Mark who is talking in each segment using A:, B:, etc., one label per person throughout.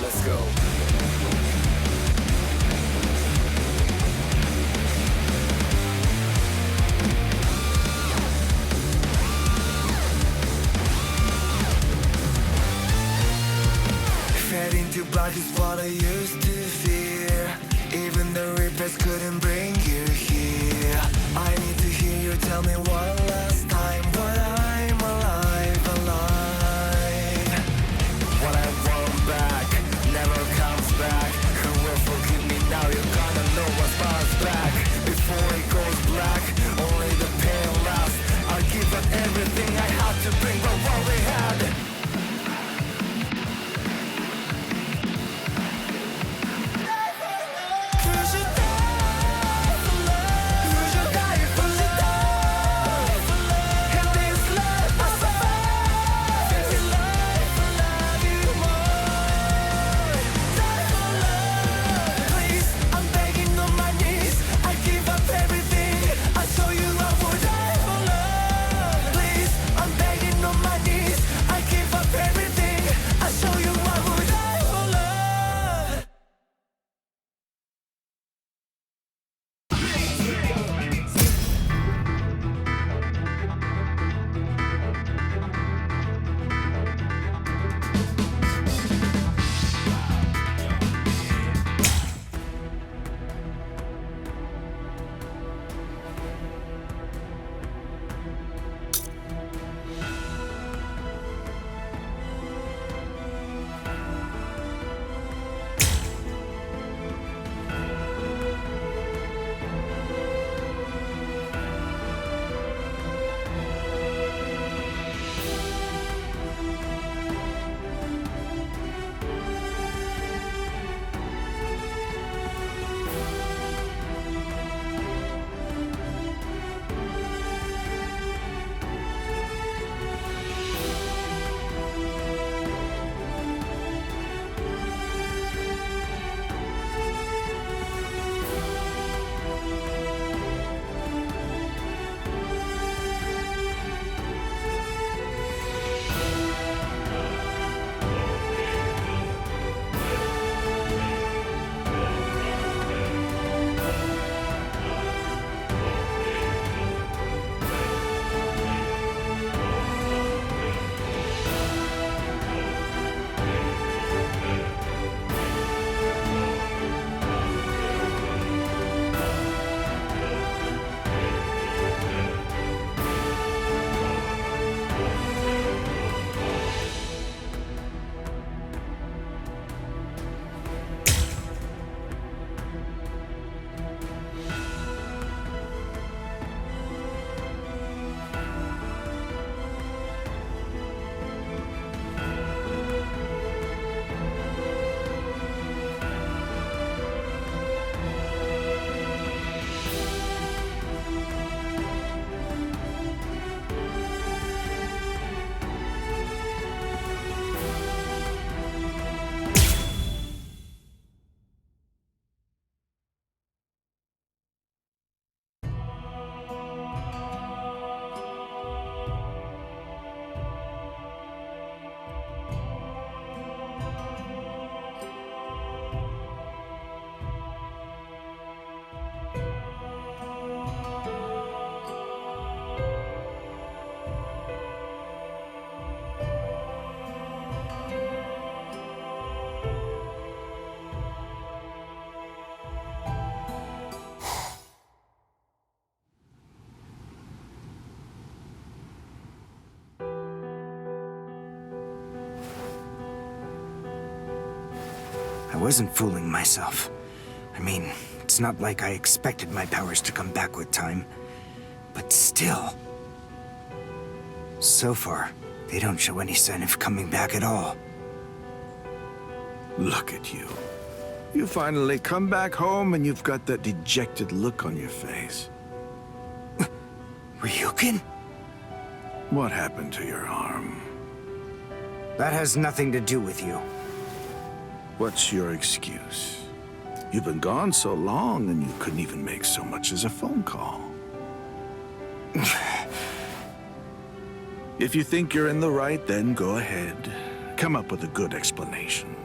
A: let's go. Fed into blood is what I used to fear. Even the Rebirth couldn't bring you here. I need to hear you tell me one last time what I'm alive, alive. What I want back never comes back. Who will forgive me now? You're gonna know what's bounce back. Before it goes black, only the pain lasts. I'll give up everything I had to bring back what we had.
B: I wasn't fooling myself. I mean, it's not like I expected my powers to come back with time. But still. So far, they don't show any sign of coming back at all.
C: Look at you. You finally come back home and you've got that dejected look on your face.
B: Ryukin?
C: What happened to your arm?
B: That has nothing to do with you.
C: What's your excuse? You've been gone so long and you couldn't even make so much as a phone call. If you think you're in the right, then go ahead. Come up with a good explanation.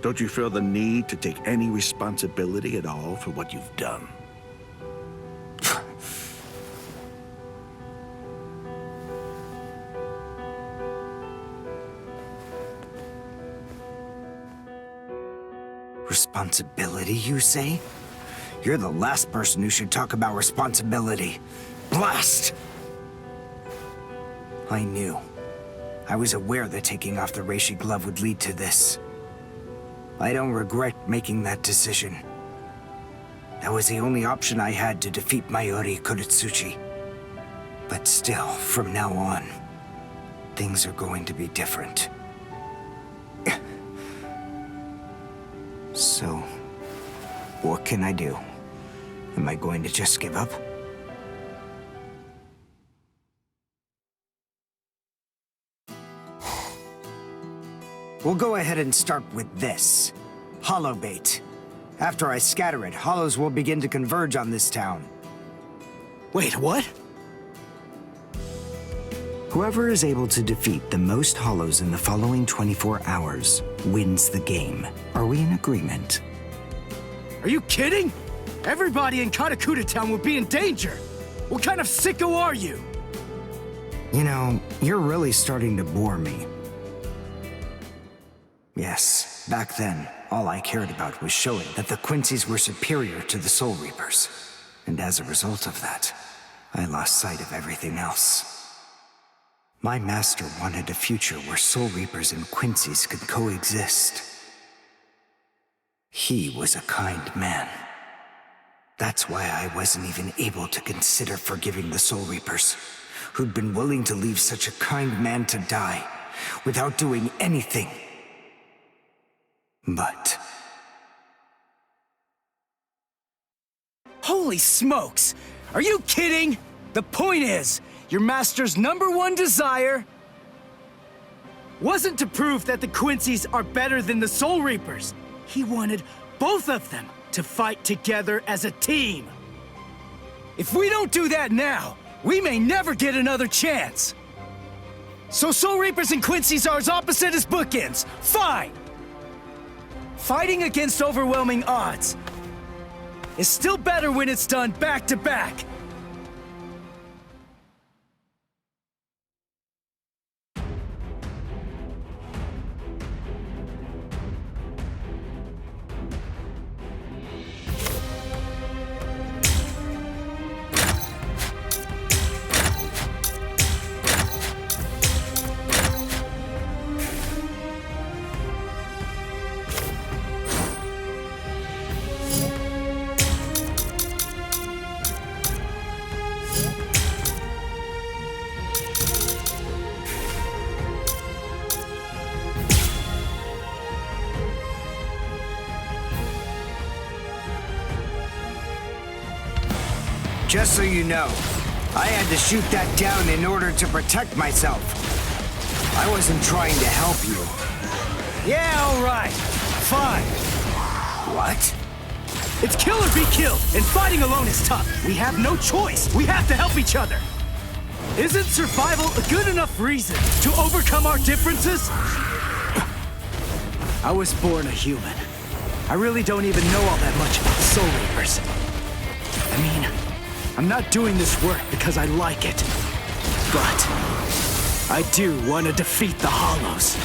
C: Don't you feel the need to take any responsibility at all for what you've done?
B: Responsibility, you say? You're the last person who should talk about responsibility. Blast! I knew. I was aware that taking off the reishi glove would lead to this. I don't regret making that decision. That was the only option I had to defeat Mayuri Kuretsuchi. But still, from now on, things are going to be different. So, what can I do? Am I going to just give up? We'll go ahead and start with this. Hollow bait. After I scatter it, hollows will begin to converge on this town.
D: Wait, what?
B: Whoever is able to defeat the most hollows in the following 24 hours wins the game. Are we in agreement?
D: Are you kidding? Everybody in Katakuta Town would be in danger. What kind of sicko are you?
B: You know, you're really starting to bore me. Yes, back then, all I cared about was showing that the Quincy's were superior to the Soul Reapers. And as a result of that, I lost sight of everything else. My master wanted a future where Soul Reapers and Quincy's could coexist. He was a kind man. That's why I wasn't even able to consider forgiving the Soul Reapers, who'd been willing to leave such a kind man to die without doing anything. But...
D: Holy smokes! Are you kidding? The point is, your master's #1 desire wasn't to prove that the Quincy's are better than the Soul Reapers. He wanted both of them to fight together as a team. If we don't do that now, we may never get another chance. So Soul Reapers and Quincy's are as opposite as bookends. Fine! Fighting against overwhelming odds is still better when it's done back to back.
B: Just so you know, I had to shoot that down in order to protect myself. I wasn't trying to help you.
D: Yeah, all right. Fine.
B: What?
D: It's kill or be killed, and fighting alone is tough. We have no choice. We have to help each other. Isn't survival a good enough reason to overcome our differences? I was born a human. I really don't even know all that much about Soul Reapers. I mean, I'm not doing this work because I like it. But I do want to defeat the Hollows.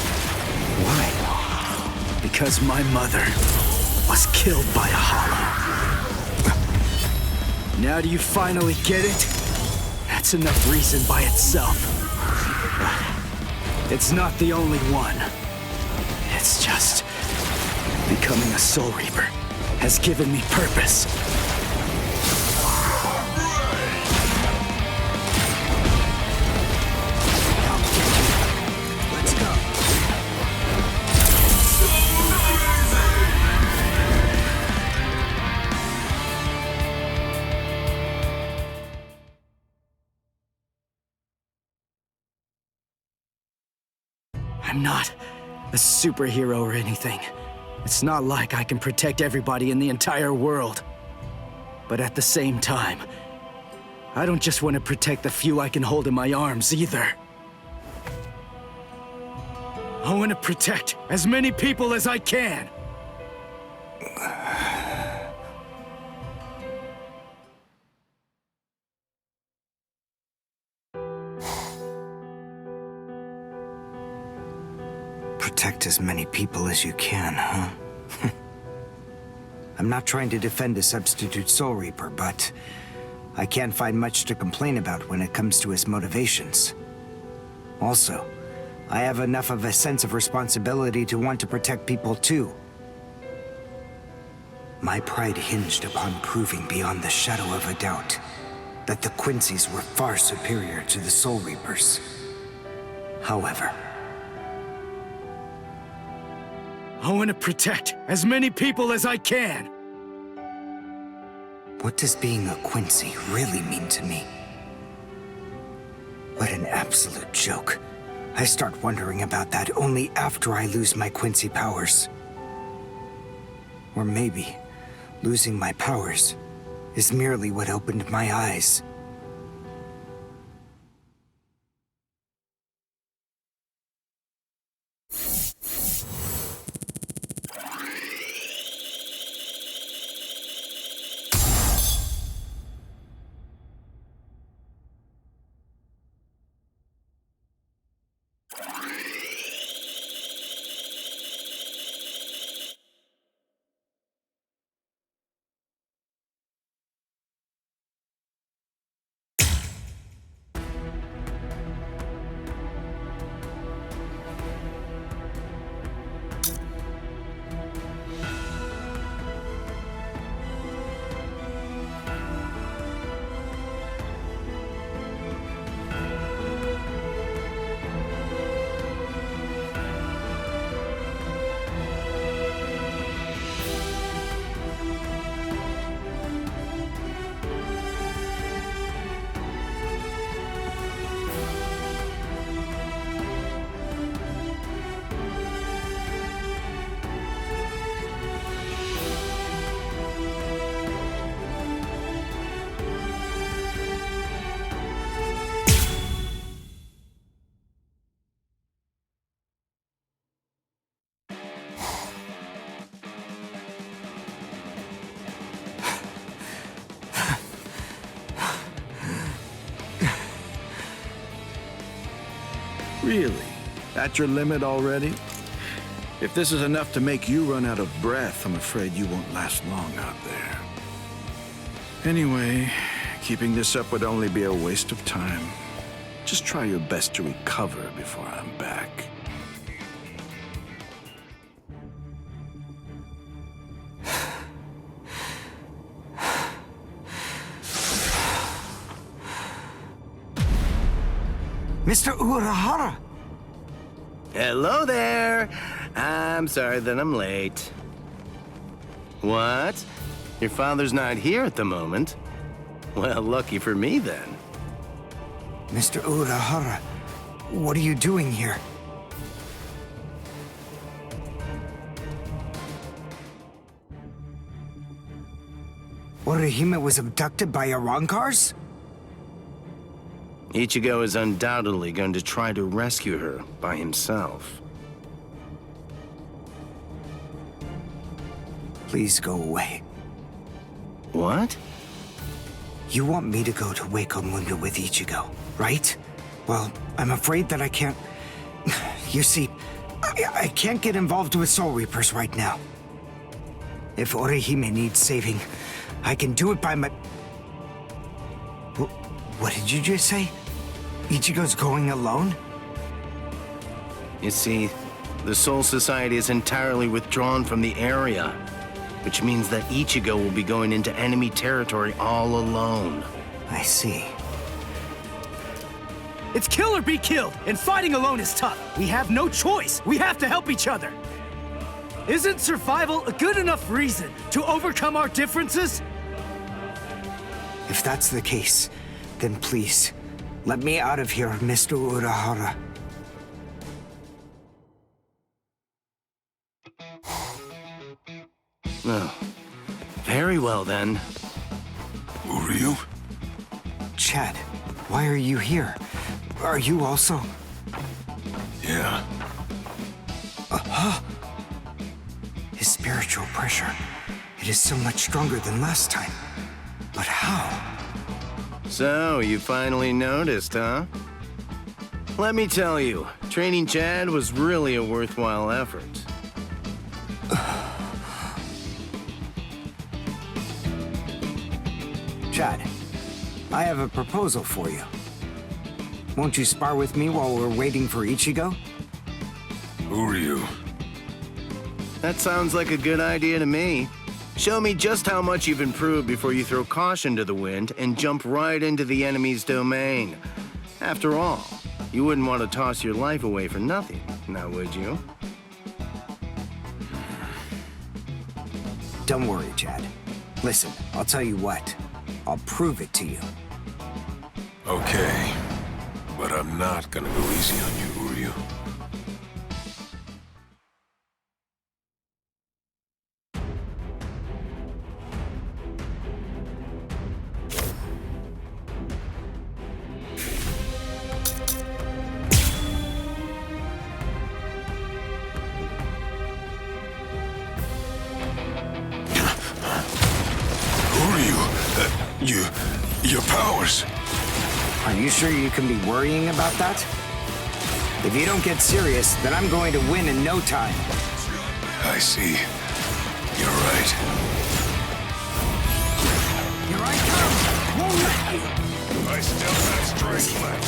D: Why? Because my mother was killed by a Hollow. Now do you finally get it? That's enough reason by itself. But it's not the only one. It's just becoming a Soul Reaper has given me purpose.
B: Let's go.
D: I'm not a superhero or anything. It's not like I can protect everybody in the entire world. But at the same time, I don't just want to protect the few I can hold in my arms either. I want to protect as many people as I can.
B: Protect as many people as you can, huh? I'm not trying to defend a substitute Soul Reaper, but I can't find much to complain about when it comes to his motivations. Also, I have enough of a sense of responsibility to want to protect people too. My pride hinged upon proving beyond the shadow of a doubt that the Quincy's were far superior to the Soul Reapers. However,
D: I want to protect as many people as I can.
B: what does being a Quincy really mean to me? What an absolute joke. I start wondering about that only after I lose my Quincy powers. Or maybe losing my powers is merely what opened my eyes.
C: Really? At your limit already? If this is enough to make you run out of breath, I'm afraid you won't last long out there. Anyway, keeping this up would only be a waste of time. Just try your best to recover before I'm back.
B: Mr. Urahara!
E: Hello there! I'm sorry that I'm late. What? Your father's not here at the moment? Well, lucky for me then.
B: Mr. Urahara, what are you doing here? Orihime was abducted by Arankars?
E: Ichigo is undoubtedly going to try to rescue her by himself.
B: Please go away.
E: What?
B: You want me to go to Wako Mundo with Ichigo, right? Well, I'm afraid that I can't... You see, I can't get involved with Soul Reapers right now. If Orihime needs saving, I can do it by my... What did you just say? Ichigo's going alone?
E: You see, the Soul Society is entirely withdrawn from the area, which means that Ichigo will be going into enemy territory all alone.
B: I see.
D: It's kill or be killed, and fighting alone is tough. We have no choice. We have to help each other. Isn't survival a good enough reason to overcome our differences?
B: If that's the case, then please, let me out of here, Mr. Urahara.
E: Oh, very well then.
C: Uryu?
B: Chad, why are you here? Are you also...
C: Yeah.
B: His spiritual pressure, it is so much stronger than last time. But how?
E: So, you finally noticed, huh? Let me tell you, Training Chad was really a worthwhile effort.
B: Chad, I have a proposal for you. Won't you spar with me while we're waiting for Ichigo?
C: Who are you?
E: That sounds like a good idea to me. Show me just how much you've improved before you throw caution to the wind and jump right into the enemy's domain. After all, you wouldn't want to toss your life away for nothing, now would you?
B: Don't worry, Chad. Listen, I'll tell you what. I'll prove it to you.
F: Okay, but I'm not gonna go easy on you, Uryu. Your powers.
B: Are you sure you can be worrying about that? If you don't get serious, then I'm going to win in no time.
F: I see. You're right.
B: Here I come! Won't let you!
F: I still have strength left.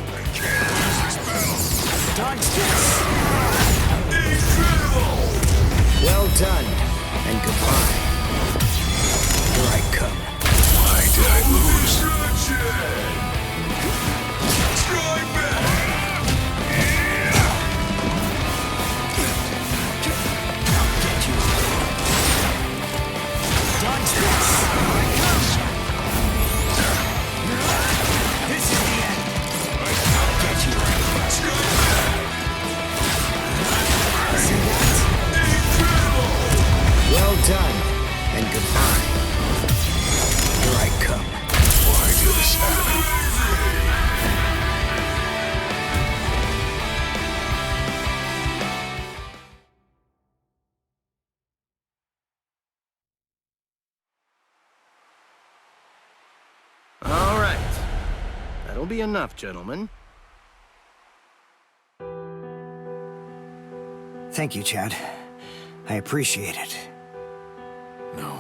F: I can't lose this battle.
B: Dodge this!
F: Incredible!
B: Well done, and goodbye. Here I come.
F: Why did I lose? Strike back!
B: I'll get you. Dodge this! Here I come! This is the end. I'll get you. See that? Well done, and goodbye. Here I come.
F: Why did this happen?
E: All right. That'll be enough, gentlemen.
B: Thank you, Chad. I appreciate it.
F: No.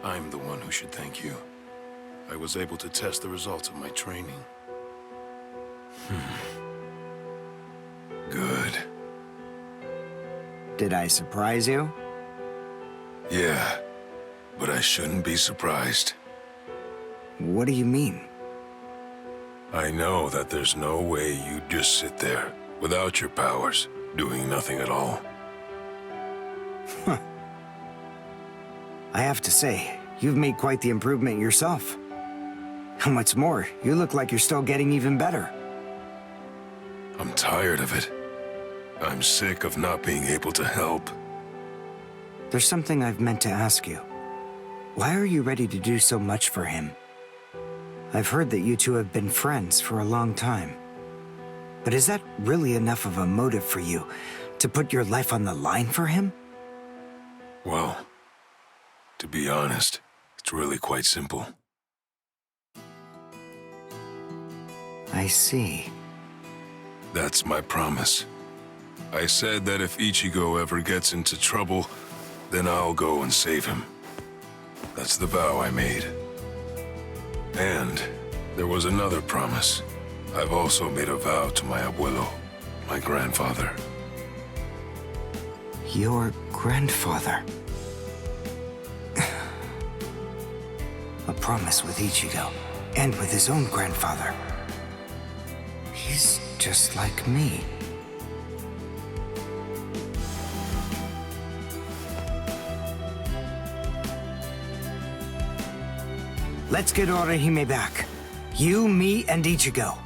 F: I'm the one who should thank you. I was able to test the results of my training. Good.
B: Did I surprise you?
F: Yeah, but I shouldn't be surprised.
B: What do you mean?
F: I know that there's no way you'd just sit there, without your powers, doing nothing at all.
B: I have to say, you've made quite the improvement yourself. And what's more, you look like you're still getting even better.
F: I'm tired of it. I'm sick of not being able to help.
B: There's something I've meant to ask you. Why are you ready to do so much for him? I've heard that you two have been friends for a long time. But is that really enough of a motive for you to put your life on the line for him?
F: Well, to be honest, it's really quite simple.
B: I see.
F: That's my promise. I said that if Ichigo ever gets into trouble, then I'll go and save him. That's the vow I made. And there was another promise. I've also made a vow to my abuelo, my grandfather.
B: Your grandfather. A promise with Ichigo, and with his own grandfather. He's just like me. Let's get Orihime back. You, me, and Ichigo.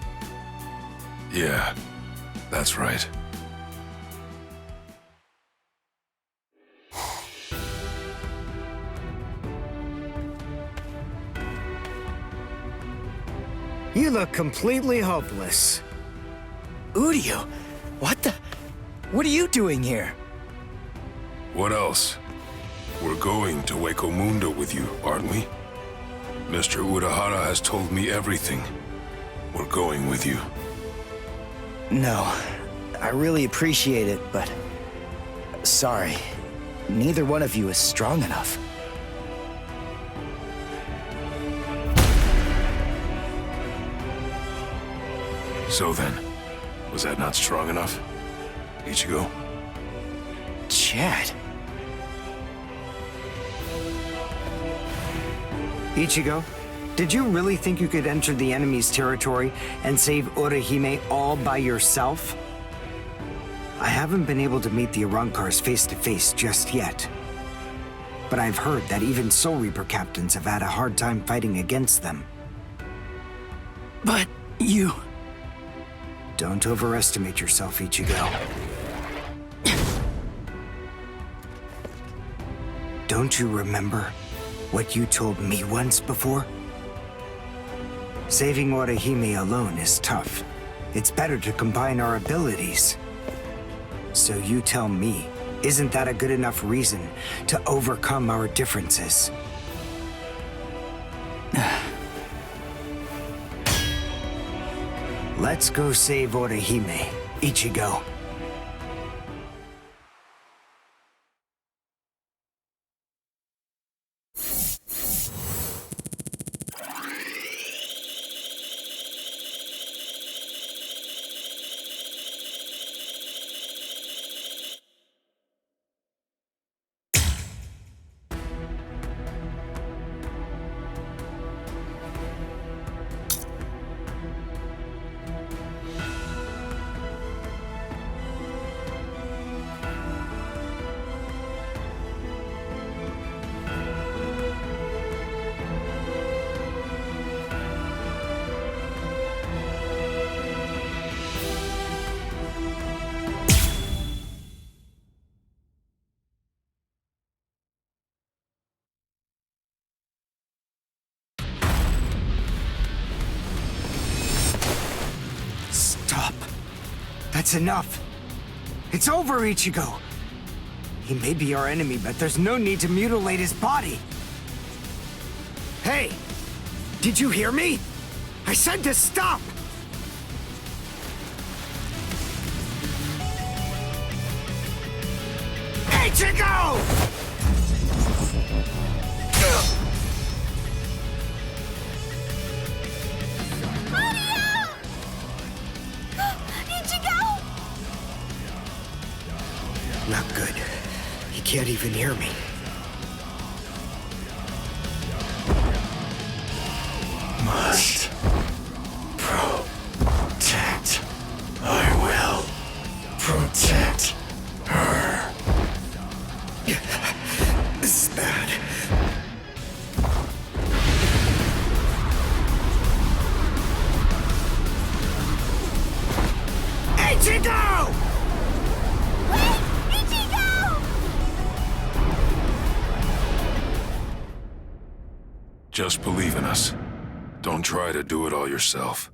F: Yeah, that's right.
B: You look completely hopeless.
D: Uryu, what the? What are you doing here?
F: What else? We're going to Hueco Mundo with you, aren't we? Mr. Urahara has told me everything. we're going with you.
D: No, I really appreciate it, but... sorry. Neither one of you is strong enough.
F: So then, was that not strong enough? Ichigo?
D: Chad.
B: Ichigo, did you really think you could enter the enemy's territory and save Orihime all by yourself? I haven't been able to meet the Arankars face-to-face just yet. But I've heard that even Soul Reaper captains have had a hard time fighting against them.
D: But you...
B: Don't overestimate yourself, Ichigo. Don't you remember what you told me once before? Saving Orihime alone is tough. It's better to combine our abilities. So you tell me, isn't that a good enough reason to overcome our differences? Let's go save Orihime, Ichigo. That's enough. It's over, Ichigo. He may be our enemy, but there's no need to mutilate his body. Hey! Did you hear me? I said to stop! Ichigo! Not good. He can't even hear me.
F: Must protect. I will protect her.
B: This is bad. Ichigo!
F: Just believe in us. Don't try to do it all yourself.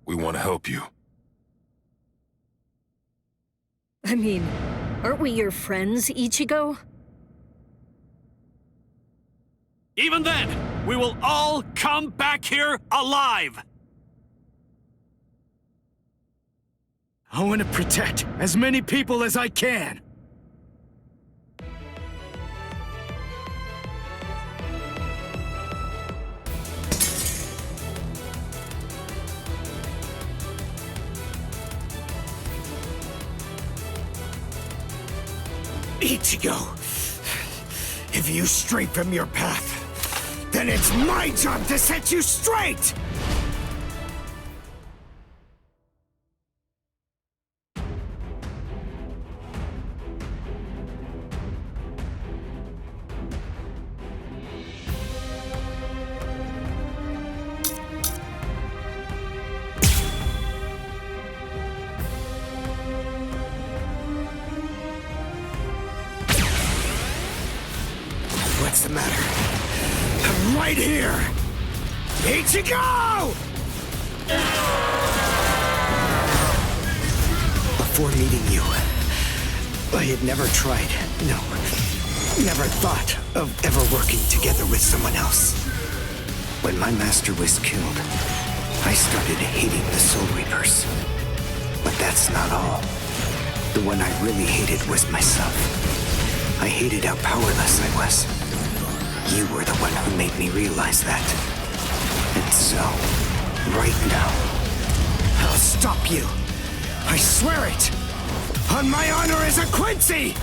F: We want to help you.
G: I mean, aren't we your friends, Ichigo?
H: Even then, we will all come back here alive!
D: I want to protect as many people as I can.
B: Ichigo, if you stray from your path, then it's my job to set you straight! What's the matter? I'm right here! Ichigo! Before meeting you, I had never tried, no, never thought of ever working together with someone else. When my master was killed, I started hating the Soul Reapers. But that's not all. The one I really hated was myself. I hated how powerless I was. You were the one who made me realize that. And so, right now, I'll stop you. I swear it! On my honor as a Quincy!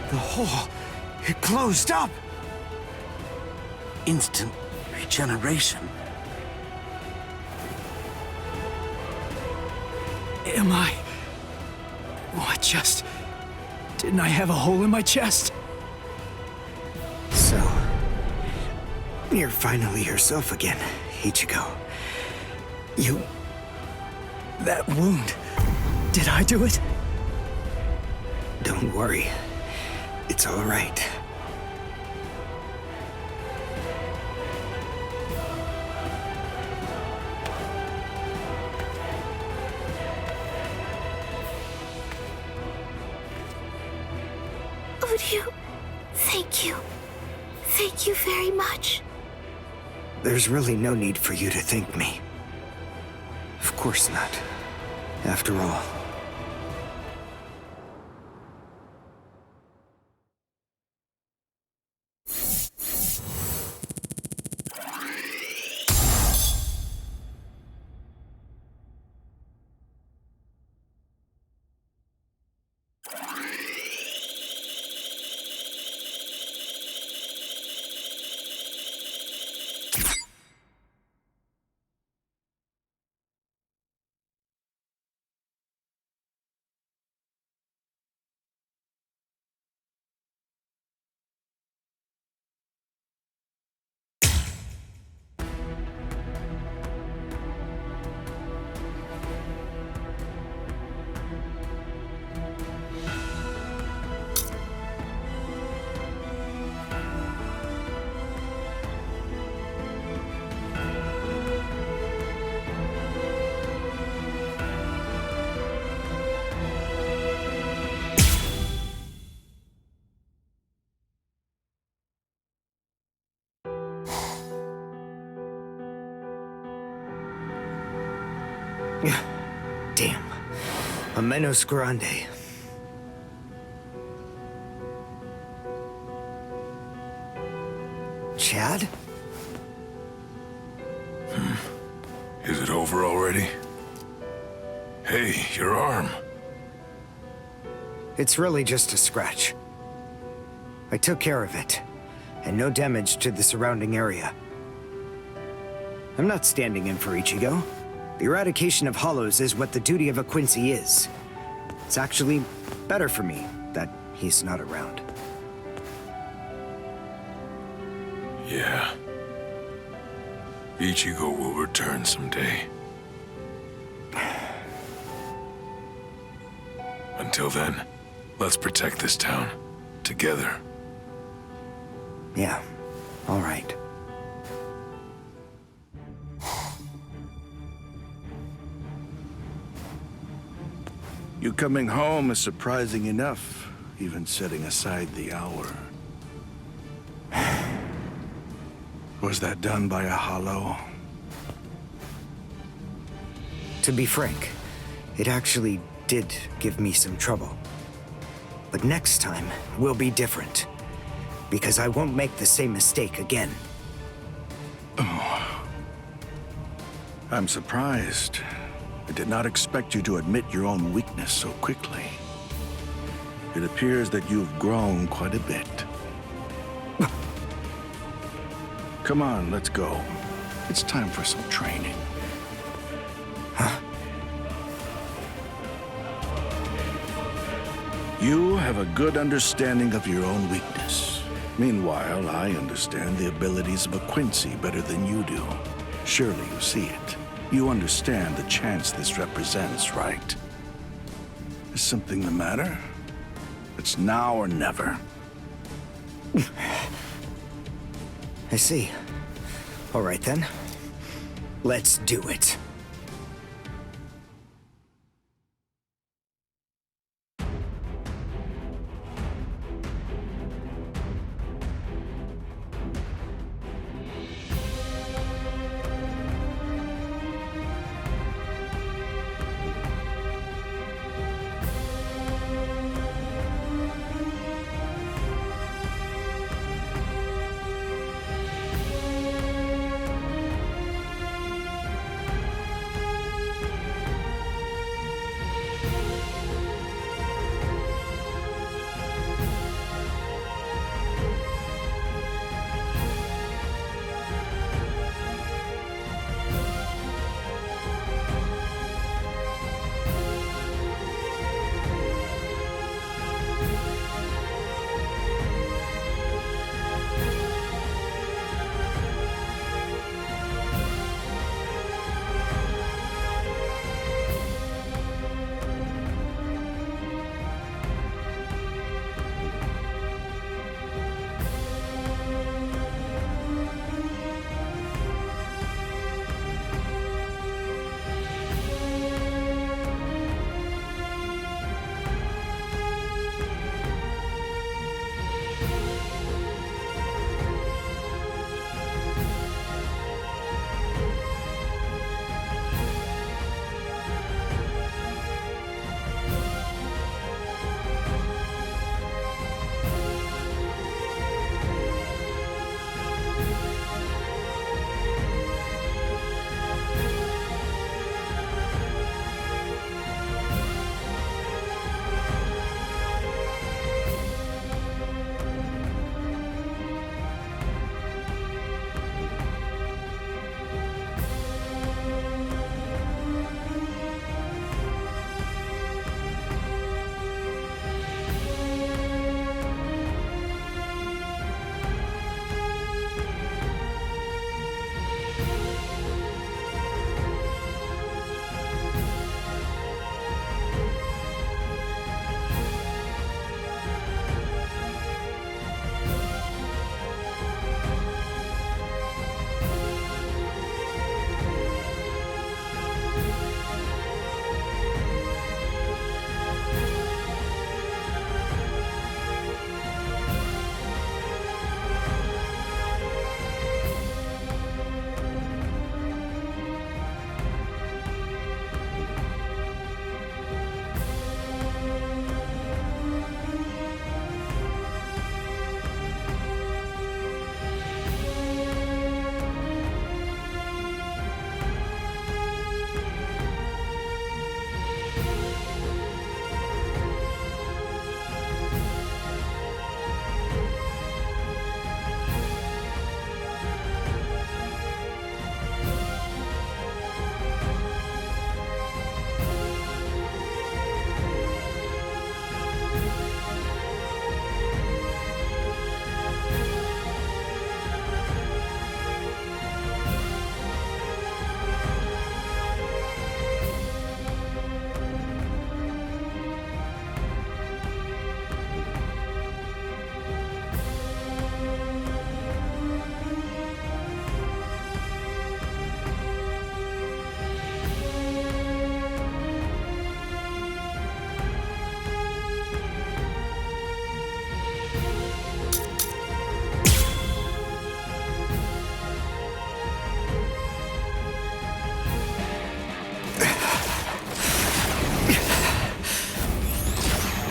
B: The hole, it closed up!
I: Instant regeneration.
D: Am I... What, just... Didn't I have a hole in my chest?
B: So... You're finally yourself again, Ichigo. You...
D: That wound... Did I do it?
B: Don't worry. It's all right.
J: Uryu, thank you. Thank you very much.
B: There's really no need for you to thank me. Of course not. After all... Damn. A menos grande. Chad?
F: Is it over already? Hey, your arm.
B: It's really just a scratch. I took care of it, and no damage to the surrounding area. I'm not standing in for Ichigo. The eradication of hollows is what the duty of a Quincy is. It's actually better for me that he's not around.
F: Yeah. Ichigo will return someday. Until then, let's protect this town. Together.
B: Yeah, all right.
C: You coming home is surprising enough, even setting aside the hour. Was that done by a hollow?
B: To be frank, it actually did give me some trouble. But next time will be different, because I won't make the same mistake again.
C: Oh. I'm surprised. I did not expect you to admit your own weakness so quickly. It appears that you've grown quite a bit. Come on, let's go. It's time for some training.
B: Huh?
C: You have a good understanding of your own weakness. Meanwhile, I understand the abilities of a Quincy better than you do. Surely you see it. You understand the chance this represents, right? Is something the matter? It's now or never.
B: I see. All right then. Let's do it.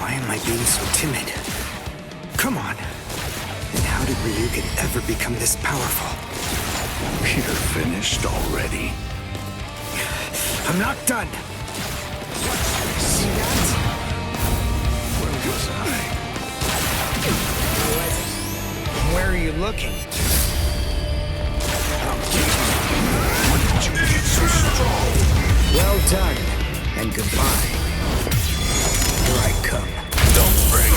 B: Why am I being so timid? Come on. And how did Ryugen ever become this powerful?
C: You're finished already.
B: I'm not done. See that?
C: Where was I?
B: Where are you looking?
C: What did you get so strong?
B: Well done, and goodbye. Here I come.
C: Don't break it.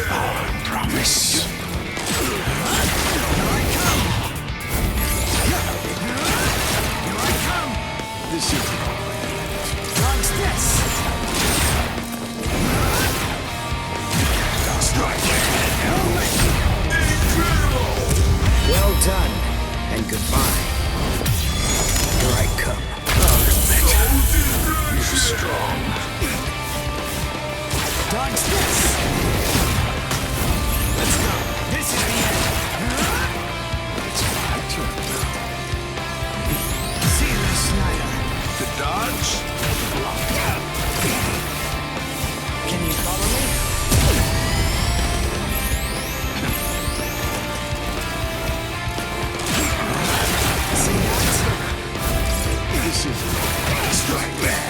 C: Oh, I promise.
B: Here I come!
C: This isn't over yet.
B: Dodge this!
C: Strike it.
B: Well done, and goodbye. Here I come.
C: I'll admit, you're strong.
B: Dodge this! Let's go! This is the end!
C: It's my turn now.
B: See you, Snyder.
C: To dodge?
B: Can you follow me? See that?
C: This is strike back.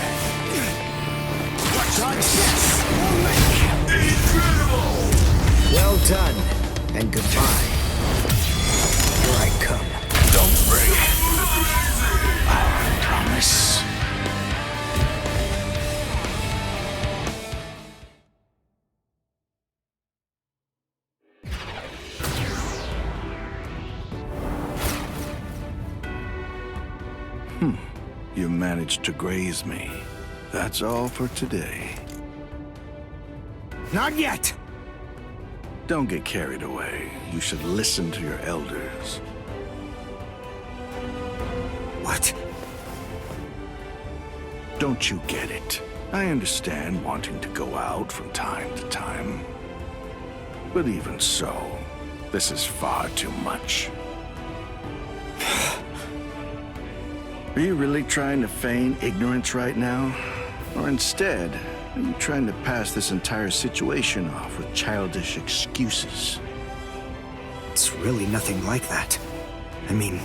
B: Dodge this!
C: Incredible!
B: Well done, and goodbye. Here I come.
C: Don't break it. I promise. You managed to graze me. That's all for today.
B: Not yet!
C: Don't get carried away. You should listen to your elders.
B: What?
C: Don't you get it? I understand wanting to go out from time to time. But even so, this is far too much. Are you really trying to feign ignorance right now? Or instead, are you trying to pass this entire situation off with childish excuses?
B: It's really nothing like that. I mean,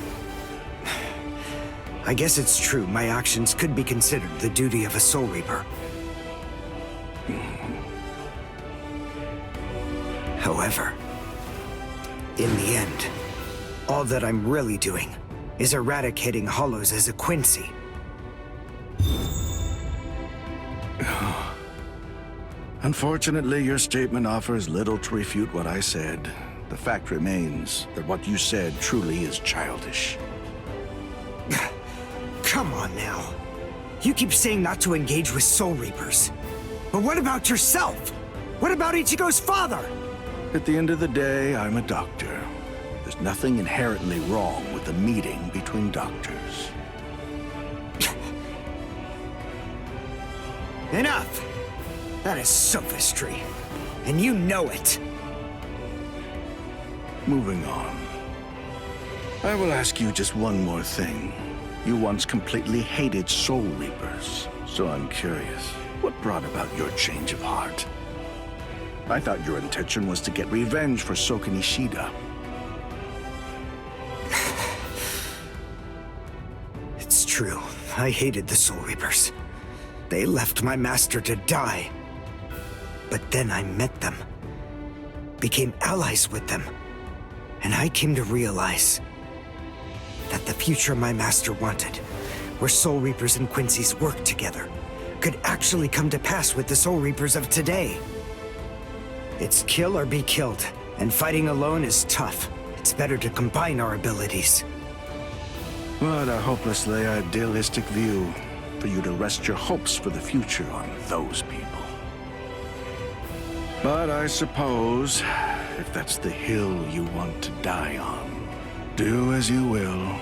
B: I guess it's true my actions could be considered the duty of a Soul Reaper. However, in the end, all that I'm really doing is eradicating Hollows as a Quincy.
C: Unfortunately, your statement offers little to refute what I said. The fact remains that what you said truly is childish.
B: Come on now. You keep saying not to engage with Soul Reapers. But what about yourself? What about Ichigo's father?
C: At the end of the day, I'm a doctor. There's nothing inherently wrong with a meeting between doctors.
B: Enough! That is sophistry. And you know it.
C: Moving on. I will ask you just one more thing. You once completely hated Soul Reapers, so I'm curious, what brought about your change of heart? I thought your intention was to get revenge for Soken Ishida.
B: It's true. I hated the Soul Reapers. They left my master to die. But then I met them, became allies with them, and I came to realize that the future my master wanted, where Soul Reapers and Quincy's worked together, could actually come to pass with the Soul Reapers of today. It's kill or be killed, and fighting alone is tough. It's better to combine our abilities.
C: What a hopelessly idealistic view for you to rest your hopes for the future on those people. But I suppose, if that's the hill you want to die on, do as you will.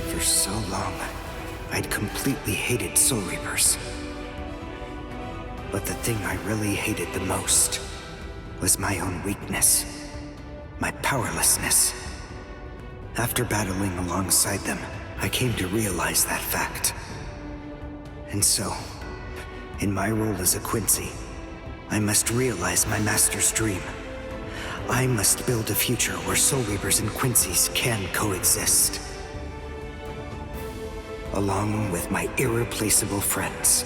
B: For so long, I'd completely hated Soul Reapers. But the thing I really hated the most was my own weakness, my powerlessness. After battling alongside them, I came to realize that fact. And so, in my role as a Quincy, I must realize my master's dream. I must build a future where Soul Reapers and Quincy's can coexist, along with my irreplaceable friends.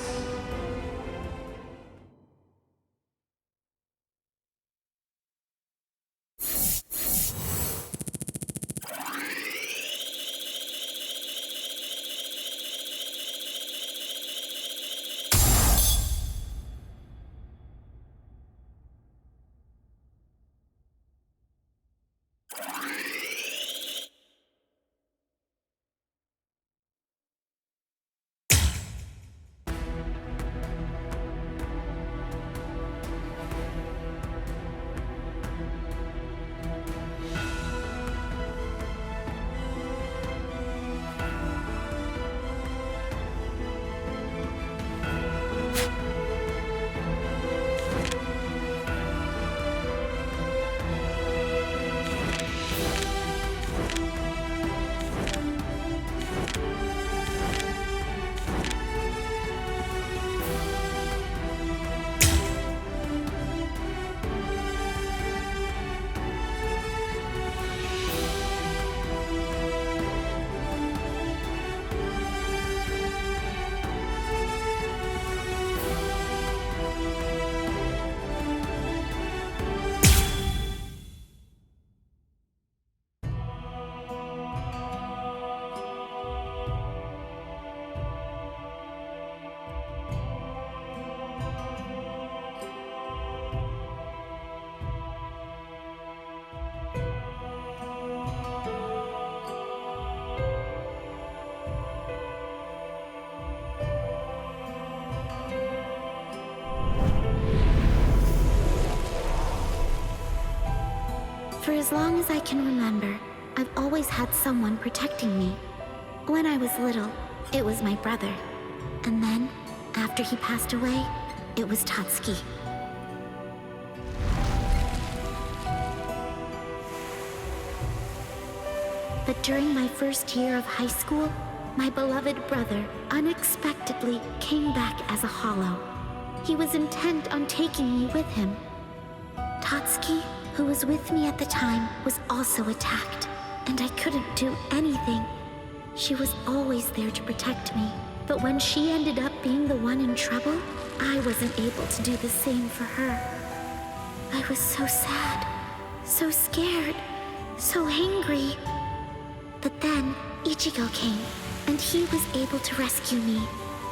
J: For as long as I can remember, I've always had someone protecting me. When I was little, it was my brother. And then, after he passed away, it was Tatsuki. But during my first year of high school, my beloved brother unexpectedly came back as a hollow. He was intent on taking me with him. Tatsuki, who was with me at the time, was also attacked, and I couldn't do anything. She was always there to protect me, but when she ended up being the one in trouble, I wasn't able to do the same for her. I was so sad, so scared, so angry. But then, Ichigo came, and he was able to rescue me.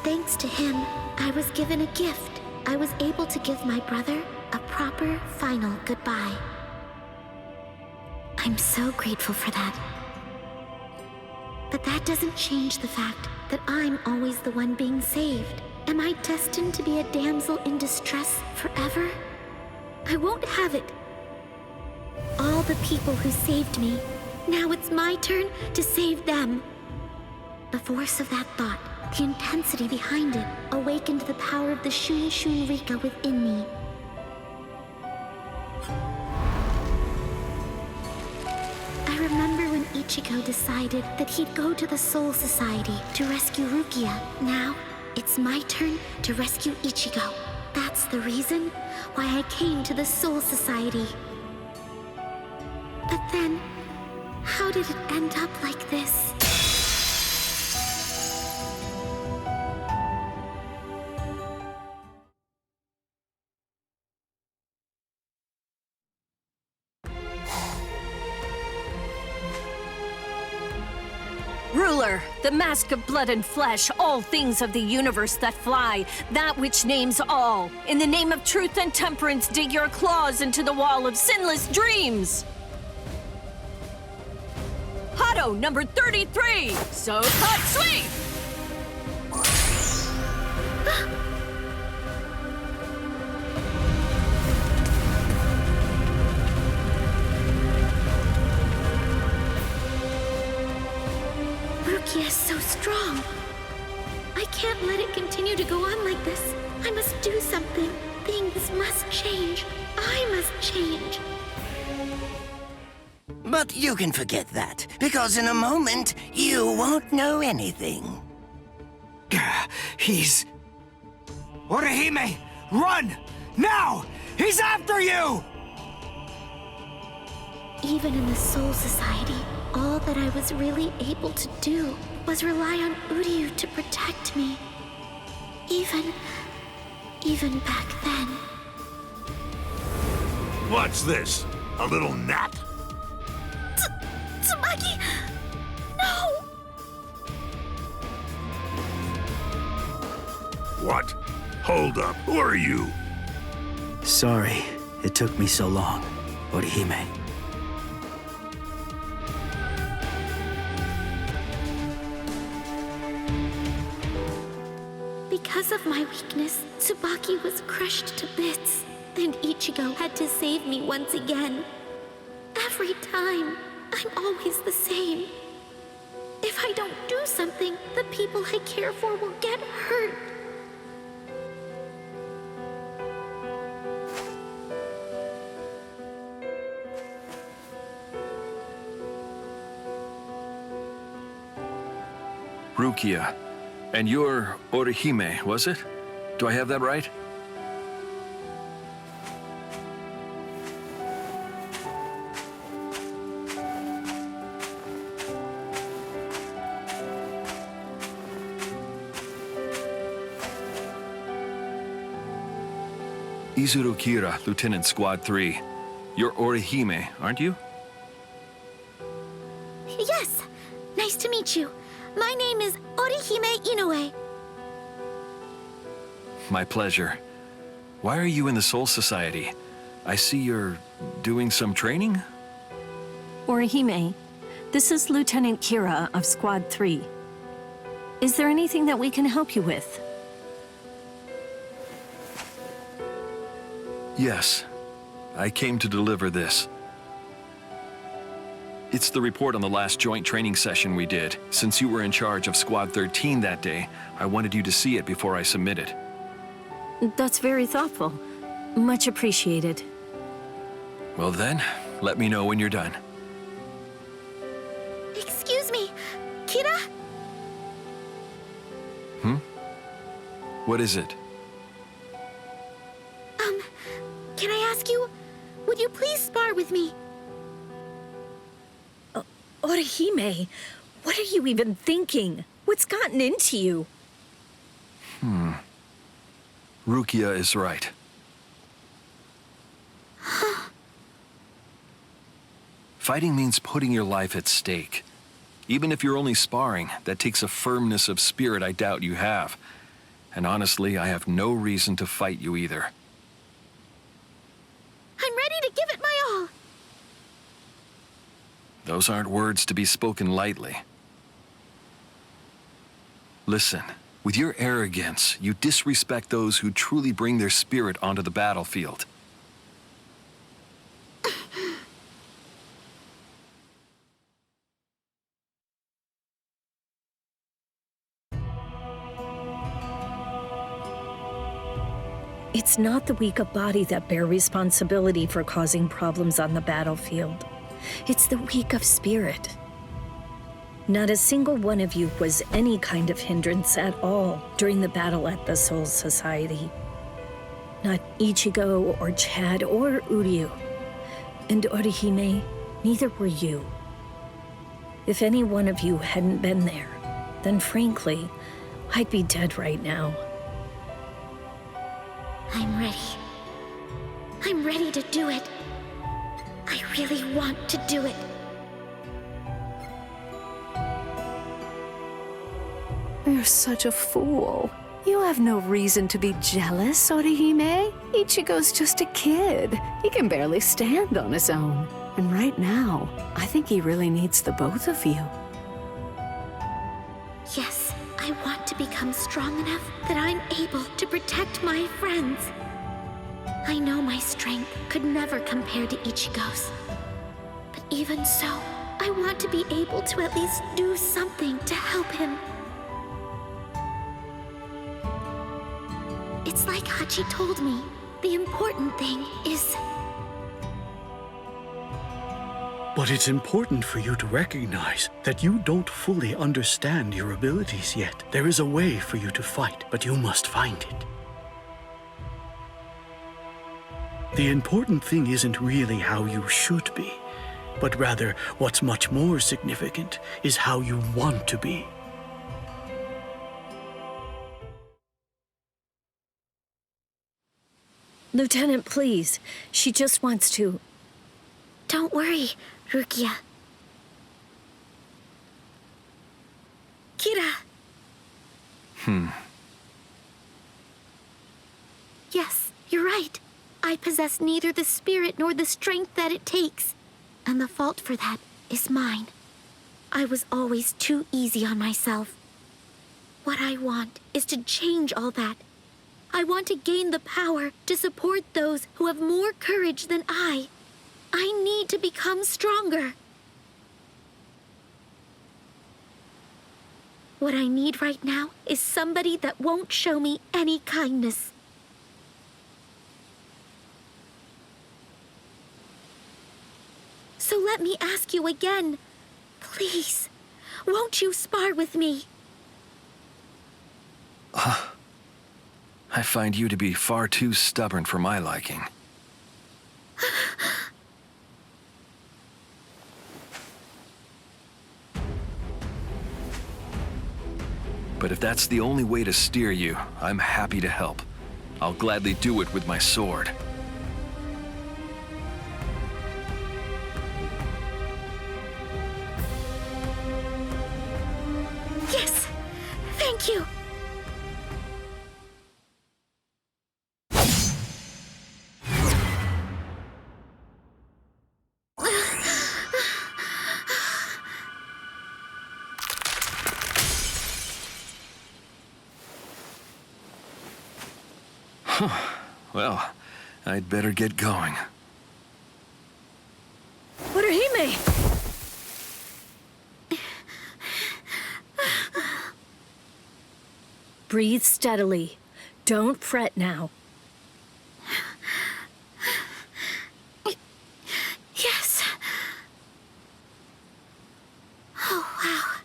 J: Thanks to him, I was given a gift. I was able to give my brother a proper final goodbye. I'm so grateful for that. But that doesn't change the fact that I'm always the one being saved. Am I destined to be a damsel in distress forever? I won't have it. All the people who saved me, now it's my turn to save them. The force of that thought, the intensity behind it, awakened the power of the Shun Shun Rika within me. I remember when Ichigo decided that he'd go to the Soul Society to rescue Rukia. Now, it's my turn to rescue Ichigo. That's the reason why I came to the Soul Society. But then, how did it end up like this?
G: Ruler, the mask of blood and flesh, all things of the universe that fly, that which names all. In the name of truth and temperance, dig your claws into the wall of sinless dreams! Hado number 33, So Tatsui!
J: Rukia is so strong. I can't let it continue to go on like this. I must do something. Things must change. I must change.
I: But you can forget that, because in a moment, you won't know anything.
B: He's... Orihime! Run! Now! He's after you!
J: Even in the Soul Society, all that I was really able to do was rely on Uryu to protect me. Even back then.
K: What's this? A little nap?
J: Tsubaki! No!
K: What? Hold up. Who are you?
I: Sorry, it took me so long, Orihime.
J: Because of my weakness, Tsubaki was crushed to bits, and Ichigo had to save me once again. Every time, I'm always the same. If I don't do something, the people I care for will get hurt.
L: Rukia. And you're Orihime, was it? Do I have that right? Izuru Kira, Lieutenant Squad 3. You're Orihime, aren't you?
J: Yes! Nice to meet you. My name is Orihime Inoue.
L: My pleasure. Why are you in the Soul Society? I see you're doing some training?
G: Orihime, this is Lieutenant Kira of Squad 3. Is there anything that we can help you with?
L: Yes. I came to deliver this. It's the report on the last joint training session we did. Since you were in charge of Squad 13 that day, I wanted you to see it before I submit it.
G: That's very thoughtful. Much appreciated.
L: Well then, let me know when you're done.
J: Excuse me, Kira?
L: What is it?
J: Can I ask you, would you please spar with me?
G: Orihime, what are you even thinking? What's gotten into you?
L: Rukia is right. Fighting means putting your life at stake. Even if you're only sparring, that takes a firmness of spirit I doubt you have. And honestly, I have no reason to fight you either.
J: I'm ready to give it my all.
L: Those aren't words to be spoken lightly. Listen, with your arrogance, you disrespect those who truly bring their spirit onto the battlefield.
G: It's not the weak of body that bear responsibility for causing problems on the battlefield. It's the weak of spirit. Not a single one of you was any kind of hindrance at all during the battle at the Soul Society. Not Ichigo or Chad or Uryu. And Orihime, neither were you. If any one of you hadn't been there, then frankly, I'd be dead right now.
J: I'm ready. I'm ready to do it. I really want to do it.
M: You're such a fool. You have no reason to be jealous, Orihime. Ichigo's just a kid. He can barely stand on his own. And right now, I think he really needs the both of you.
J: Yes, I want to become strong enough that I'm able to protect my friends. I know my strength could never compare to Ichigo's. But even so, I want to be able to at least do something to help him. It's like Hachi told me. The important thing is
N: But it's important for you to recognize that you don't fully understand your abilities yet. There is a way for you to fight, but you must find it. The important thing isn't really how you should be, but rather what's much more significant is how you want to be.
G: Lieutenant, please. She just wants to...
J: Don't worry, Rukia. Kira! Yes, you're right. I possess neither the spirit nor the strength that it takes. And the fault for that is mine. I was always too easy on myself. What I want is to change all that. I want to gain the power to support those who have more courage than I. I need to become stronger. What I need right now is somebody that won't show me any kindness. So let me ask you again. Please, won't you spar with me?
L: I find you to be far too stubborn for my liking. But if that's the only way to steer you, I'm happy to help. I'll gladly do it with my sword.
J: Yes! Thank you!
L: Well, I'd better get going.
G: What are he made? Breathe steadily. Don't fret now.
J: Yes. Oh, wow.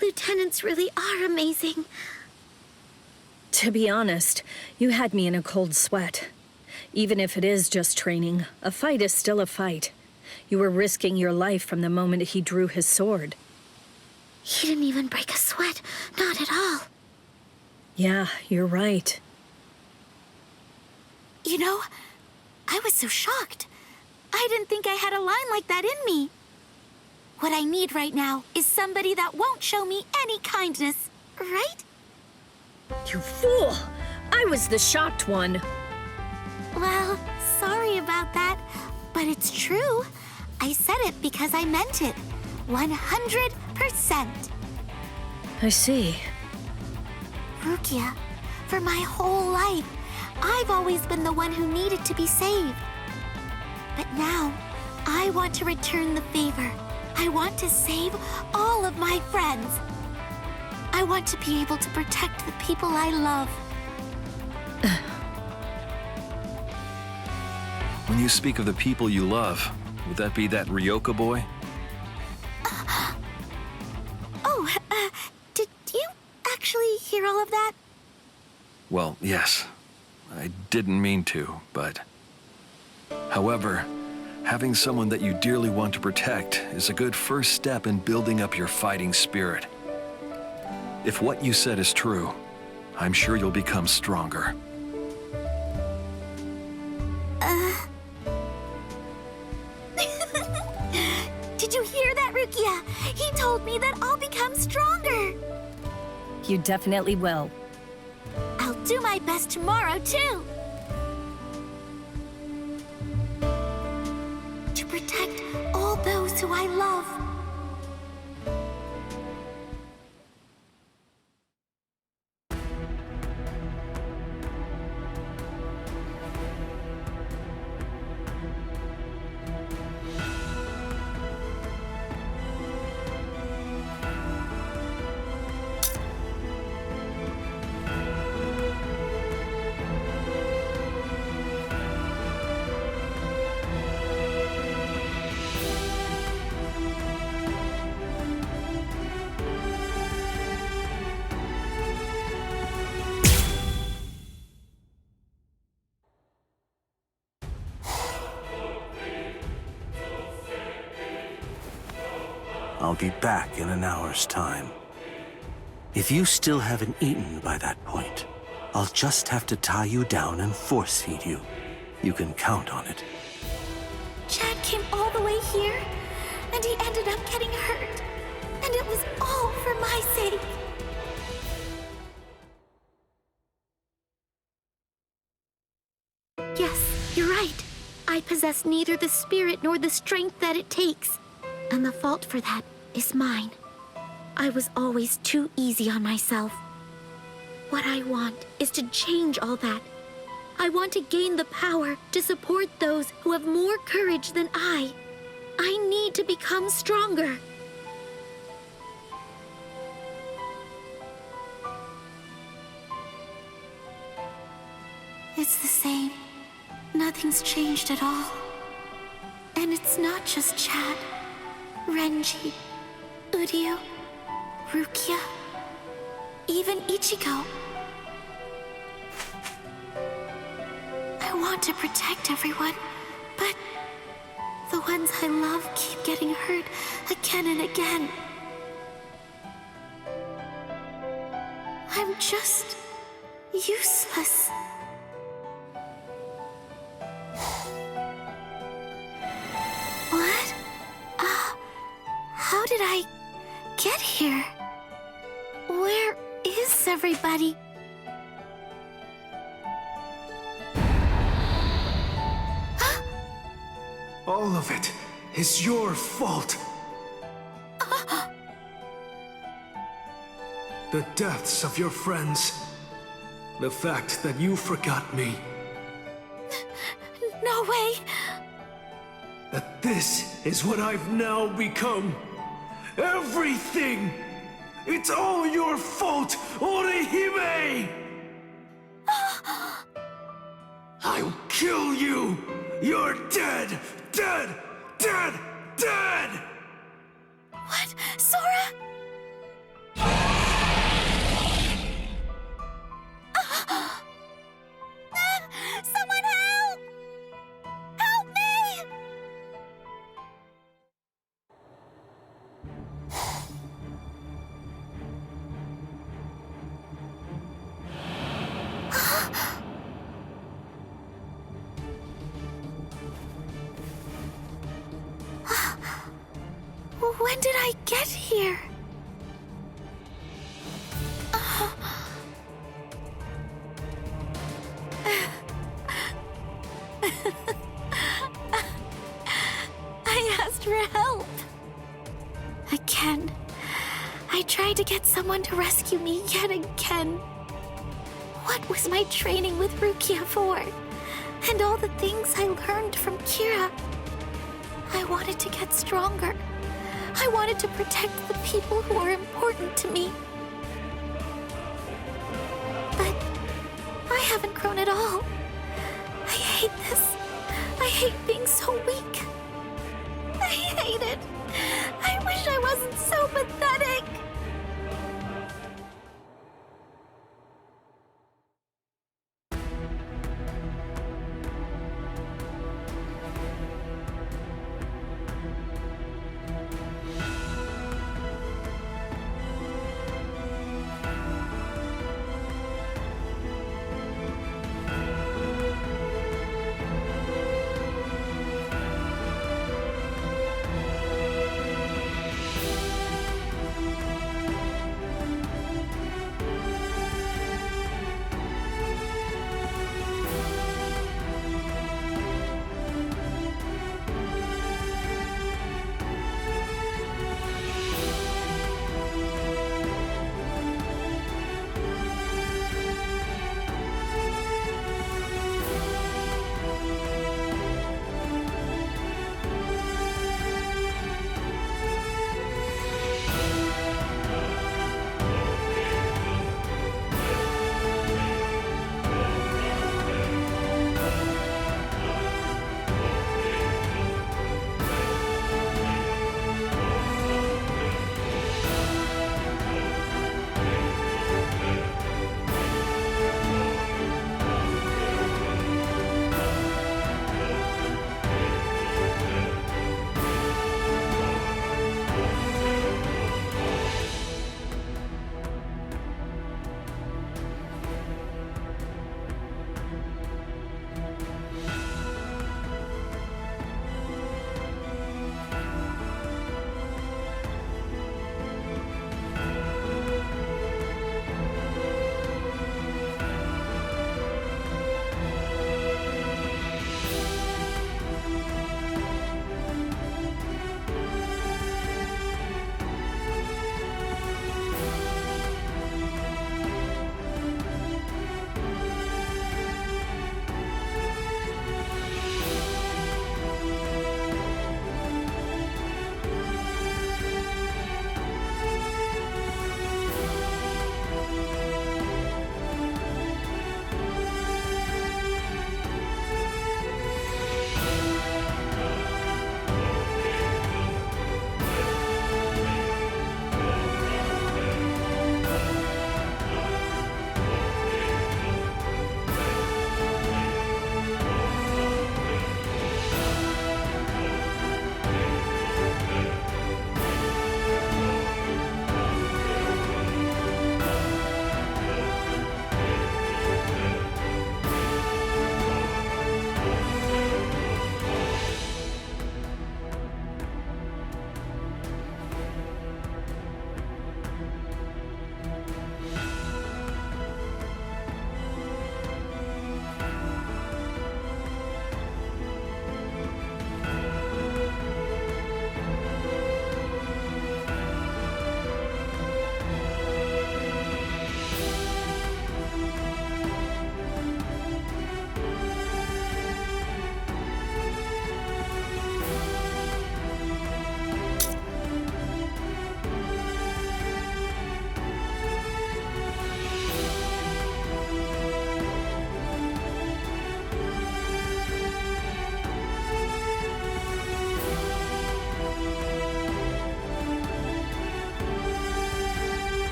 J: Lieutenants really are amazing.
G: To be honest, you had me in a cold sweat. Even if it is just training, a fight is still a fight. You were risking your life from the moment he drew his sword.
J: He didn't even break a sweat. Not at all.
G: Yeah, you're right.
J: You know, I was so shocked. I didn't think I had a line like that in me. What I need right now is somebody that won't show me any kindness, right?
G: You fool! I was the shocked one.
J: Well, sorry about that, but it's true. I said it because I meant it. 100%.
G: I see.
J: Rukia, for my whole life, I've always been the one who needed to be saved. But now, I want to return the favor. I want to save all of my friends. I want to be able to protect the people I love.
L: When you speak of the people you love, would that be that Ryoka boy?
J: Did you actually hear all of that?
L: Well, yes. I didn't mean to, but... However, having someone that you dearly want to protect is a good first step in building up your fighting spirit. If what you said is true, I'm sure you'll become stronger.
J: Did you hear that, Rukia? He told me that I'll become stronger.
G: You definitely will.
J: I'll do my best tomorrow, too. To protect all those who I love.
O: I'll be back in an hour's time. If you still haven't eaten by that point, I'll just have to tie you down and force feed you. You can count on it.
J: Chad came all the way here, and he ended up getting hurt. And it was all for my sake. Yes, you're right. I possess neither the spirit nor the strength that it takes. And the fault for that is mine. I was always too easy on myself. What I want is to change all that. I want to gain the power to support those who have more courage than I. I need to become stronger. It's the same. Nothing's changed at all. And it's not just Chad, Renji, Udio, Rukia, even Ichigo. I want to protect everyone, but the ones I love keep getting hurt again and again. I'm just useless. What? How did I get here? Where is everybody?
A: All of it is your fault. The deaths of your friends. The fact that you forgot me.
J: No way!
A: That this is what I've now become. Everything! It's all your fault, Orihime! I'll kill you! You're dead! Dead! Dead! Dead!
J: What? Sora? Someone help! Help me! When did I get here? I asked for help. Again. I tried to get someone to rescue me yet again. What was my training with Rukia for? And all the things I learned from Kira. I wanted to get stronger. I wanted to protect the people who are important to me. But I haven't grown at all. I hate this. I hate being so weak. I hate it. I wish I wasn't so pathetic.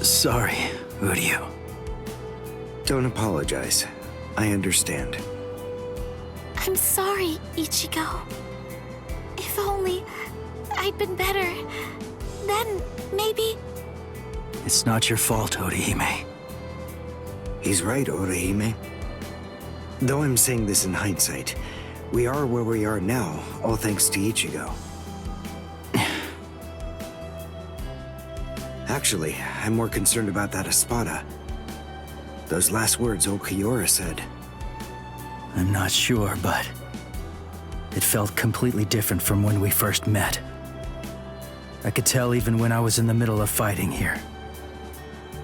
D: Sorry, Uryu.
B: Don't apologize. I understand.
J: I'm sorry, Ichigo. If only I'd been better, then maybe...
D: It's not your fault, Orihime.
B: He's right, Orihime. Though I'm saying this in hindsight, we are where we are now, all thanks to Ichigo. Actually, I'm more concerned about that Espada. Those last words Okiura said.
D: I'm not sure, but it felt completely different from when we first met. I could tell even when I was in the middle of fighting here.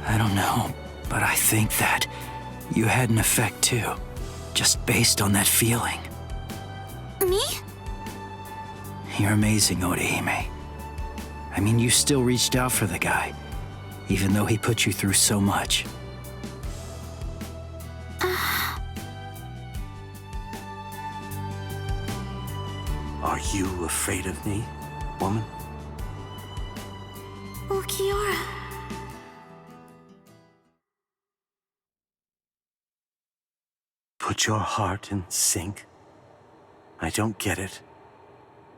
D: I don't know, but I think that you had an effect too, just based on that feeling.
J: Me?
D: You're amazing, Orihime. I mean, you still reached out for the guy, even though he put you through so much.
O: Are you afraid of me, woman?
J: Okiura.
O: Put your heart in sync? I don't get it.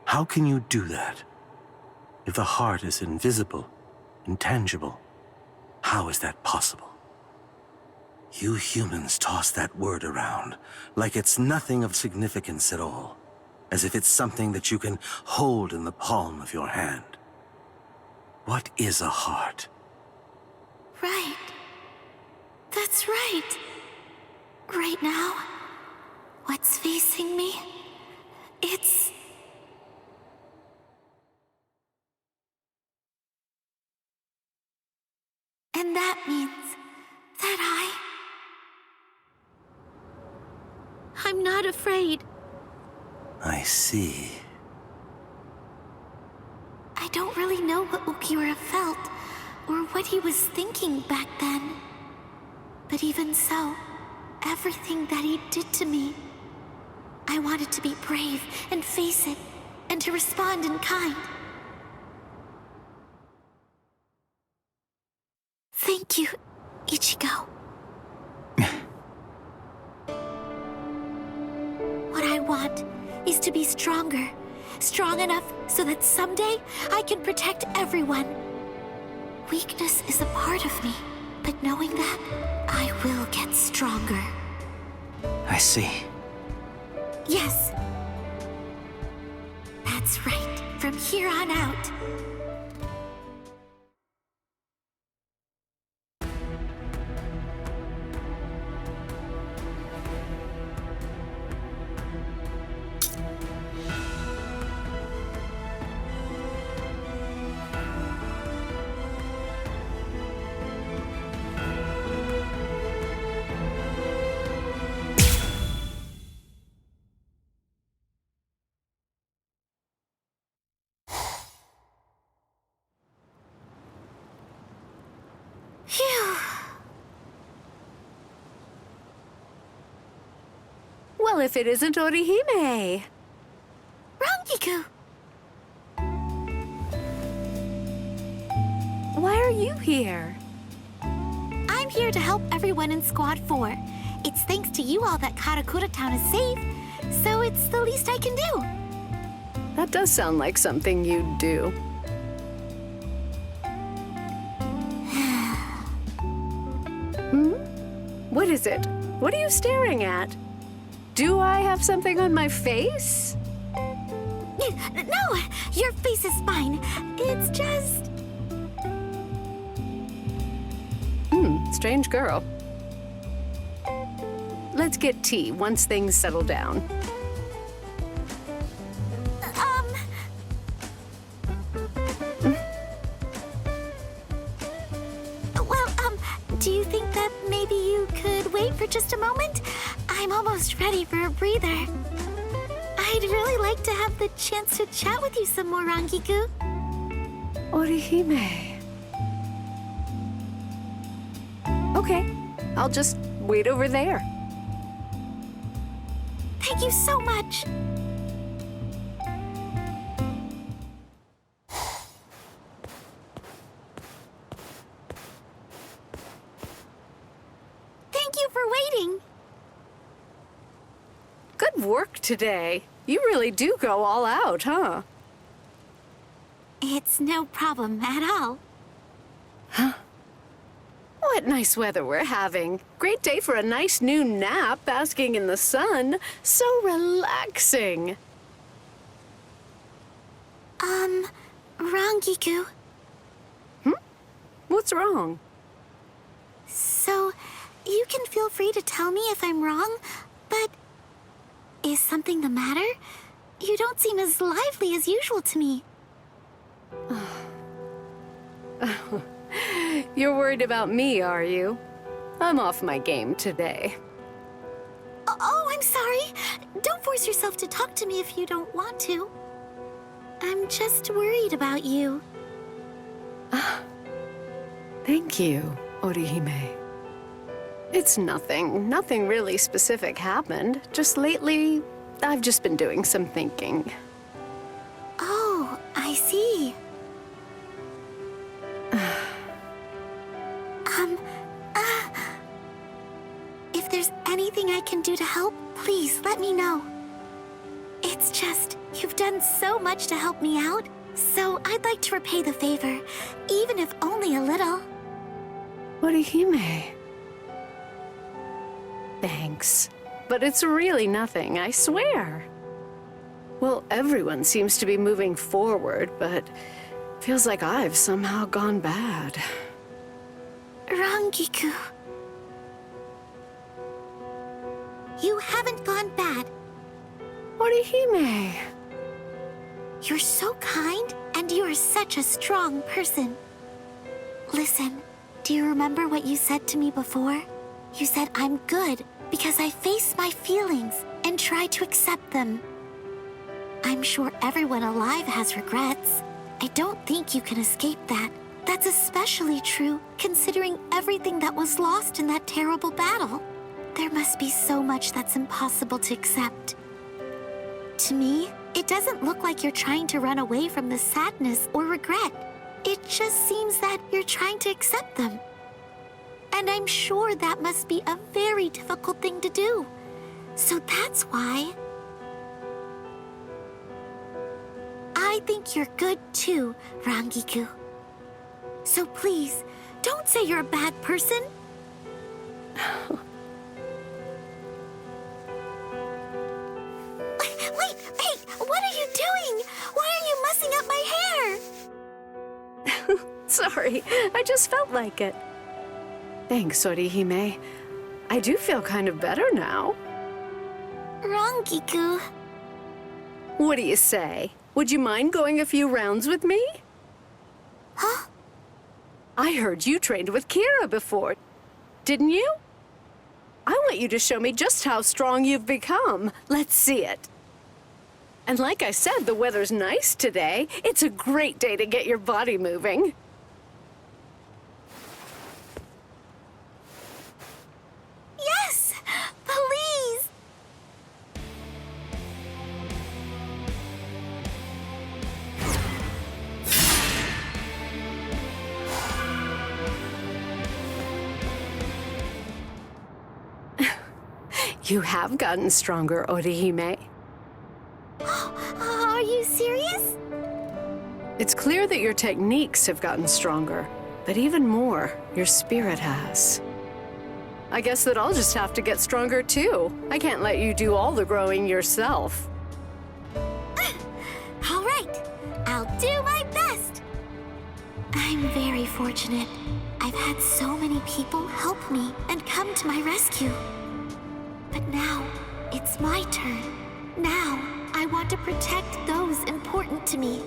O: How can you do that? If the heart is invisible, intangible, how is that possible? You humans toss that word around like it's nothing of significance at all, as if it's something that you can hold in the palm of your hand. What is a heart?
J: Right. That's right. Right now, what's facing me, it's... And that means that I'm not afraid.
O: I see.
J: I don't really know what Okiura felt, or what he was thinking back then. But even so, everything that he did to me, I wanted to be brave and face it, and to respond in kind. Thank you, Ichigo. What I want is to be stronger. Strong enough so that someday I can protect everyone. Weakness is a part of me, but knowing that, I will get stronger.
D: I see.
J: Yes. That's right. From here on out. Phew.
M: Well, if it isn't Orihime.
J: Rangiku!
M: Why are you here?
J: I'm here to help everyone in Squad 4. It's thanks to you all that Karakura Town is safe, so it's the least I can do.
M: That does sound like something you'd do. What is it? What are you staring at? Do I have something on my face?
J: No, your face is fine. It's just...
M: Strange girl. Let's get tea once things settle down.
J: Do you think that maybe you could wait for just a moment? I'm almost ready for a breather. I'd really like to have the chance to chat with you some more, Rangiku.
M: Orihime. Okay, I'll just wait over there.
J: Thank you so much.
M: You've worked today. You really do go all out, huh?
J: It's no problem at all.
M: What nice weather we're having. Great day for a nice noon nap, basking in the sun. So relaxing.
J: Rangiku.
M: What's wrong?
J: So, you can feel free to tell me if I'm wrong, but is something the matter? You don't seem as lively as usual to me.
M: You're worried about me, are you? I'm off my game today.
J: Oh, I'm sorry. Don't force yourself to talk to me if you don't want to. I'm just worried about you.
M: Thank you, Orihime. It's nothing. Nothing really specific happened. Just lately, I've just been doing some thinking.
J: Oh, I see. If there's anything I can do to help, please let me know. It's just, you've done so much to help me out, so I'd like to repay the favor, even if only a little.
M: Orihime. Thanks. But it's really nothing, I swear. Well, everyone seems to be moving forward, but feels like I've somehow gone bad.
J: Rangiku. You haven't gone bad.
M: Orihime.
J: You're so kind, and you are such a strong person. Listen, do you remember what you said to me before? You said I'm good because I face my feelings and try to accept them. I'm sure everyone alive has regrets. I don't think you can escape that. That's especially true considering everything that was lost in that terrible battle. There must be so much that's impossible to accept. To me, it doesn't look like you're trying to run away from the sadness or regret. It just seems that you're trying to accept them. And I'm sure that must be a very difficult thing to do. So that's why I think you're good too, Rangiku. So please, don't say you're a bad person. Wait, hey, what are you doing? Why are you messing up my hair?
M: Sorry, I just felt like it. Thanks, Orihime. I do feel kind of better now.
J: Rangiku.
M: What do you say? Would you mind going a few rounds with me?
J: Huh?
M: I heard you trained with Kira before, didn't you? I want you to show me just how strong you've become. Let's see it. And like I said, the weather's nice today. It's a great day to get your body moving.
J: Yes! Please!
M: You have gotten stronger, Orihime.
J: Are you serious?
M: It's clear that your techniques have gotten stronger, but even more, your spirit has. I guess that I'll just have to get stronger too. I can't let you do all the growing yourself.
J: All right, I'll do my best. I'm very fortunate. I've had so many people help me and come to my rescue. But now, it's my turn. Now, I want to protect those important to me.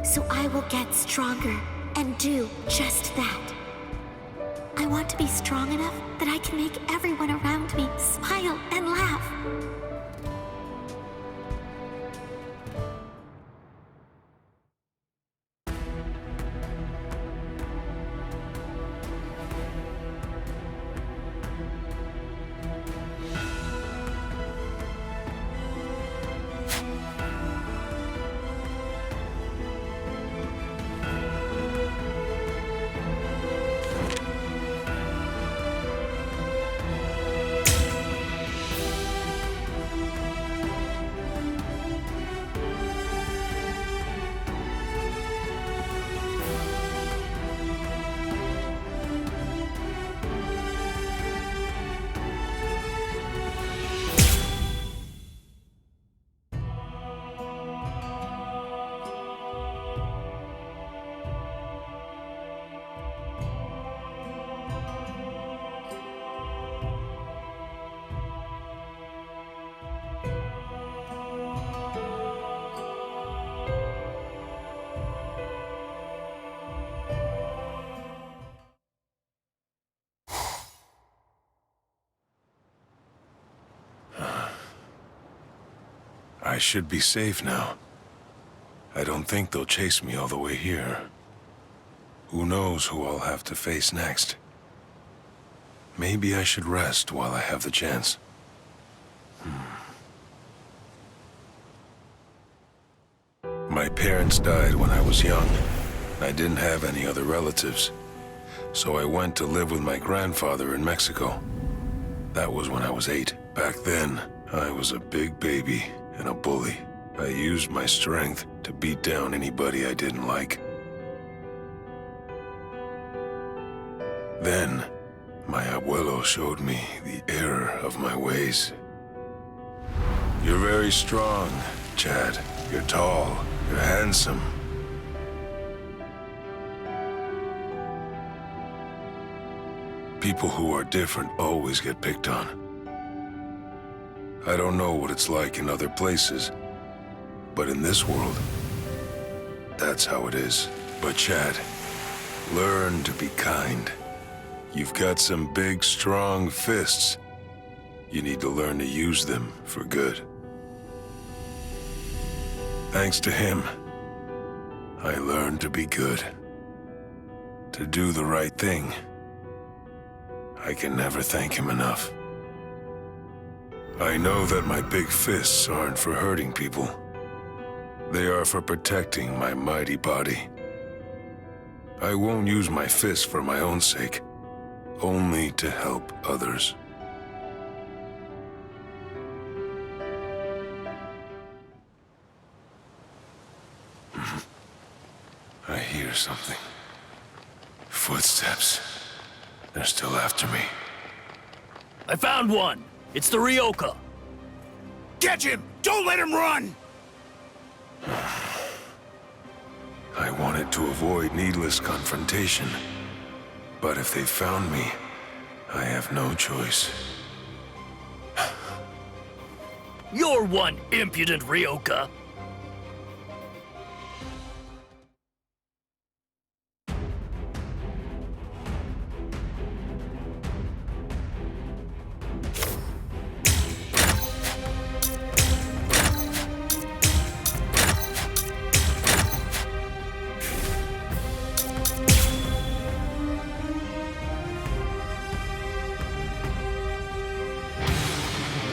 J: So I will get stronger and do just that. I want to be strong enough that I can make everyone around me smile and laugh.
F: should be safe now. I don't think they'll chase me all the way here. Who knows who I'll have to face next? Maybe I should rest while I have the chance. My parents died when I was young. I didn't have any other relatives, so I went to live with my grandfather in Mexico. That was when I was 8. Back then, I was a big baby and a bully. I used my strength to beat down anybody I didn't like. Then, my abuelo showed me the error of my ways. You're very strong, Chad. You're tall. You're handsome. People who are different always get picked on. I don't know what it's like in other places, but in this world, that's how it is. But Chad, learn to be kind. You've got some big, strong fists. You need to learn to use them for good. Thanks to him, I learned to be good. To do the right thing. I can never thank him enough. I know that my big fists aren't for hurting people. They are for protecting my mighty body. I won't use my fists for my own sake, only to help others. I hear something. Footsteps. They're still after me.
H: I found one! It's the Ryoka!
K: Catch him! Don't let him run!
F: I wanted to avoid needless confrontation. But if they found me, I have no choice.
H: You're one impudent Ryoka!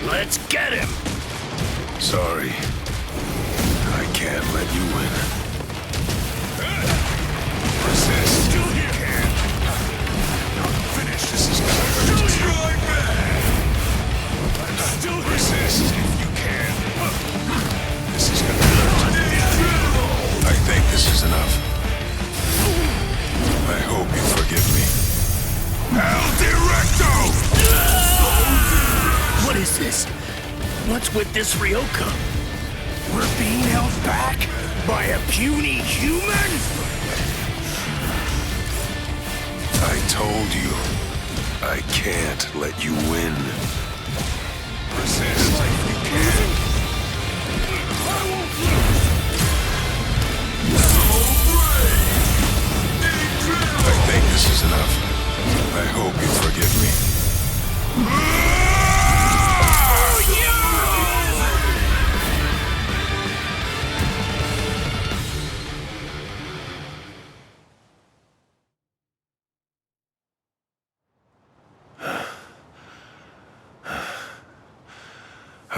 H: Let's get him!
F: Sorry. I can't let you win. Resist. You can't. Finish. This is gonna hurt. Try back. Still resist if you can. This is gonna hurt. I think this is enough. I hope you forgive me. El Directo!
H: What is this? What's with this Ryoka?
K: We're being held back by a puny human?
F: I told you, I can't let you win. Resist if you can. I won't lose. So brave. I think this is enough. I hope you forgive me.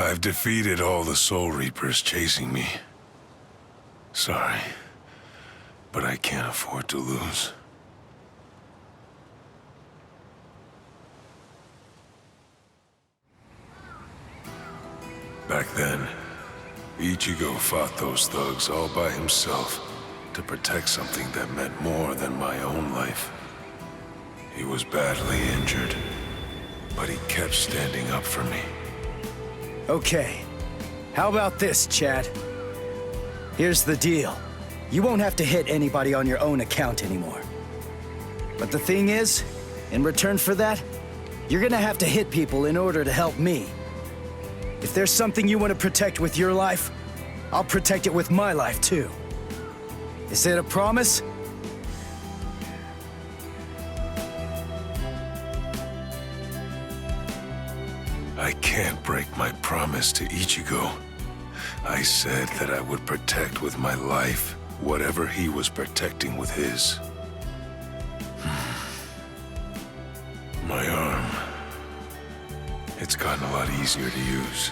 F: I've defeated all the Soul Reapers chasing me. Sorry, but I can't afford to lose. Back then, Ichigo fought those thugs all by himself to protect something that meant more than my own life. He was badly injured, but he kept standing up for me.
D: Okay. How about this, Chad? Here's the deal. You won't have to hit anybody on your own account anymore. But the thing is, in return for that, you're gonna have to hit people in order to help me. If there's something you want to protect with your life, I'll protect it with my life too. Is it a promise?
F: I can't break my promise to Ichigo. I said that I would protect with my life whatever he was protecting with his. My arm. It's gotten a lot easier to use.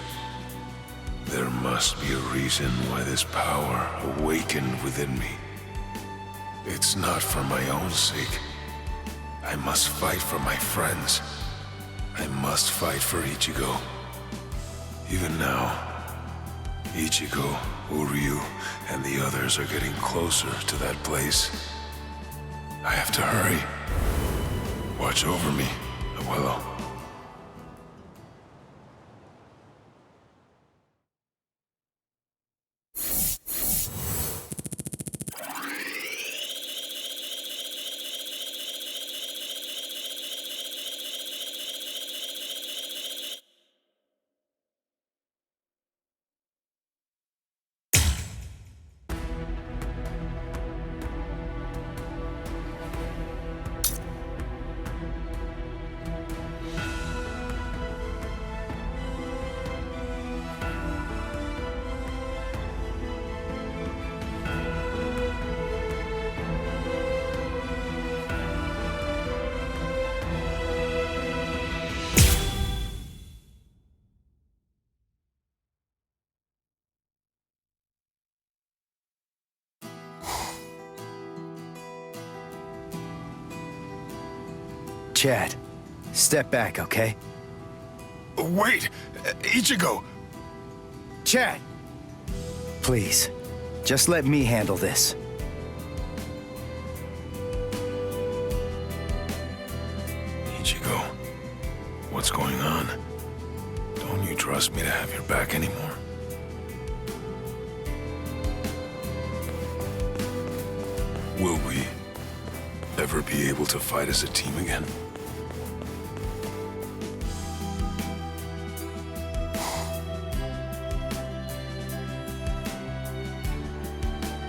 F: There must be a reason why this power awakened within me. It's not for my own sake. I must fight for my friends. I must fight for Ichigo. Even now, Ichigo, Uryu, and the others are getting closer to that place. I have to hurry. Watch over me, Abuelo.
D: Chad, step back, okay?
F: Wait! Ichigo!
D: Chad! Please, just let me handle this.
F: Ichigo, what's going on? Don't you trust me to have your back anymore? Will we ever be able to fight as a team again?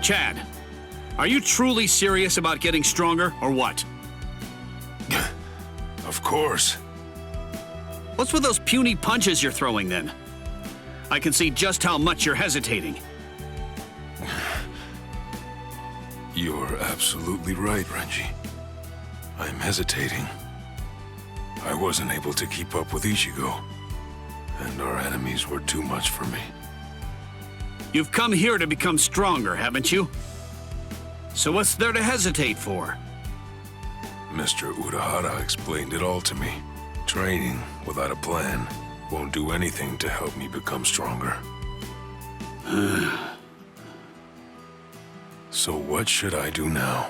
H: Chad, are you truly serious about getting stronger, or what?
F: Of course.
H: What's with those puny punches you're throwing, then? I can see just how much you're hesitating.
F: You're absolutely right, Renji. I'm hesitating. I wasn't able to keep up with Ichigo, and our enemies were too much for me.
H: You've come here to become stronger, haven't you? So what's there to hesitate for?
F: Mr. Urahara explained it all to me. Training without a plan won't do anything to help me become stronger. So what should I do now?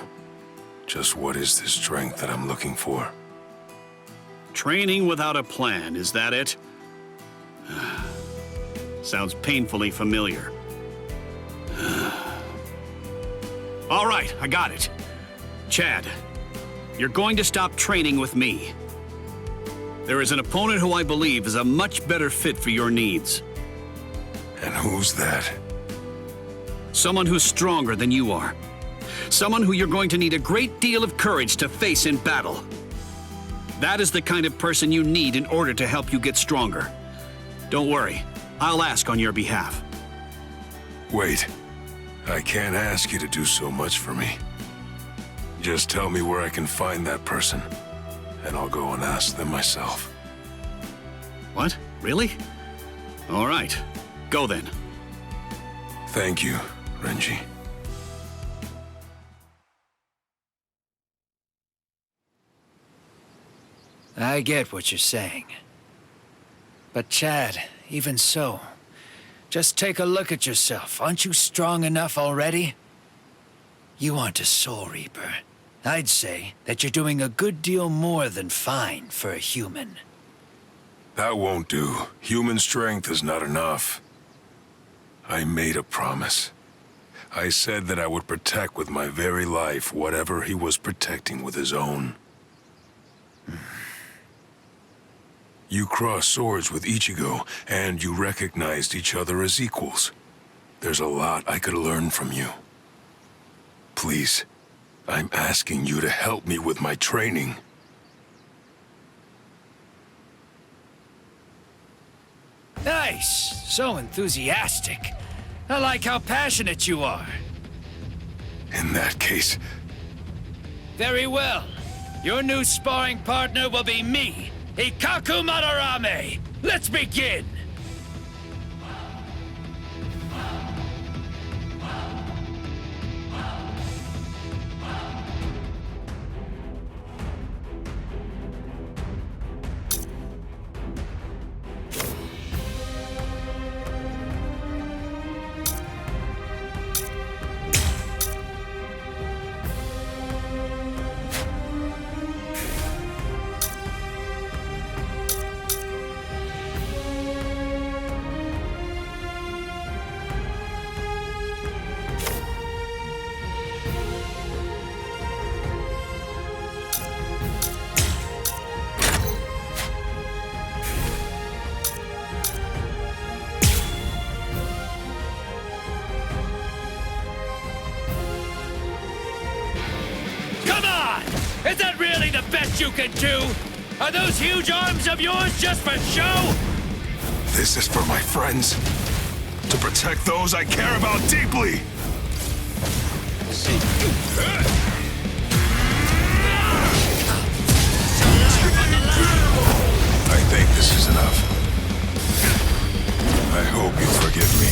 F: Just what is this strength that I'm looking for?
H: Training without a plan, is that it? Sounds painfully familiar. All right, I got it. Chad, you're going to stop training with me. There is an opponent who I believe is a much better fit for your needs.
F: And who's that?
H: Someone who's stronger than you are. Someone who you're going to need a great deal of courage to face in battle. That is the kind of person you need in order to help you get stronger. Don't worry, I'll ask on your behalf.
F: Wait, I can't ask you to do so much for me. Just tell me where I can find that person, and I'll go and ask them myself.
H: What? Really? All right, go then.
F: Thank you, Renji.
D: I get what you're saying. But Chad, even so, just take a look at yourself. Aren't you strong enough already? You aren't a Soul Reaper. I'd say that you're doing a good deal more than fine for a human.
F: That won't do. Human strength is not enough. I made a promise. I said that I would protect with my very life whatever he was protecting with his own. You crossed swords with Ichigo, and you recognized each other as equals. There's a lot I could learn from you. Please, I'm asking you to help me with my training.
D: Nice! So enthusiastic.
K: I like how passionate you are.
F: In that case,
K: Very well. Your new sparring partner will be me, Ikaku Madarame. Let's begin! Is that really the best you can do? Are those huge arms of yours just for show?
F: this is for my friends. To protect those I care about deeply. I think this is enough. I hope you forgive me.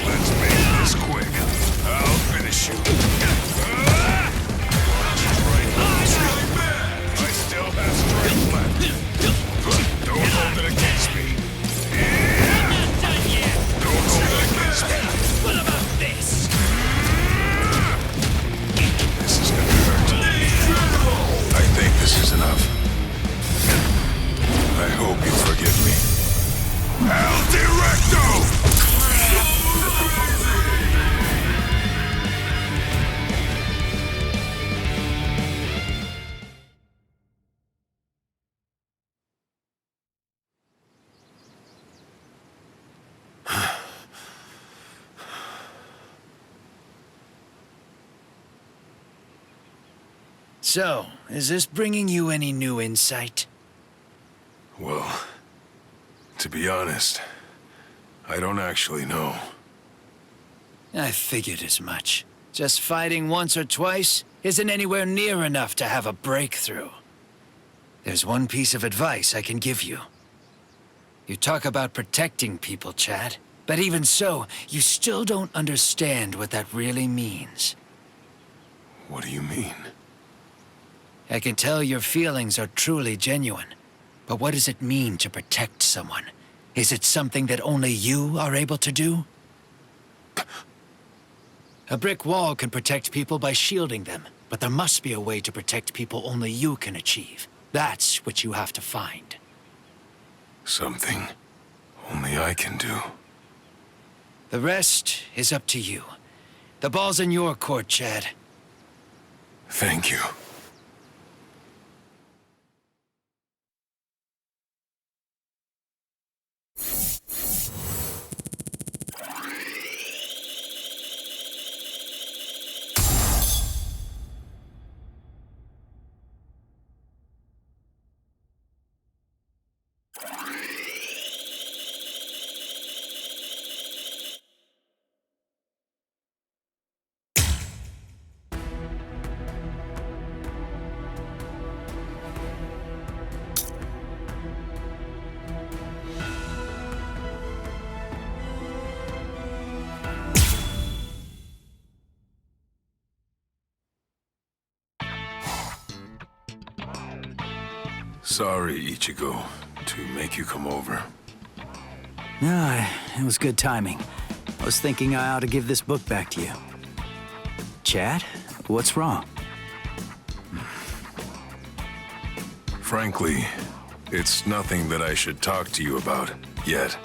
F: Let's make this quick. I'll finish you. I still have strength left. Don't hold it against me. Don't hold it against me.
K: What about this?
F: This is gonna hurt. I think this is enough. I hope you forgive me. El Directo!
K: So, is this bringing you any new insight?
F: Well, to be honest, I don't actually know.
K: I figured as much. Just fighting once or twice isn't anywhere near enough to have a breakthrough. There's one piece of advice I can give you. You talk about protecting people, Chad, but even so, you still don't understand what that really means.
F: What do you mean?
K: I can tell your feelings are truly genuine, but what does it mean to protect someone? Is it something that only you are able to do? A brick wall can protect people by shielding them, but there must be a way to protect people only you can achieve. That's what you have to find.
F: Something only I can do.
K: The rest is up to you. The ball's in your court, Chad.
F: Thank you. Sorry, Ichigo, to make you come over.
D: No, it was good timing. I was thinking I ought to give this book back to you. Chad, what's wrong?
F: Frankly, it's nothing that I should talk to you about, yet.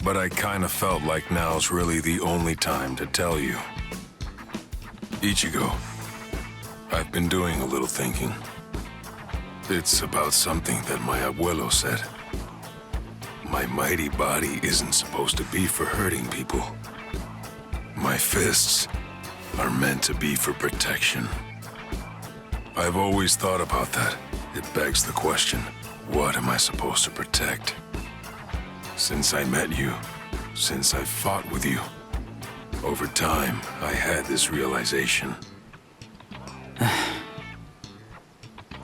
F: But I kinda felt like now's really the only time to tell you. Ichigo, I've been doing a little thinking. It's about something that my abuelo said. My mighty body isn't supposed to be for hurting people. My fists are meant to be for protection. I've always thought about that. It begs the question, what am I supposed to protect? Since I met you, since I fought with you, over time, I had this realization.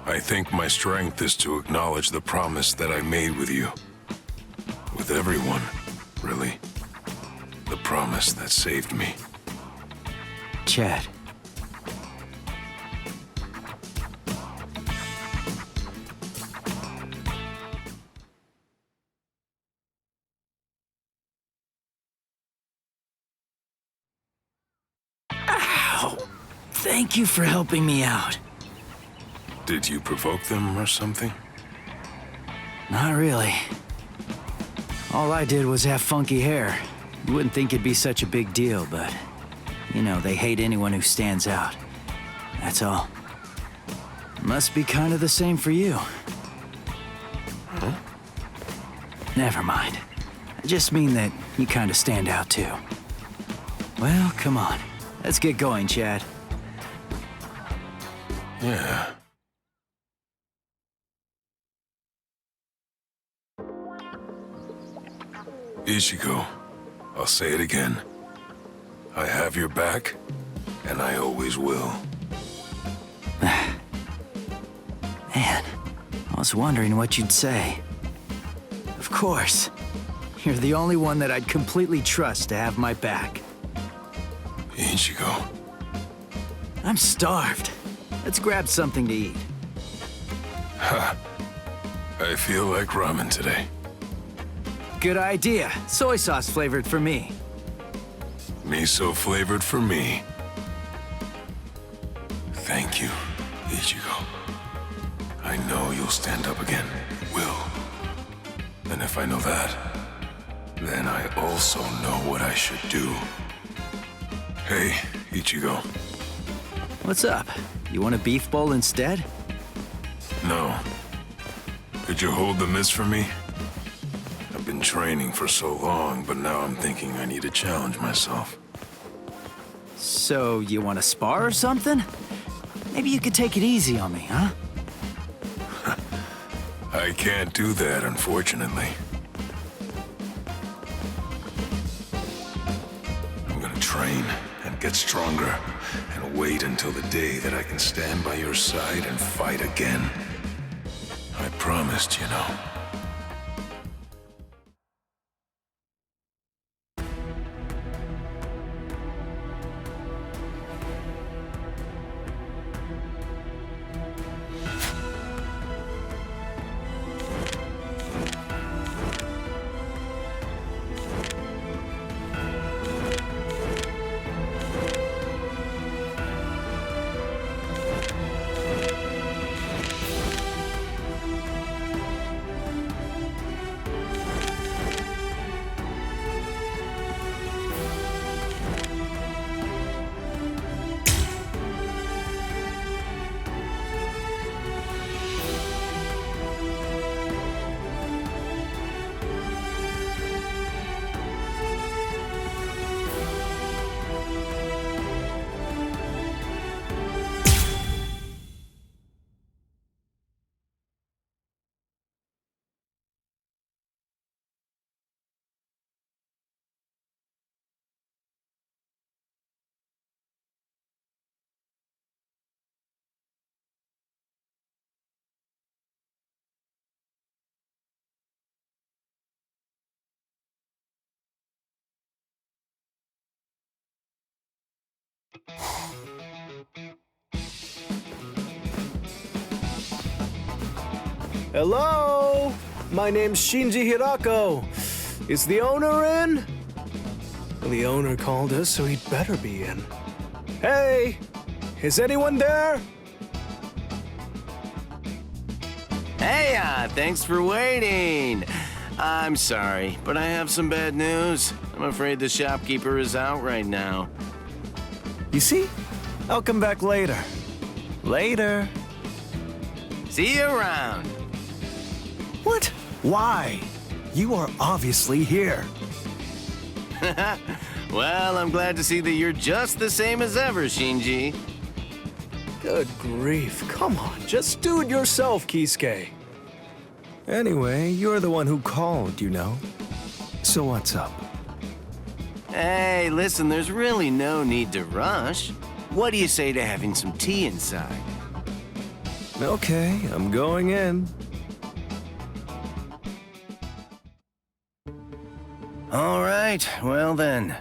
F: I think my strength is to acknowledge the promise that I made with you. With everyone, really. The promise that saved me.
K: Chad. Ow! Thank you for helping me out.
F: Did you provoke them or something?
K: Not really. All I did was have funky hair. You wouldn't think it'd be such a big deal, but... You know, they hate anyone who stands out. That's all. Must be kind of the same for you.
F: Huh?
K: Never mind. I just mean that you kind of stand out too. Well, come on. Let's get going, Chad.
F: Yeah. Ichigo, I'll say it again. I have your back, and I always will.
K: Man, I was wondering what you'd say. Of course. You're the only one that I'd completely trust to have my back.
F: Ichigo.
K: I'm starved. Let's grab something to eat.
F: Ha. I feel like ramen today.
K: Good idea. Soy sauce flavored for me.
F: Miso flavored for me. Thank you, Ichigo. I know you'll stand up again. Will. And if I know that, then I also know what I should do. Hey, Ichigo.
K: What's up? You want a beef bowl instead?
F: No. Could you hold the mist for me? I've been training for so long, but now I'm thinking I need to challenge myself.
K: So, you want to spar or something? Maybe you could take it easy on me, huh?
F: I can't do that, unfortunately. I'm gonna train and get stronger and wait until the day that I can stand by your side and fight again. I promised, you know.
P: Hello? My name's Shinji Hirako. Is the owner in? Well, the owner called us, so he'd better be in. Hey! Is anyone there?
E: Hey, thanks for waiting. I'm sorry, but I have some bad news. I'm afraid the shopkeeper is out right now.
P: You see? I'll come back later. Later.
E: See you around.
P: What? Why? You are obviously here.
E: Well, I'm glad to see that you're just the same as ever, Shinji.
P: Good grief. Come on, just do it yourself, Kisuke. Anyway, you're the one who called, you know. So what's up?
E: Hey, listen, there's really no need to rush. What do you say to having some tea inside?
P: Okay, I'm going in.
E: All right, well then.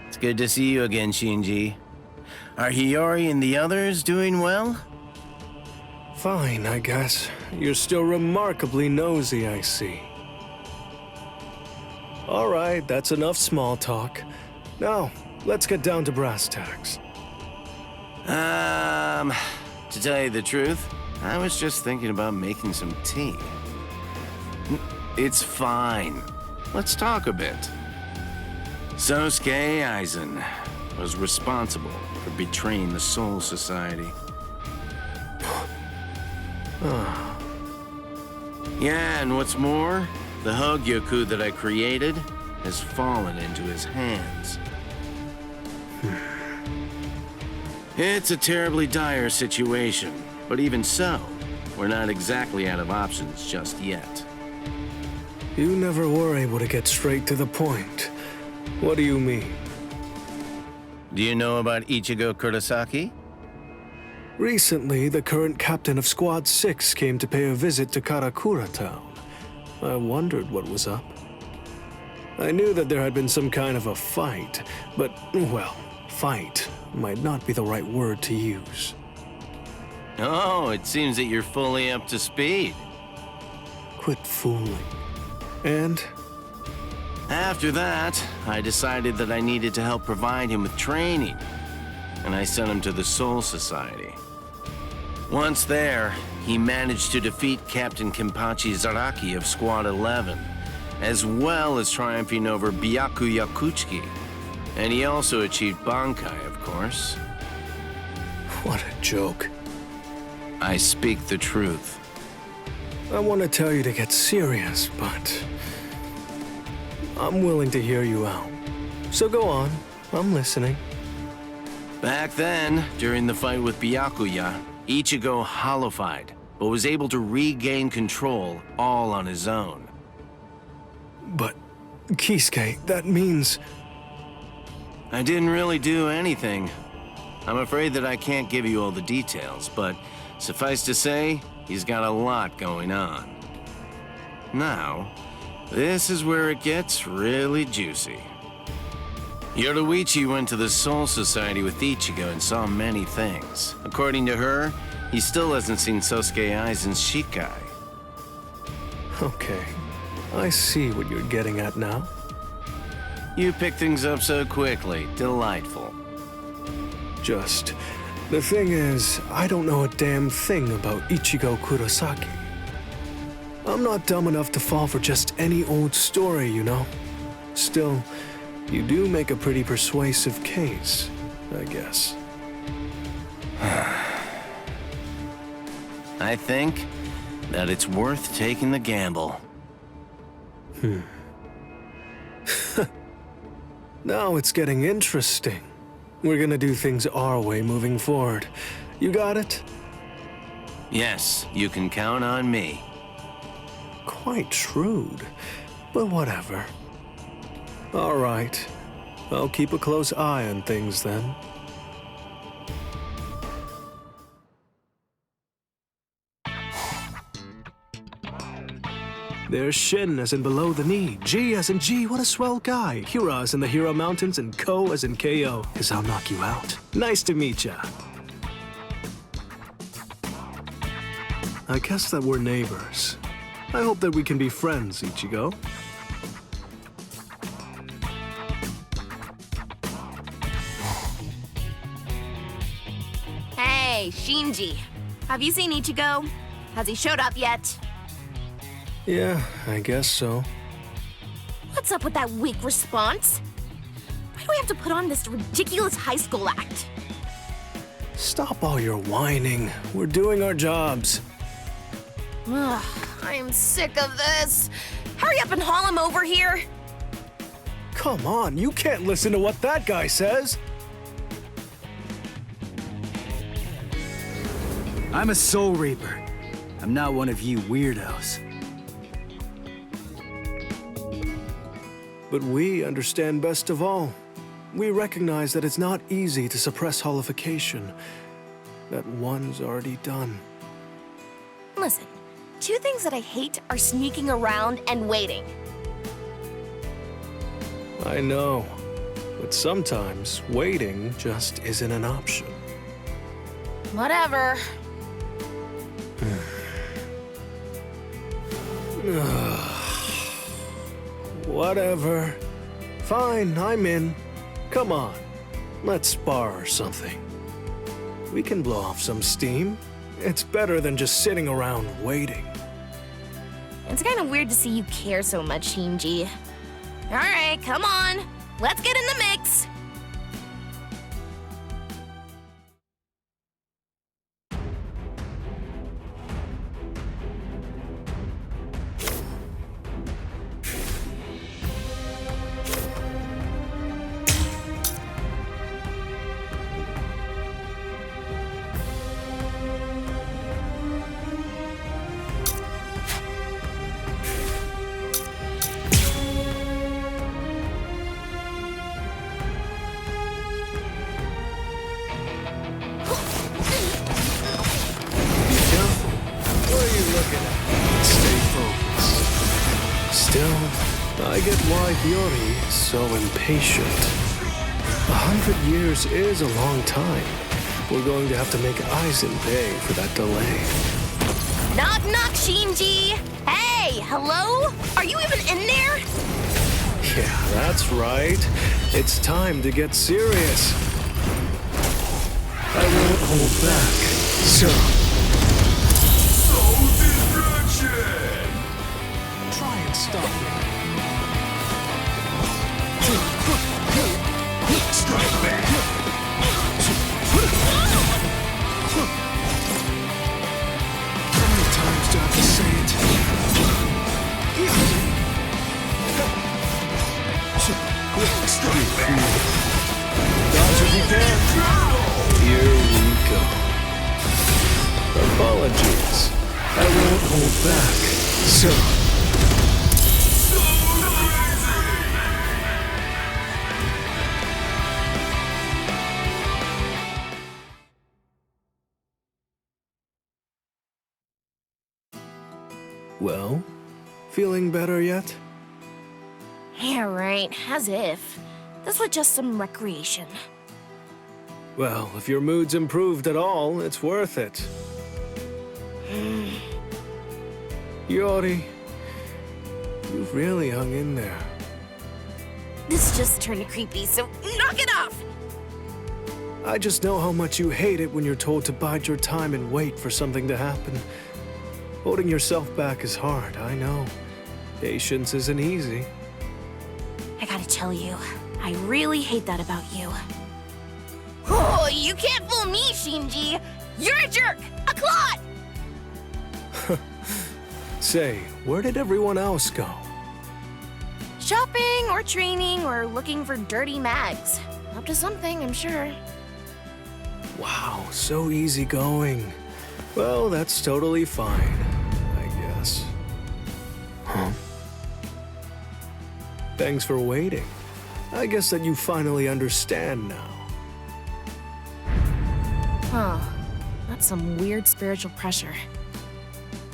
E: It's good to see you again, Shinji. Are Hiyori and the others doing well?
P: Fine, I guess. You're still remarkably nosy, I see. All right, that's enough small talk. Now, let's get down to brass tacks.
E: To tell you the truth, I was just thinking about making some tea. It's fine. Let's talk a bit. Sosuke Aizen was responsible for betraying the Soul Society. Yeah, and what's more, the Hogyoku that I created has fallen into his hands. It's a terribly dire situation, but even so, we're not exactly out of options just yet.
P: You never were able to get straight to the point. What do you mean?
E: Do you know about Ichigo Kurosaki?
P: Recently, the current captain of Squad 6 came to pay a visit to Karakura Town. I wondered what was up. I knew that there had been some kind of a fight, but, well, fight might not be the right word to use.
E: Oh, it seems that you're fully up to speed.
P: Quit fooling. And?
E: After that, I decided that I needed to help provide him with training, and I sent him to the Soul Society. Once there, he managed to defeat Captain Kenpachi Zaraki of Squad 11, as well as triumphing over Byaku Yakutsuki, and he also achieved Bankai, of course.
P: What a joke.
E: I speak the truth.
P: I want to tell you to get serious, but I'm willing to hear you out. So go on, I'm listening.
E: Back then, during the fight with Byakuya, Ichigo hollow-fied, but was able to regain control all on his own.
P: But, Kisuke, that means...
E: I didn't really do anything. I'm afraid that I can't give you all the details, but suffice to say, he's got a lot going on. Now, this is where it gets really juicy. Yoruichi went to the Soul Society with Ichigo and saw many things. According to her, he still hasn't seen Sosuke Aizen's Shikai.
P: Okay, I see what you're getting at now.
E: You pick things up so quickly. Delightful.
P: The thing is, I don't know a damn thing about Ichigo Kurosaki. I'm not dumb enough to fall for just any old story, you know? Still, you do make a pretty persuasive case, I guess.
E: I think that it's worth taking the gamble.
P: Now it's getting interesting. We're gonna do things our way moving forward. You got it?
E: Yes, you can count on me.
P: Quite shrewd, but whatever. All right, I'll keep a close eye on things then. There's Shin as in below the knee, G as in G, what a swell guy, Hira as in the Hira Mountains, and Ko as in KO, 'cause I'll knock you out. Nice to meet ya. I guess that we're neighbors. I hope that we can be friends, Ichigo.
Q: Hey, Shinji. Have you seen Ichigo? Has he showed up yet?
P: Yeah, I guess so.
Q: What's up with that weak response? Why do we have to put on this ridiculous high school act?
P: Stop all your whining. We're doing our jobs.
Q: Ugh, I am sick of this. Hurry up and haul him over here.
P: Come on, you can't listen to what that guy says.
D: I'm a Soul Reaper. I'm not one of you weirdos.
P: But we understand best of all. We recognize that it's not easy to suppress holification. That one's already done.
Q: Listen, two things that I hate are sneaking around and waiting.
P: I know. But sometimes waiting just isn't an option.
Q: Whatever.
P: Whatever. Fine, I'm in. Come on, let's spar or something. We can blow off some steam. It's better than just sitting around waiting.
Q: It's kind of weird to see you care so much, Shinji. All right, come on. Let's get in the mix.
P: Still, I get why Hiyori is so impatient. 100 years is a long time. We're going to have to make Aizen pay for that delay.
Q: Knock, knock, Shinji. Hey, hello? Are you even in there?
P: Yeah, that's right. It's time to get serious. I won't hold back. So, try and stop me. Strike back. How many times do I have to say it? Strike back. Dodge if you can. Here we go. Apologies. I won't hold back. So. Well, feeling better yet?
Q: Yeah, right. As if. This was just some recreation.
P: Well, if your mood's improved at all, it's worth it. Yori, you've really hung in there.
Q: This just turned creepy, so knock it off!
P: I just know how much you hate it when you're told to bide your time and wait for something to happen. Holding yourself back is hard, I know. Patience isn't easy.
Q: I gotta tell you, I really hate that about you. Oh, you can't fool me, Shinji! You're a jerk! A clod!
P: Say, where did everyone else go?
Q: Shopping, or training, or looking for dirty mags. Up to something, I'm sure.
P: Wow, so easygoing. Well, that's totally fine, I guess. Huh? Thanks for waiting. I guess that you finally understand now.
Q: Huh. That's some weird spiritual pressure.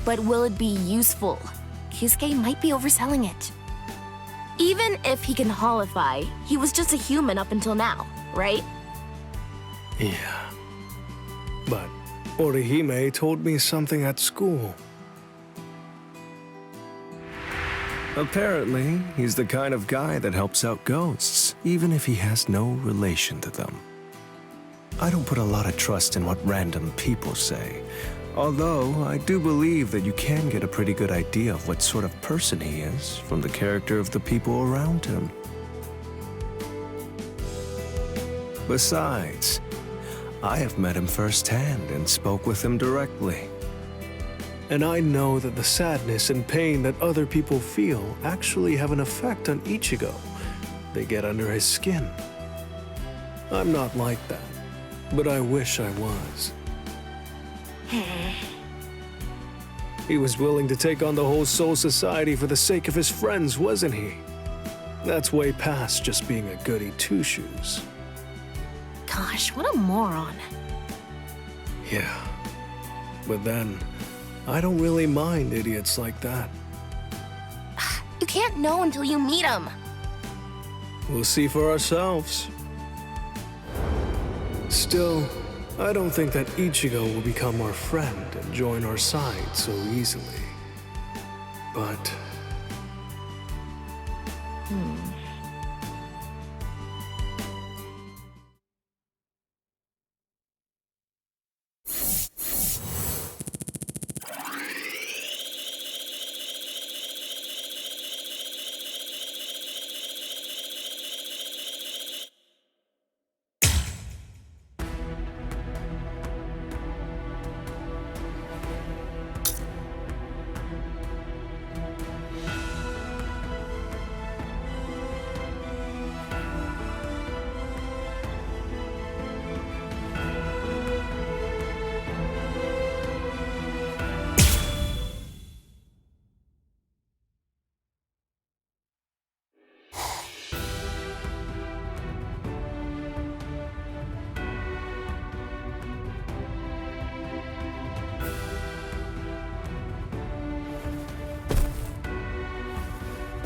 Q: But will it be useful? Kisuke might be overselling it. Even if he can holify, he was just a human up until now, right?
P: Yeah. But Orihime told me something at school. Apparently, he's the kind of guy that helps out ghosts, even if he has no relation to them. I don't put a lot of trust in what random people say, although I do believe that you can get a pretty good idea of what sort of person he is from the character of the people around him. Besides, I have met him firsthand and spoke with him directly. And I know that the sadness and pain that other people feel actually have an effect on Ichigo. They get under his skin. I'm not like that, but I wish I was. He was willing to take on the whole Soul Society for the sake of his friends, wasn't he? That's way past just being a goody two-shoes.
Q: Gosh, what a moron.
P: Yeah. But then, I don't really mind idiots like that.
Q: You can't know until you meet him.
P: We'll see for ourselves. Still, I don't think that Ichigo will become our friend and join our side so easily. But...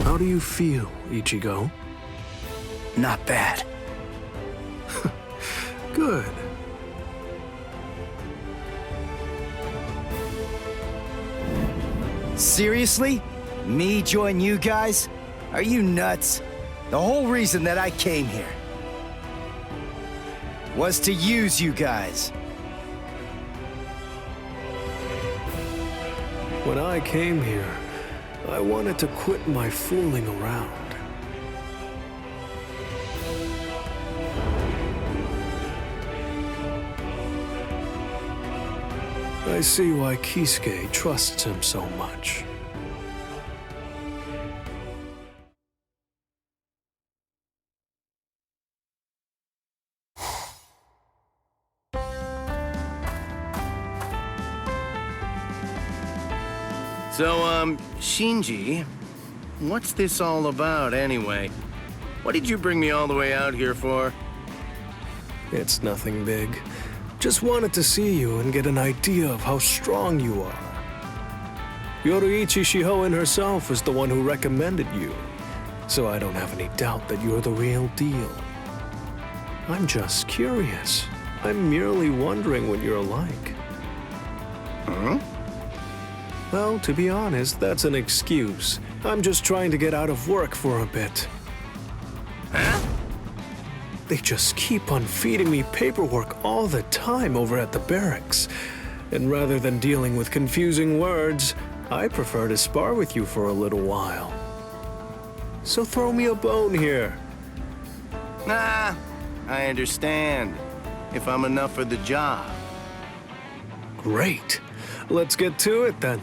P: How do you feel, Ichigo?
B: Not bad.
P: Good.
D: Seriously? Me join you guys? Are you nuts? The whole reason that I came here was to use you guys.
P: When I came here, I wanted to quit my fooling around. I see why Kisuke trusts him so much.
E: So, Shinji, what's this all about anyway? What did you bring me all the way out here for?
P: It's nothing big. Just wanted to see you and get an idea of how strong you are. Yoruichi Shihoin herself is the one who recommended you, so I don't have any doubt that you're the real deal. I'm just curious. I'm merely wondering what you're like.
E: Huh?
P: Well, to be honest, that's an excuse. I'm just trying to get out of work for a bit.
E: Huh?
P: They just keep on feeding me paperwork all the time over at the barracks. And rather than dealing with confusing words, I prefer to spar with you for a little while. So throw me a bone here.
E: Nah, I understand. If I'm enough for the job.
P: Great. Let's get to it then.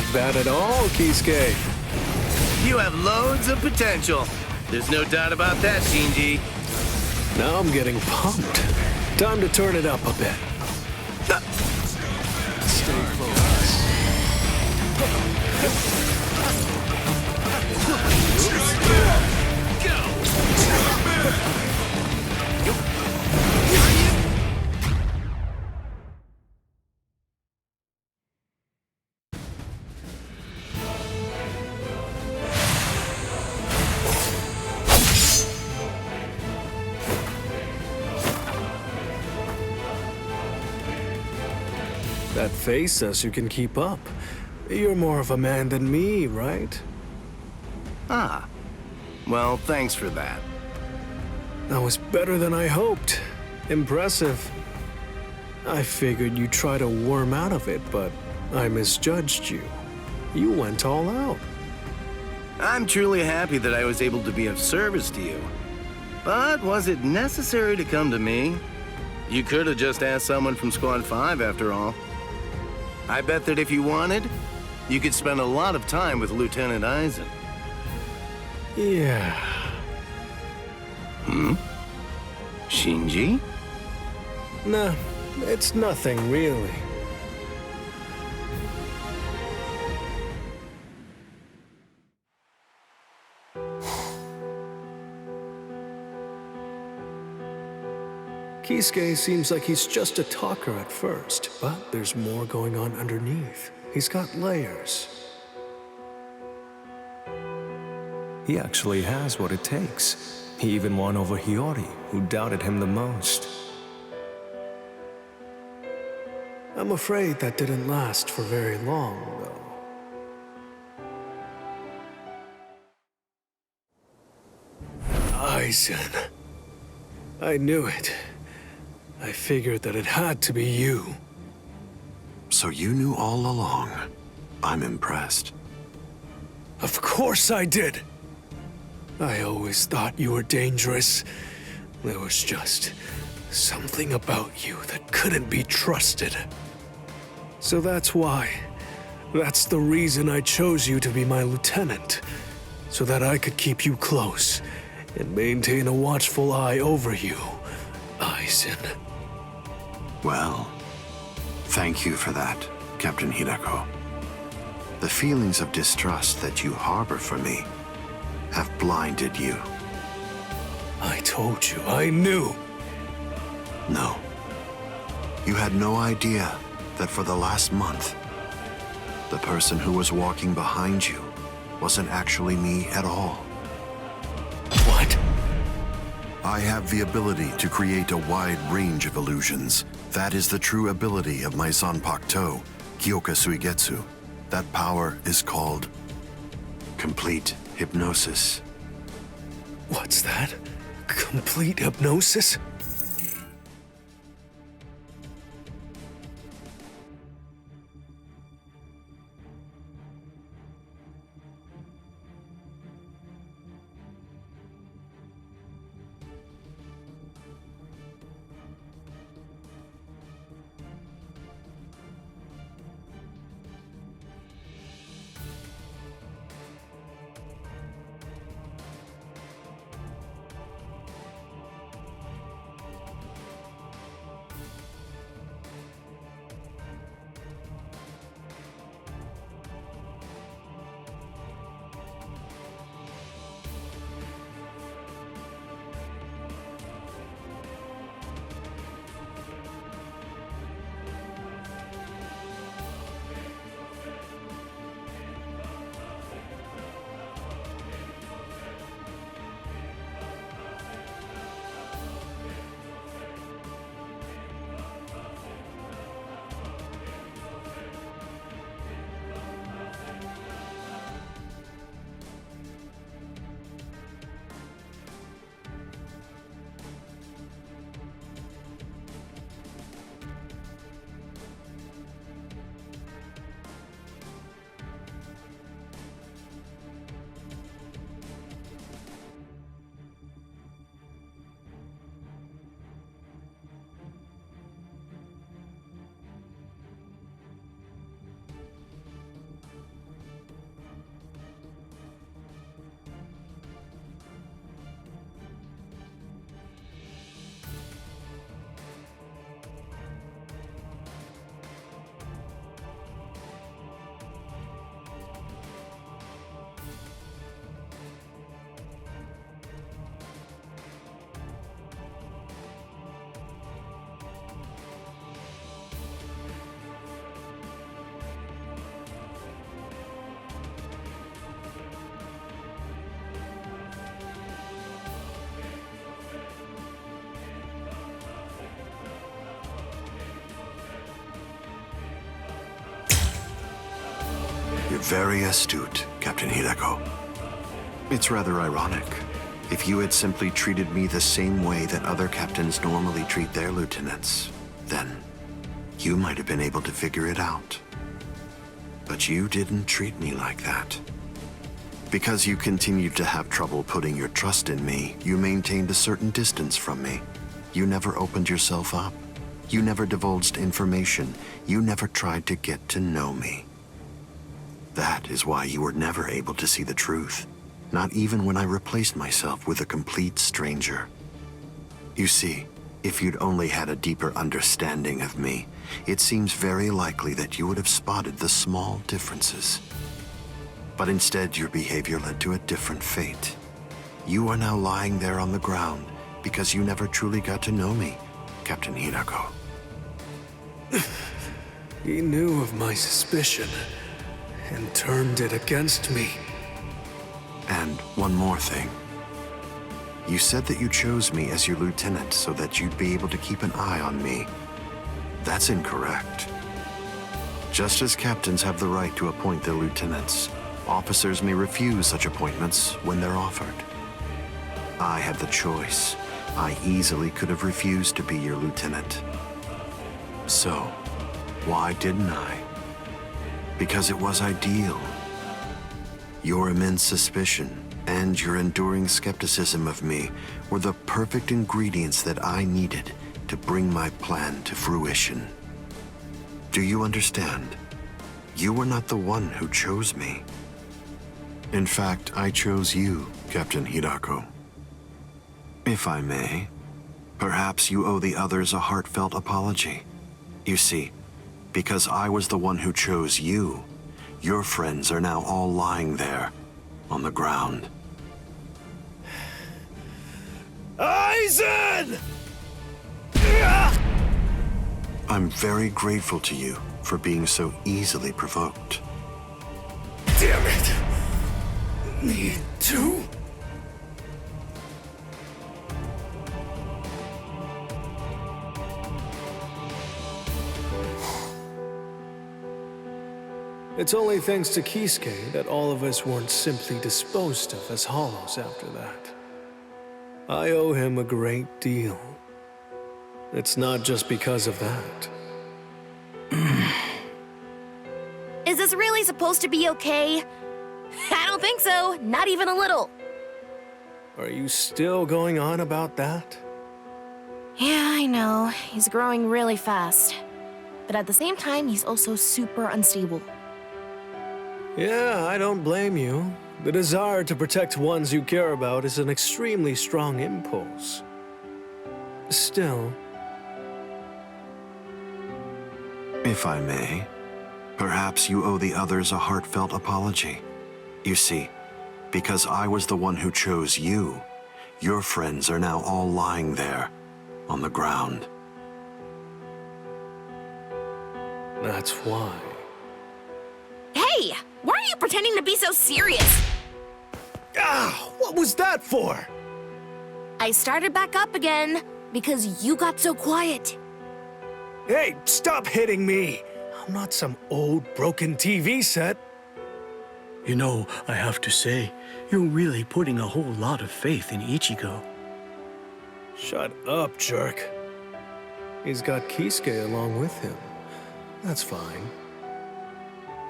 P: Not bad at all, Kisuke.
E: You have loads of potential. There's no doubt about that, Shinji.
P: Now I'm getting pumped. Time to turn it up a bit.
L: Stay focused.
P: That face says you can keep up. You're more of a man than me, right?
E: Ah. Well, thanks for that.
P: That was better than I hoped. Impressive. I figured you'd try to worm out of it, but I misjudged you. You went all out.
E: I'm truly happy that I was able to be of service to you. But was it necessary to come to me? You could have just asked someone from Squad 5 after all. I bet that if you wanted, you could spend a lot of time with Lieutenant Aizen.
P: Yeah.
E: Shinji?
P: Nah, it's nothing really. Kisuke seems like he's just a talker at first, but there's more going on underneath. He's got layers.
R: He actually has what it takes. He even won over Hiyori, who doubted him the most.
P: I'm afraid that didn't last for very long, though. Aizen. I knew it. I figured that it had to be you.
S: So you knew all along. I'm impressed.
P: Of course I did! I always thought you were dangerous. There was just something about you that couldn't be trusted. So that's why. That's the reason I chose you to be my lieutenant. So that I could keep you close and maintain a watchful eye over you, Aizen.
S: Well, thank you for that, Captain Hidako. The feelings of distrust that you harbor for me have blinded you.
P: I told you, I knew.
S: No. You had no idea that for the last month, the person who was walking behind you wasn't actually me at all.
P: What?
S: I have the ability to create a wide range of illusions. That is the true ability of my Zanpakuto, Kyoka Suigetsu. That power is called complete hypnosis.
P: What's that? Complete hypnosis?
S: very astute, Captain Hirako. It's rather ironic. If you had simply treated me the same way that other captains normally treat their lieutenants, then you might have been able to figure it out. But you didn't treat me like that. Because you continued to have trouble putting your trust in me, you maintained a certain distance from me. You never opened yourself up. You never divulged information. You never tried to get to know me. That is why you were never able to see the truth, not even when I replaced myself with a complete stranger. You see, if you'd only had a deeper understanding of me, it seems very likely that you would have spotted the small differences. But instead, your behavior led to a different fate. You are now lying there on the ground because you never truly got to know me, Captain Hirako.
P: He knew of my suspicion and turned it against me.
S: And one more thing. You said that you chose me as your lieutenant so that you'd be able to keep an eye on me. That's incorrect. Just as captains have the right to appoint their lieutenants, officers may refuse such appointments when they're offered. I had the choice. I easily could have refused to be your lieutenant. So, why didn't I? Because it was ideal. Your immense suspicion and your enduring skepticism of me were the perfect ingredients that I needed to bring my plan to fruition. Do you understand? You were not the one who chose me. In fact, I chose you, Captain Hirako. If I may, perhaps you owe the others a heartfelt apology. You see, because I was the one who chose you, your friends are now all lying there, on the ground.
P: Aizen!
S: I'm very grateful to you for being so easily provoked.
P: Damn it! Me too? It's only thanks to Kisuke that all of us weren't simply disposed of as hollows after that. I owe him a great deal. It's not just because of that.
Q: Is this really supposed to be okay? I don't think so, not even a little.
P: Are you still going on about that?
Q: Yeah, I know. He's growing really fast. But at the same time, he's also super unstable.
P: Yeah, I don't blame you. The desire to protect ones you care about is an extremely strong impulse. Still...
S: If I may, perhaps you owe the others a heartfelt apology. You see, because I was the one who chose you, your friends are now all lying there, on the ground.
P: That's why.
Q: Hey! Why are you pretending to be so serious?
P: Ah! What was that for?
Q: I started back up again because you got so quiet.
P: Hey, stop hitting me! I'm not some old, broken TV set.
N: You know, I have to say, you're really putting a whole lot of faith in Ichigo.
P: Shut up, jerk. He's got Kisuke along with him. That's fine.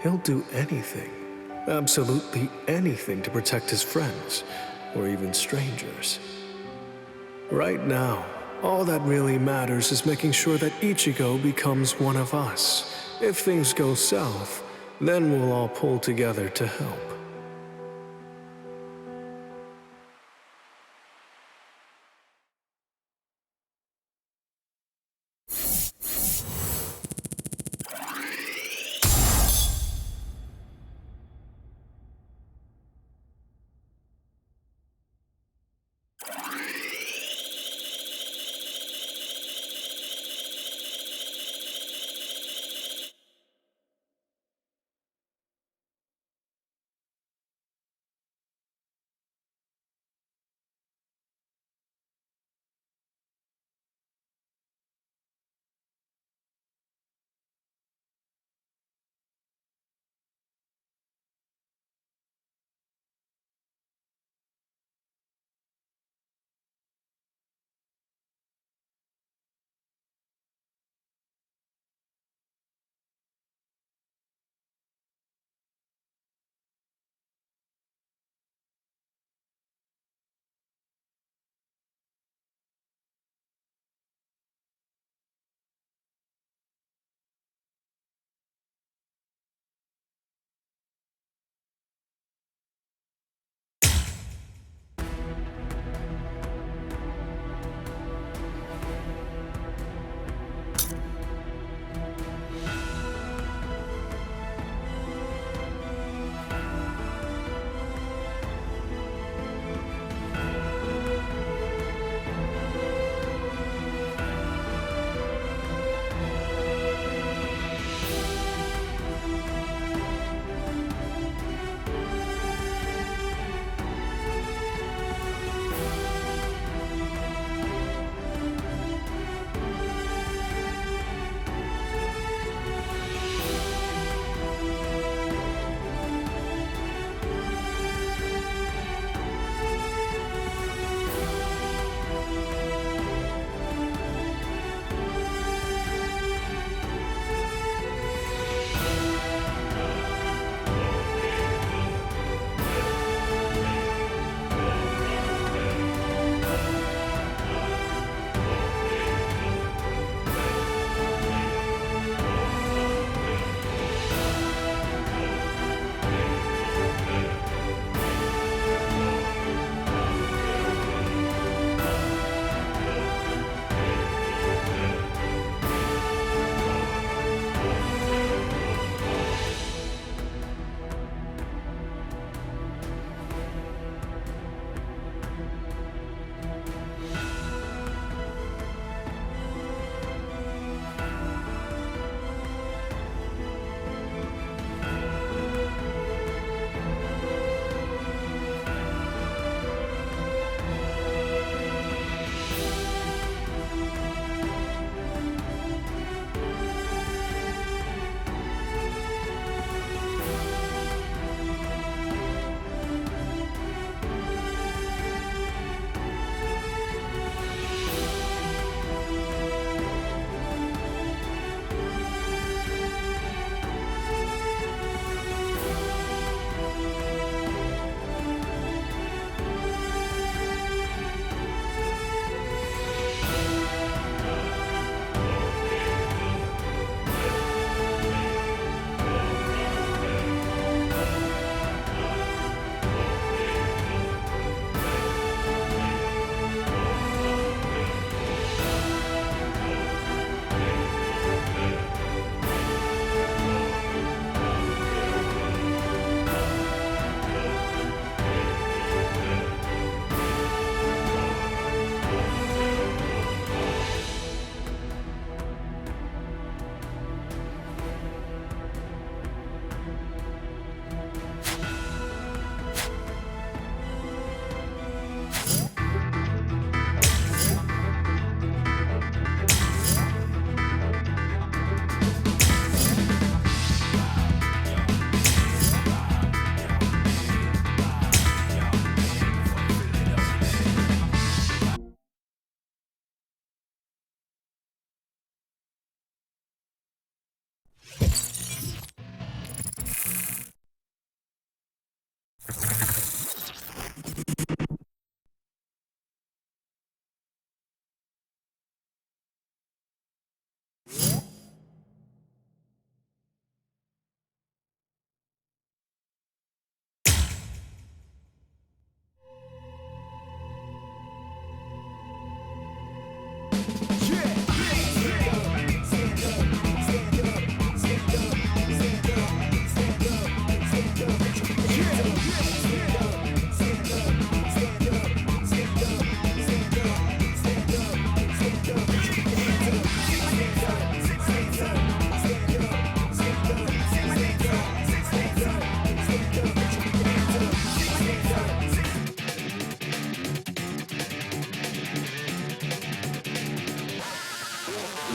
P: He'll do anything, absolutely anything to protect his friends, or even strangers. Right now, all that really matters is making sure that Ichigo becomes one of us. If things go south, then we'll all pull together to help.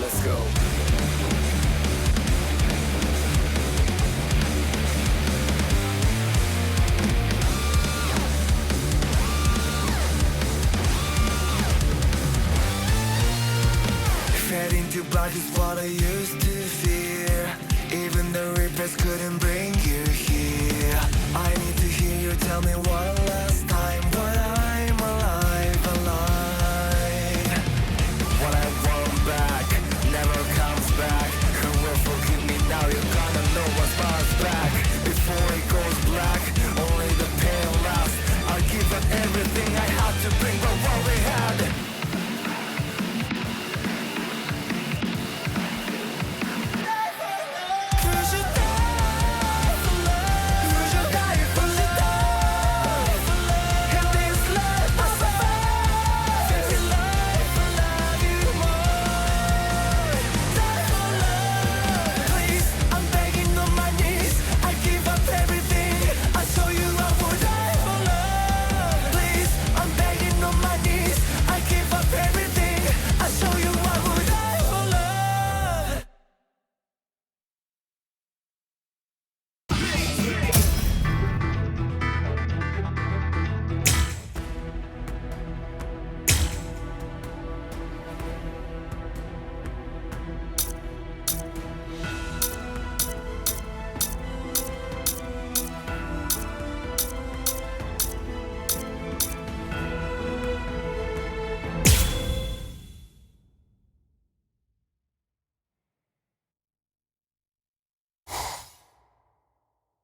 A: Let's go. Fed into black is what I used to fear. Even the Reapers couldn't bring you here. I need to hear you tell me one last time what I'm alive, alive. What I want back never comes back. Who will forgive me now? You're gonna know what's bounce back. Before it goes black, only the pain lasts. I'll give up everything I had to bring but what we had.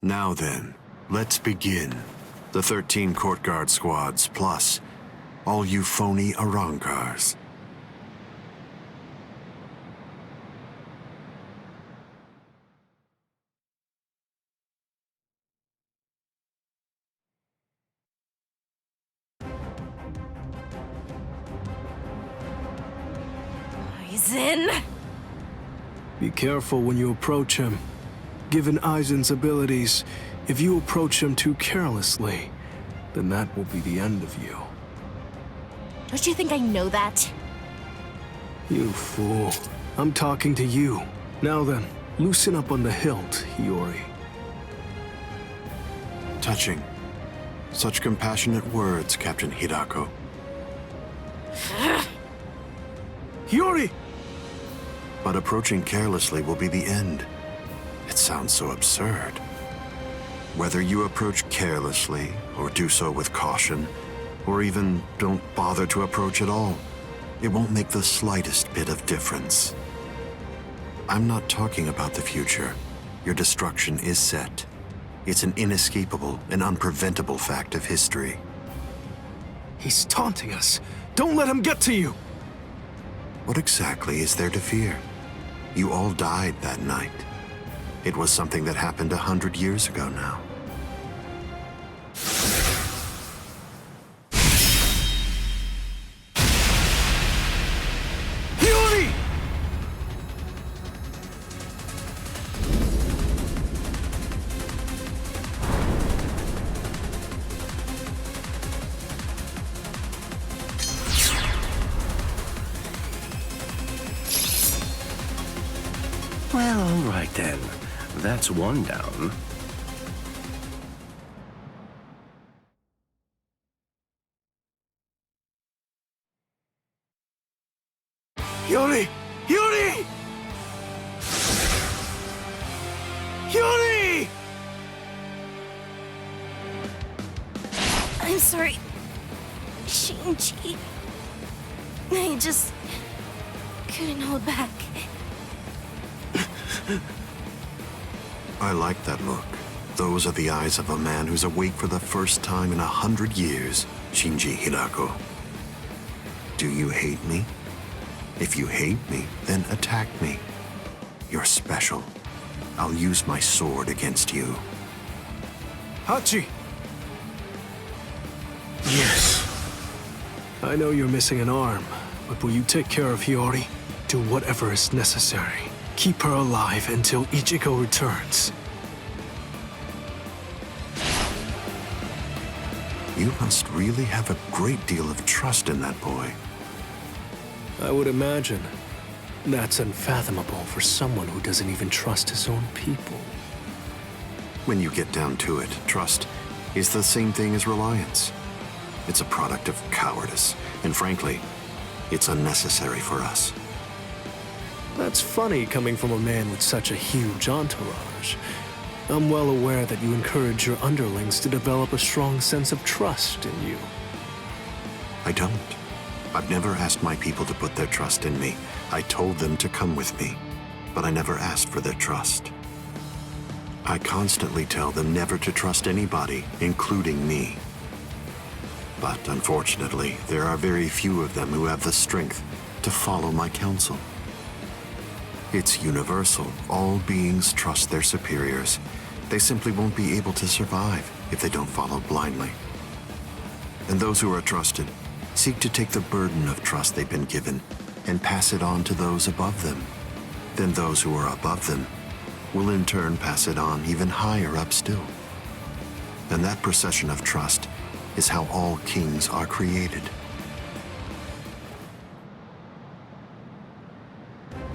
S: Now then, let's begin. The 13 court guard squads, plus all you phony Arankars.
Q: Aizen!
P: Be careful when you approach him. Given Aizen's abilities, if you approach him too carelessly, then that will be the end of you.
Q: Don't you think I know that?
P: You fool. I'm talking to you. Now then, loosen up on the hilt, Hiyori.
S: Touching. Such compassionate words, Captain Hidako.
P: Hiyori!
S: But approaching carelessly will be the end. It sounds so absurd. Whether you approach carelessly, or do so with caution, or even don't bother to approach at all, it won't make the slightest bit of difference. I'm not talking about the future. Your destruction is set. It's an inescapable and unpreventable fact of history.
P: He's taunting us. Don't let him get to you!
S: What exactly is there to fear? You all died that night. It was something that happened 100 years ago now.
P: Hiyori!
K: Well, all right then. That's one down.
P: Hiyori! Hiyori!
Q: sorry, Shinji. I just couldn't hold back.
S: I like that look. Those are the eyes of a man who's awake for the first time in 100 years, Shinji Hirako. Do you hate me? If you hate me, then attack me. You're special. I'll use my sword against you.
P: Hachi! Yes. I know you're missing an arm, but will you take care of Hiyori? Do whatever is necessary. Keep her alive until Ichigo returns.
S: You must really have a great deal of trust in that boy.
P: I would imagine. That's unfathomable for someone who doesn't even trust his own people.
S: When you get down to it, trust is the same thing as reliance. It's a product of cowardice, and frankly, it's unnecessary for us.
P: That's funny coming from a man with such a huge entourage. I'm well aware that you encourage your underlings to develop a strong sense of trust in you.
S: I don't. I've never asked my people to put their trust in me. I told them to come with me, but I never asked for their trust. I constantly tell them never to trust anybody, including me. But unfortunately, there are very few of them who have the strength to follow my counsel. It's universal. All beings trust their superiors. They simply won't be able to survive if they don't follow blindly. And those who are trusted seek to take the burden of trust they've been given and pass it on to those above them. Then those who are above them will in turn pass it on even higher up still. And that procession of trust is how all kings are created.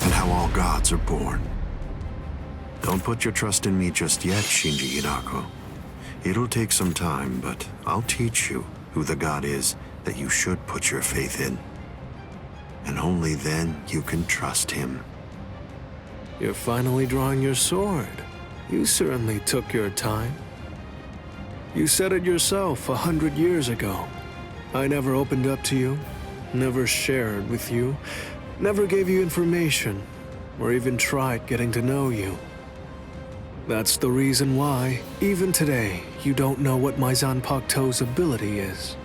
S: And how all gods are born. Don't put your trust in me just yet, Shinji Hirako. It'll take some time, but I'll teach you who the god is that you should put your faith in. And only then you can trust him.
P: You're finally drawing your sword. You certainly took your time. You said it yourself 100 years ago. I never opened up to you, never shared with you, never gave you information, or even tried getting to know you. That's the reason why, even today, you don't know what my Zanpakuto's ability is.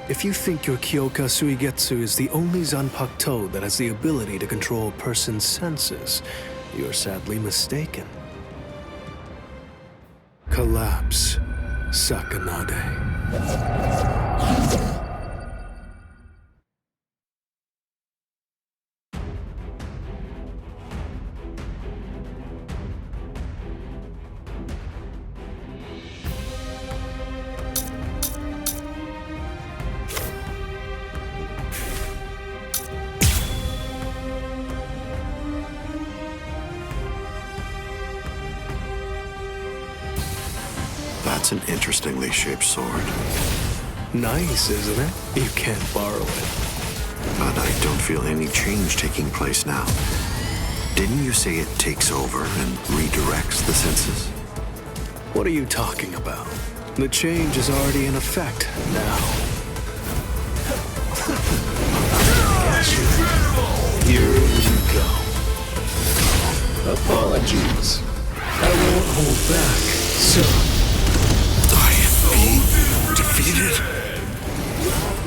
P: If you think your Kyoka Suigetsu is the only Zanpakuto that has the ability to control a person's senses, you're sadly mistaken. Collapse, Sakanade.
S: That's an interestingly shaped sword.
P: Nice, isn't it? You can't borrow it.
S: But I don't feel any change taking place now. Didn't you say it takes over and redirects the senses?
P: What are you talking about? The change is already in effect now. Here you go. Apologies. I won't hold back, so...
S: Being defeated?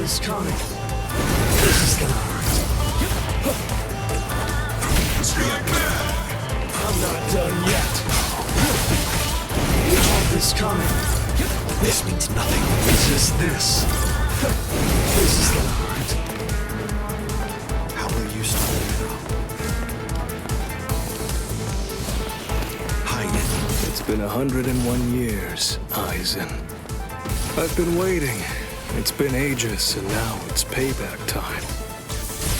P: It's coming. This is gonna hurt. I'm not done yet. Help is coming.
S: This means nothing.
P: Resist this. This is gonna hurt.
S: How will you stop me now? Hide it.
P: It's been 101 years, Aizen. I've been waiting. It's been ages, and now it's payback time.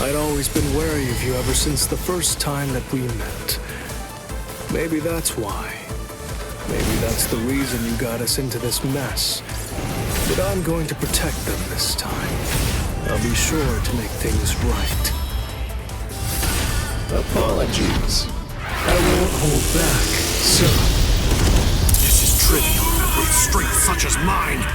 P: I'd always been wary of you ever since the first time that we met. Maybe that's why. Maybe that's the reason you got us into this mess. But I'm going to protect them this time. I'll be sure to make things right. Apologies. I won't hold back, sir.
S: This is trivial with strength such as mine.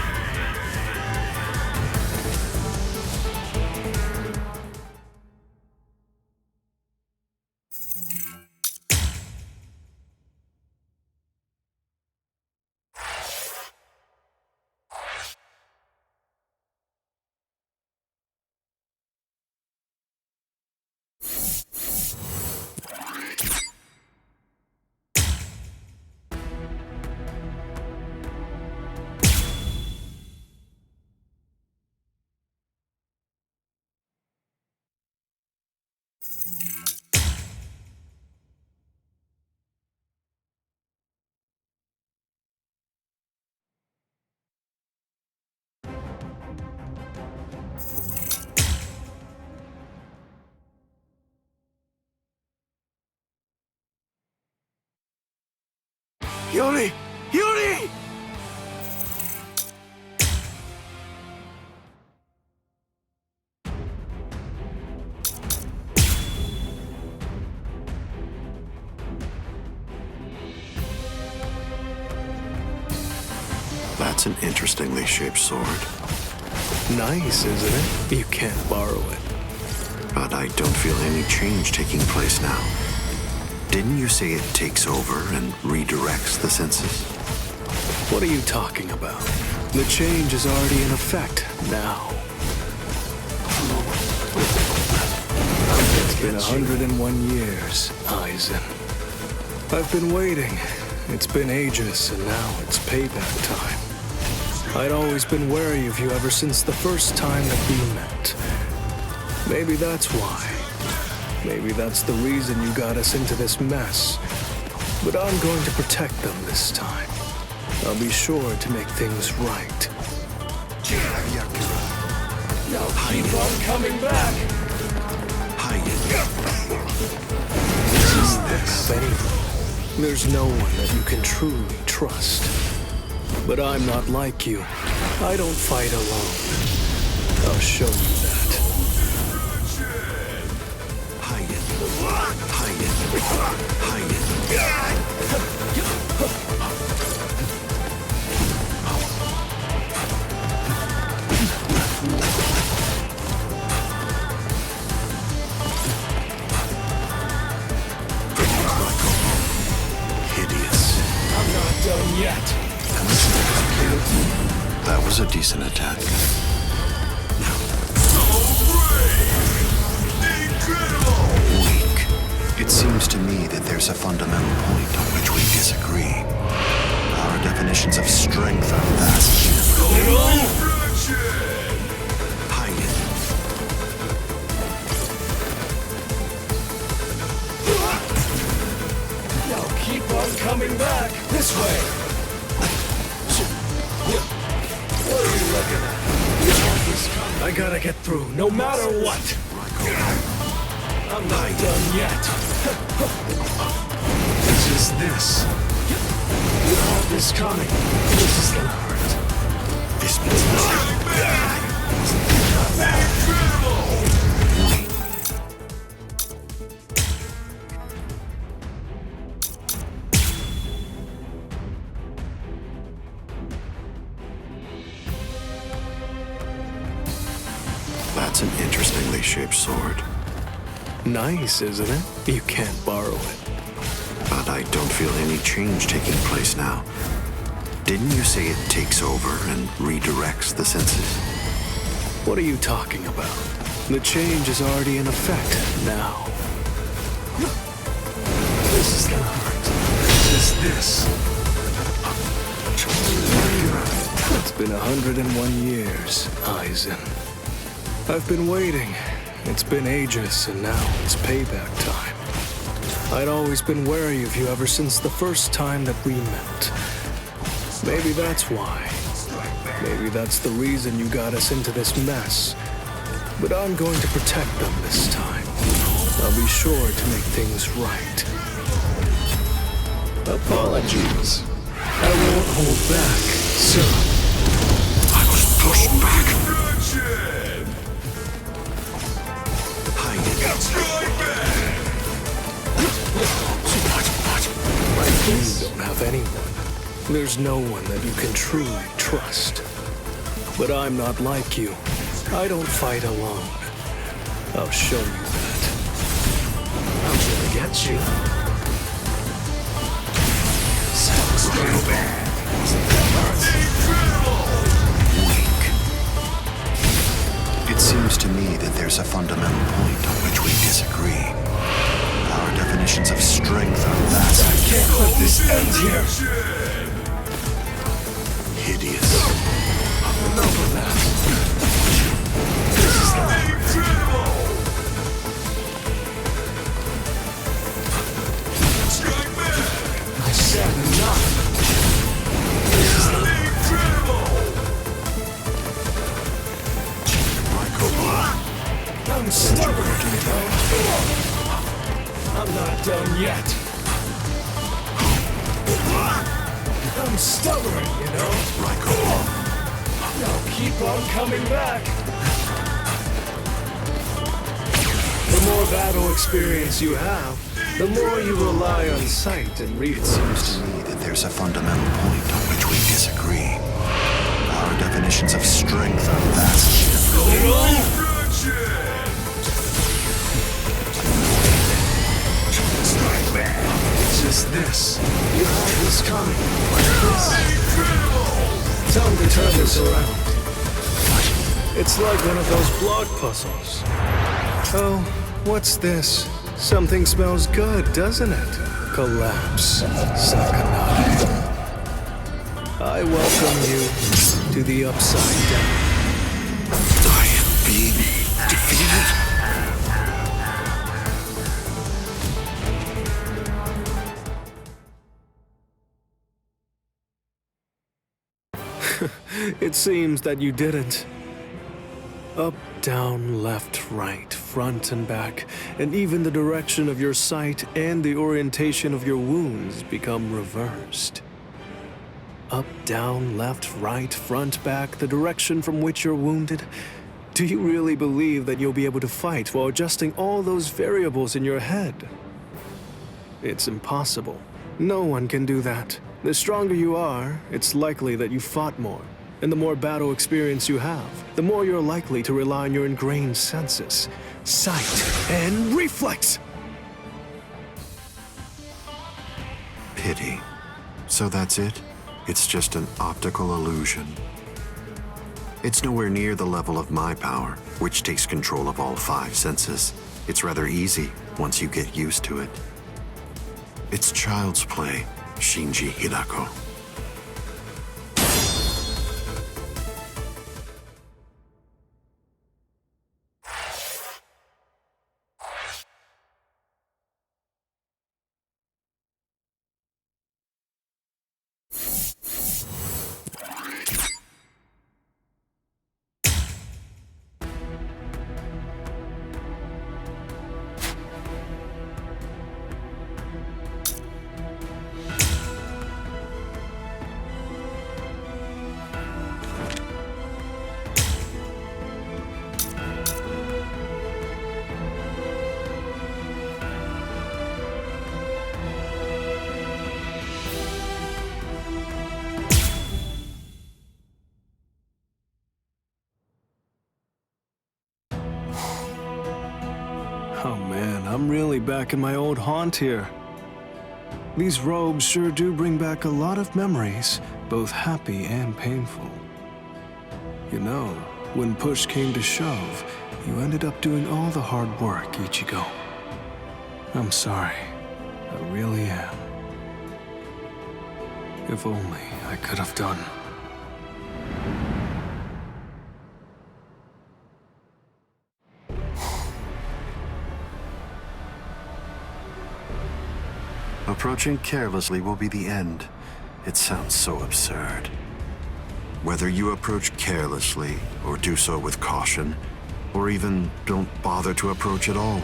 P: Yuri! Yuri!
S: That's an interestingly shaped sword.
P: Nice, isn't it? You can't borrow it.
S: But I don't feel any change taking place now. Didn't you say it takes over and redirects the senses?
P: What are you talking about? The change is already in effect now. It's been 101 years, Eisen. I've been waiting. It's been ages, and now it's payback time. I'd always been wary of you ever since the first time that we met. Maybe that's why. Maybe that's the reason you got us into this mess. But I'm going to protect them this time. I'll be sure to make things right.
D: Now keep on coming back!
P: There's no one that you can truly trust. But I'm not like you. I don't fight alone. I'll show you that.
D: I'm not done yet.
S: That was a decent attack. Weak. It seems to me that there's a fundamental point on which we disagree. Our definitions of strength are vastly different.
D: Now keep on coming back! This way! What are you looking at?
P: I gotta get through, no matter what!
D: I'm not done yet! It's just this. You have this coming. This is gonna hurt.
S: This means That's an interestingly shaped sword.
P: Nice, isn't it? You can't borrow it.
S: But I don't feel any change taking place now. Didn't you say it takes over and redirects the senses?
P: What are you talking about? The change is already in effect now.
D: This is gonna hurt. Just this.
P: It's been 101 years, Eisen. I've been waiting. It's been ages, and now it's payback time. I'd always been wary of you ever since the first time that we met. Maybe that's why. Maybe that's the reason you got us into this mess. But I'm going to protect them this time. I'll be sure to make things right.
D: Apologies. I won't hold back, sir.
S: I was pushed back.
P: You don't have anyone. There's no one that you can truly trust. But I'm not like you. I don't fight alone. I'll show you that.
D: I'm gonna get you. Sounds real bad.
S: It seems to me that there's a fundamental point on which we disagree. Our definitions of strength are vast.
D: I can't let this end here.
S: Hideous.
D: Enough of that. This is incredible. Strike back. I said enough. This is incredible. I'm stubborn, I'm not done yet.
P: I'm stubborn, you know? I'll keep on coming back. The more battle experience you have, the more you rely on sight and reason.
S: It seems to me that there's a fundamental point on which we disagree. Our definitions of strength are vastly different.
P: It's just this. You have this coming. Like this. Time to turn this around. It's like one of those block puzzles. Oh, what's this? Something smells good, doesn't it? Collapse, Sakanai. I welcome you to the Upside Down.
S: I am being defeated.
P: It seems that you didn't. Up, down, left, right, front and back, and even the direction of your sight and the orientation of your wounds become reversed. Up, down, left, right, front, back, the direction from which you're wounded. Do you really believe that you'll be able to fight while adjusting all those variables in your head? It's impossible. No one can do that. The stronger you are, it's likely that you fought more. And the more battle experience you have, the more you're likely to rely on your ingrained senses, sight, and reflex!
S: Pity. So that's it? It's just an optical illusion. It's nowhere near the level of my power, which takes control of all 5 senses. It's rather easy once you get used to it. It's child's play, Shinji Hirako.
P: Oh man, I'm really back in my old haunt here. These robes sure do bring back a lot of memories, both happy and painful. You know, when push came to shove, you ended up doing all the hard work, Ichigo. I'm sorry. I really am. If only I could have done.
S: Approaching carelessly will be the end. It sounds so absurd. Whether you approach carelessly, or do so with caution, or even don't bother to approach at all,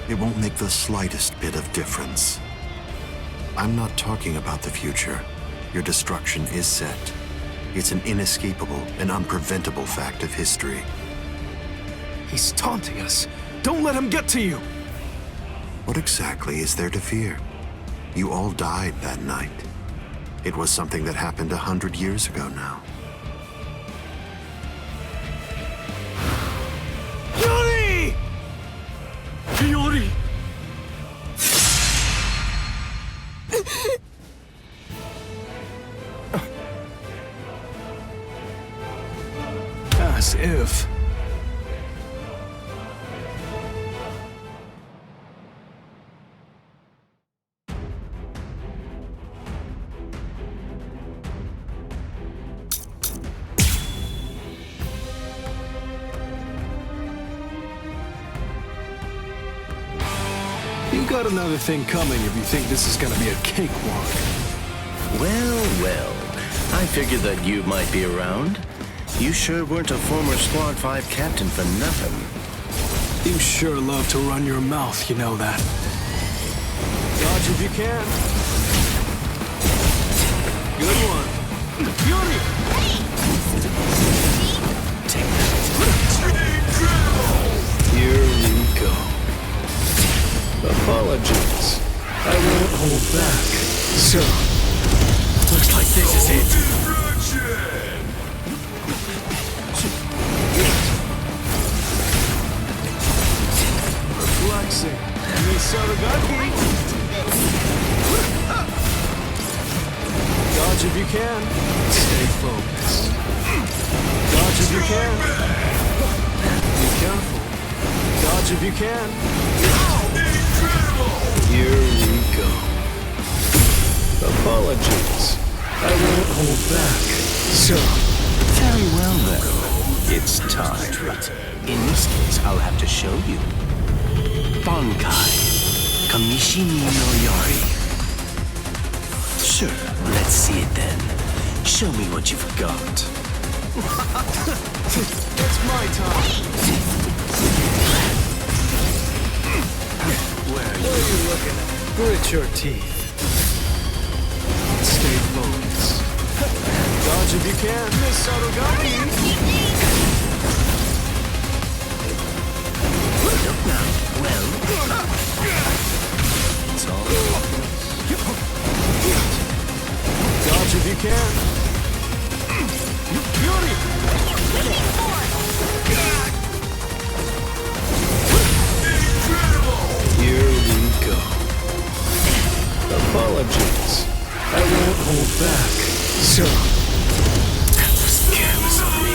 S: it won't make the slightest bit of difference. I'm not talking about the future. Your destruction is set. It's an inescapable and unpreventable fact of history.
P: He's taunting us. Don't let him get to you!
S: What exactly is there to fear? You all died that night. It was something that happened 100 years ago now.
P: Yuri! Yuri! As if... You got another thing coming if you think this is gonna be a cakewalk.
E: Well, I figured that you might be around. You sure weren't a former Squad 5 captain for nothing.
P: You sure love to run your mouth, you know that. Dodge if you can. Good one. Fury! Here we go. Apologies. I won't hold back. So, looks like this is it. Relaxing. Misaragaki. Dodge if you can. Stay focused. Dodge if you can. Be careful. Dodge if you can. Here we go. Apologies. I won't hold back. So,
O: Very well then. It's time. In this case, I'll have to show you. Bankai. Kamishimi no Yari. Sure, let's see it then. Show me what you've got.
P: it's my time. Where are you looking at? Grit your teeth. Stay focused. Dodge if you can. Miss Sarugami.
O: Look now. Well, it's all
P: Dodge if you can. Fury! Here we go. Apologies. I won't hold back. So,
O: that was careless of me.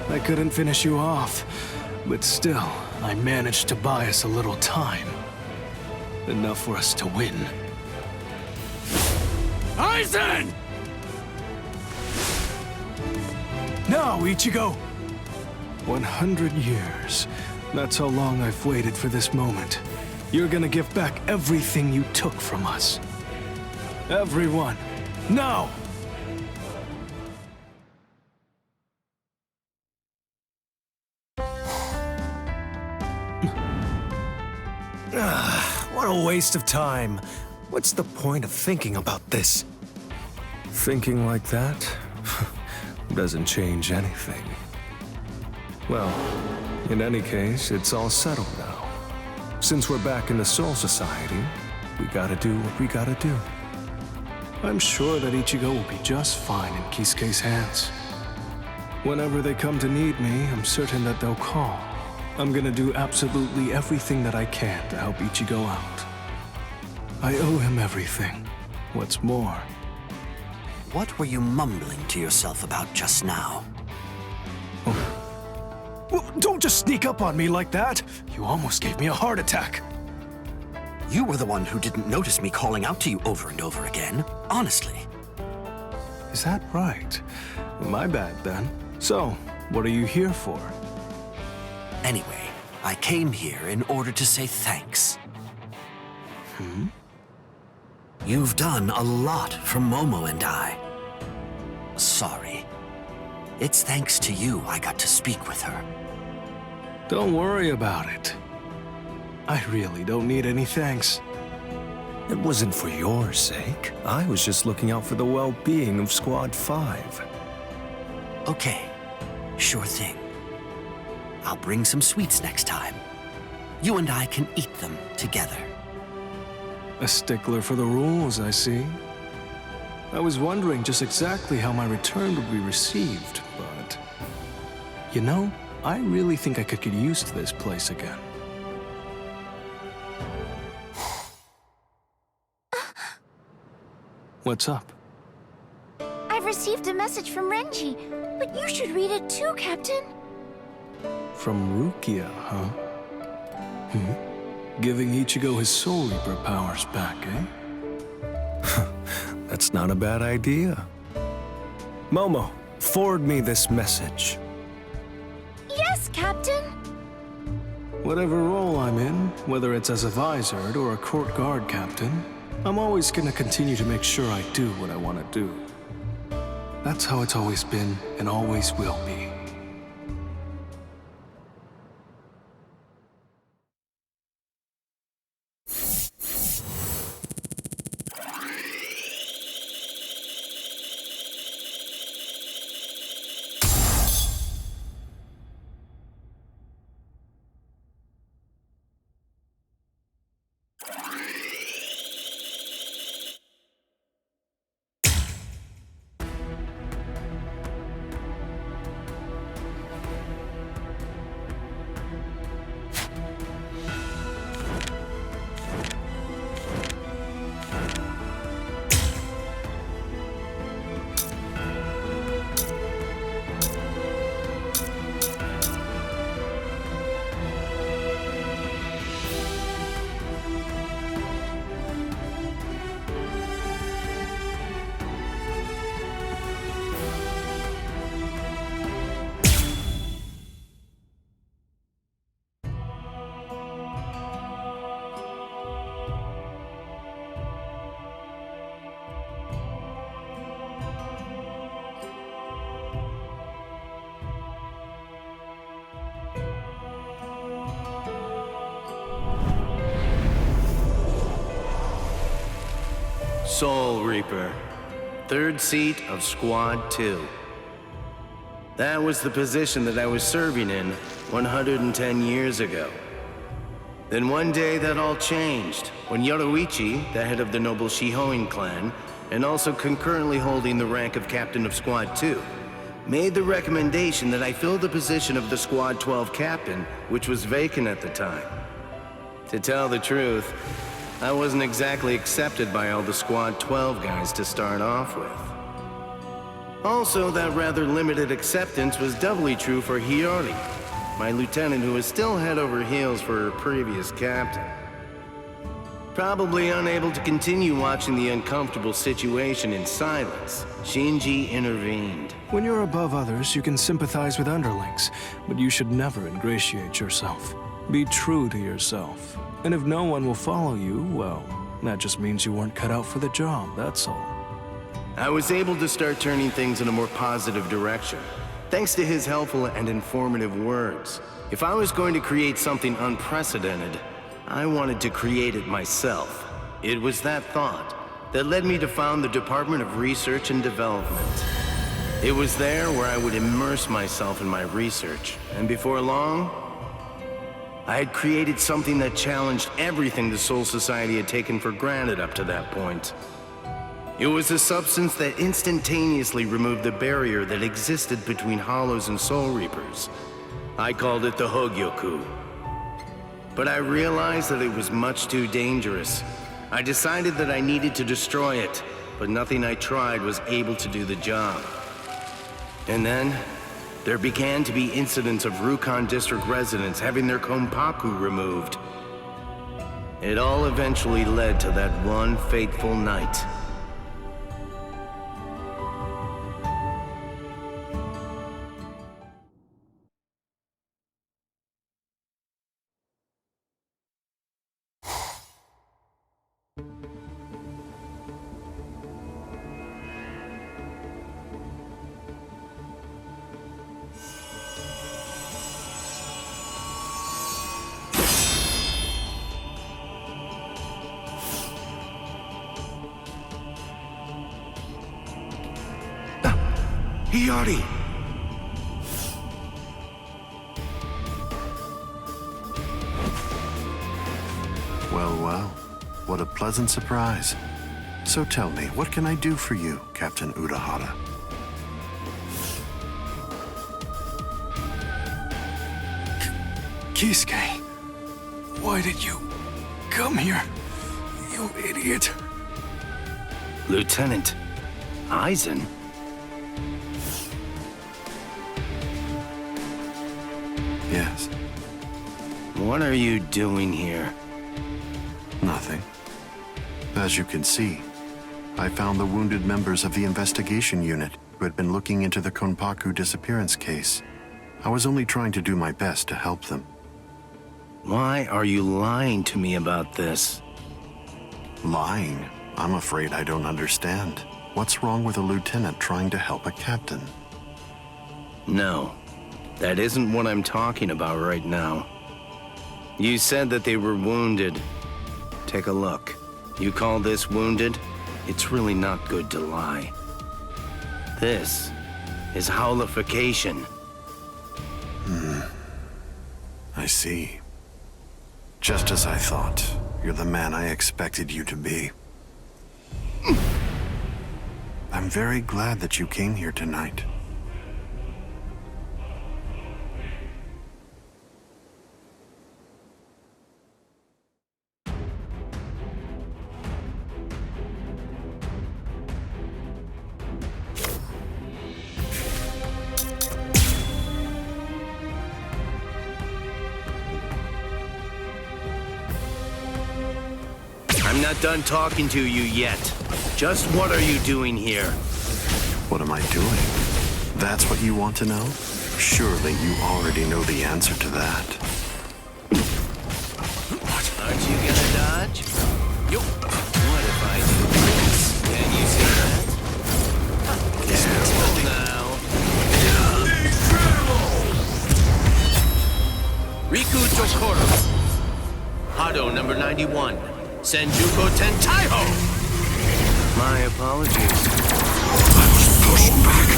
P: I couldn't finish you off, but still, I managed to buy us a little time. Enough for us to win. Aizen! Now, Ichigo! 100 years. That's how long I've waited for this moment. You're gonna give back everything you took from us. Everyone, now!
R: What a waste of time. What's the point of thinking about this? Thinking like that doesn't change anything. Well, in any case, it's all settled now. Since we're back in the Soul Society, we gotta do what we gotta do.
P: I'm sure that Ichigo will be just fine in Kisuke's hands. Whenever they come to need me, I'm certain that they'll call. I'm gonna do absolutely everything that I can to help Ichigo out. I owe him everything. What's more...
I: What were you mumbling to yourself about just now?
P: Well, don't just sneak up on me like that! You almost gave me a heart attack.
I: You were the one who didn't notice me calling out to you over and over again. Honestly.
P: Is that right? My bad, then. So, what are you here for?
I: Anyway, I came here in order to say thanks. You've done a lot for Momo and I. Sorry. It's thanks to you I got to speak with her.
P: Don't worry about it. I really don't need any thanks.
R: It wasn't for your sake. I was just looking out for the well-being of Squad 5.
I: Okay, sure thing. I'll bring some sweets next time. You and I can eat them together.
P: A stickler for the rules, I see. I was wondering just exactly how my return would be received, but... You know, I really think I could get used to this place again. What's up?
J: I've received a message from Renji, but you should read it too, Captain.
P: From Rukia, huh? Giving Ichigo his Soul Reaper powers back, eh?
R: That's not a bad idea. Momo, forward me this message.
J: Yes, Captain.
P: Whatever role I'm in, whether it's as a visored or a court guard captain,
R: I'm always gonna continue to make sure I do what I want to do. That's how it's always been and always will be.
E: Soul Reaper, third seat of Squad 2. That was the position that I was serving in 110 years ago. Then one day that all changed when Yoruichi, the head of the noble Shihoin clan, and also concurrently holding the rank of Captain of Squad 2, made the recommendation that I fill the position of the Squad 12 captain, which was vacant at the time. To tell the truth, I wasn't exactly accepted by all the Squad 12 guys to start off with. Also, that rather limited acceptance was doubly true for Hiyori, my lieutenant who was still head over heels for her previous captain. Probably unable to continue watching the uncomfortable situation in silence, Shinji intervened.
R: When you're above others, you can sympathize with underlings, but you should never ingratiate yourself. Be true to yourself. And if no one will follow you, well, that just means you weren't cut out for the job, that's all.
E: I was able to start turning things in a more positive direction, thanks to his helpful and informative words. If I was going to create something unprecedented, I wanted to create it myself. It was that thought that led me to found the Department of Research and Development. It was there where I would immerse myself in my research, and before long, I had created something that challenged everything the Soul Society had taken for granted up to that point. It was a substance that instantaneously removed the barrier that existed between Hollows and Soul Reapers. I called it the Hogyoku. But I realized that it was much too dangerous. I decided that I needed to destroy it, but nothing I tried was able to do the job. And then, there began to be incidents of Rukon District residents having their Konpaku removed. It all eventually led to that one fateful night.
C: Hiyori!
S: Well, well, what a pleasant surprise. So tell me, what can I do for you, Captain Urahara?
R: Kisuke, why did you come here, you idiot?
E: Lieutenant Aizen?
S: Yes.
E: What are you doing here?
S: Nothing. As you can see, I found the wounded members of the investigation unit who had been looking into the Konpaku disappearance case. I was only trying to do my best to help them.
E: Why are you lying to me about this?
S: Lying? I'm afraid I don't understand. What's wrong with a lieutenant trying to help a captain?
E: No, that isn't what I'm talking about right now. You said that they were wounded. Take a look. You call this wounded? It's really not good to lie. This is howlification.
S: I see. Just as I thought. You're the man I expected you to be. I'm very glad that you came here tonight.
E: I'm not done talking to you yet. Just what are you doing here?
S: What am I doing? That's what you want to know? Surely you already know the answer to that.
E: Aren't you gonna dodge? Yo. What if I do this? Can you see that? Careful now. Riku Tokoro. Hado number 91. Senjuko Tentaiho! My apologies.
A: I was pushed back.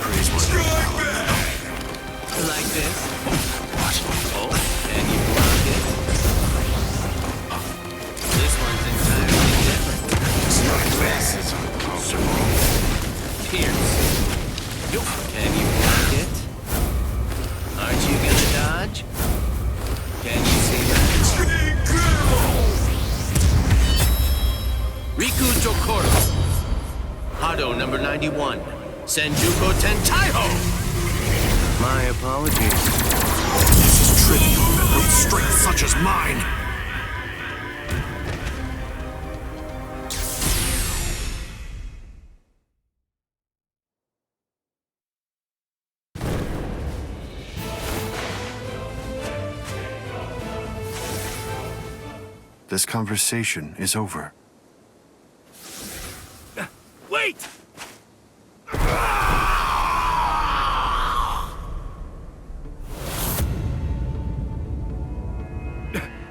S: Praise my
E: Like this? What? Oh, and you block it? This one's entirely different.
A: It's like this. It's impossible.
E: Pierce. Yo. Can you block it? Aren't you gonna dodge? Can you see that? Riku Jokoro. Hado number 91. Senjuko Tentaiho! My apologies.
A: This is trivial with strength such as mine.
S: This conversation is over.
E: Wait!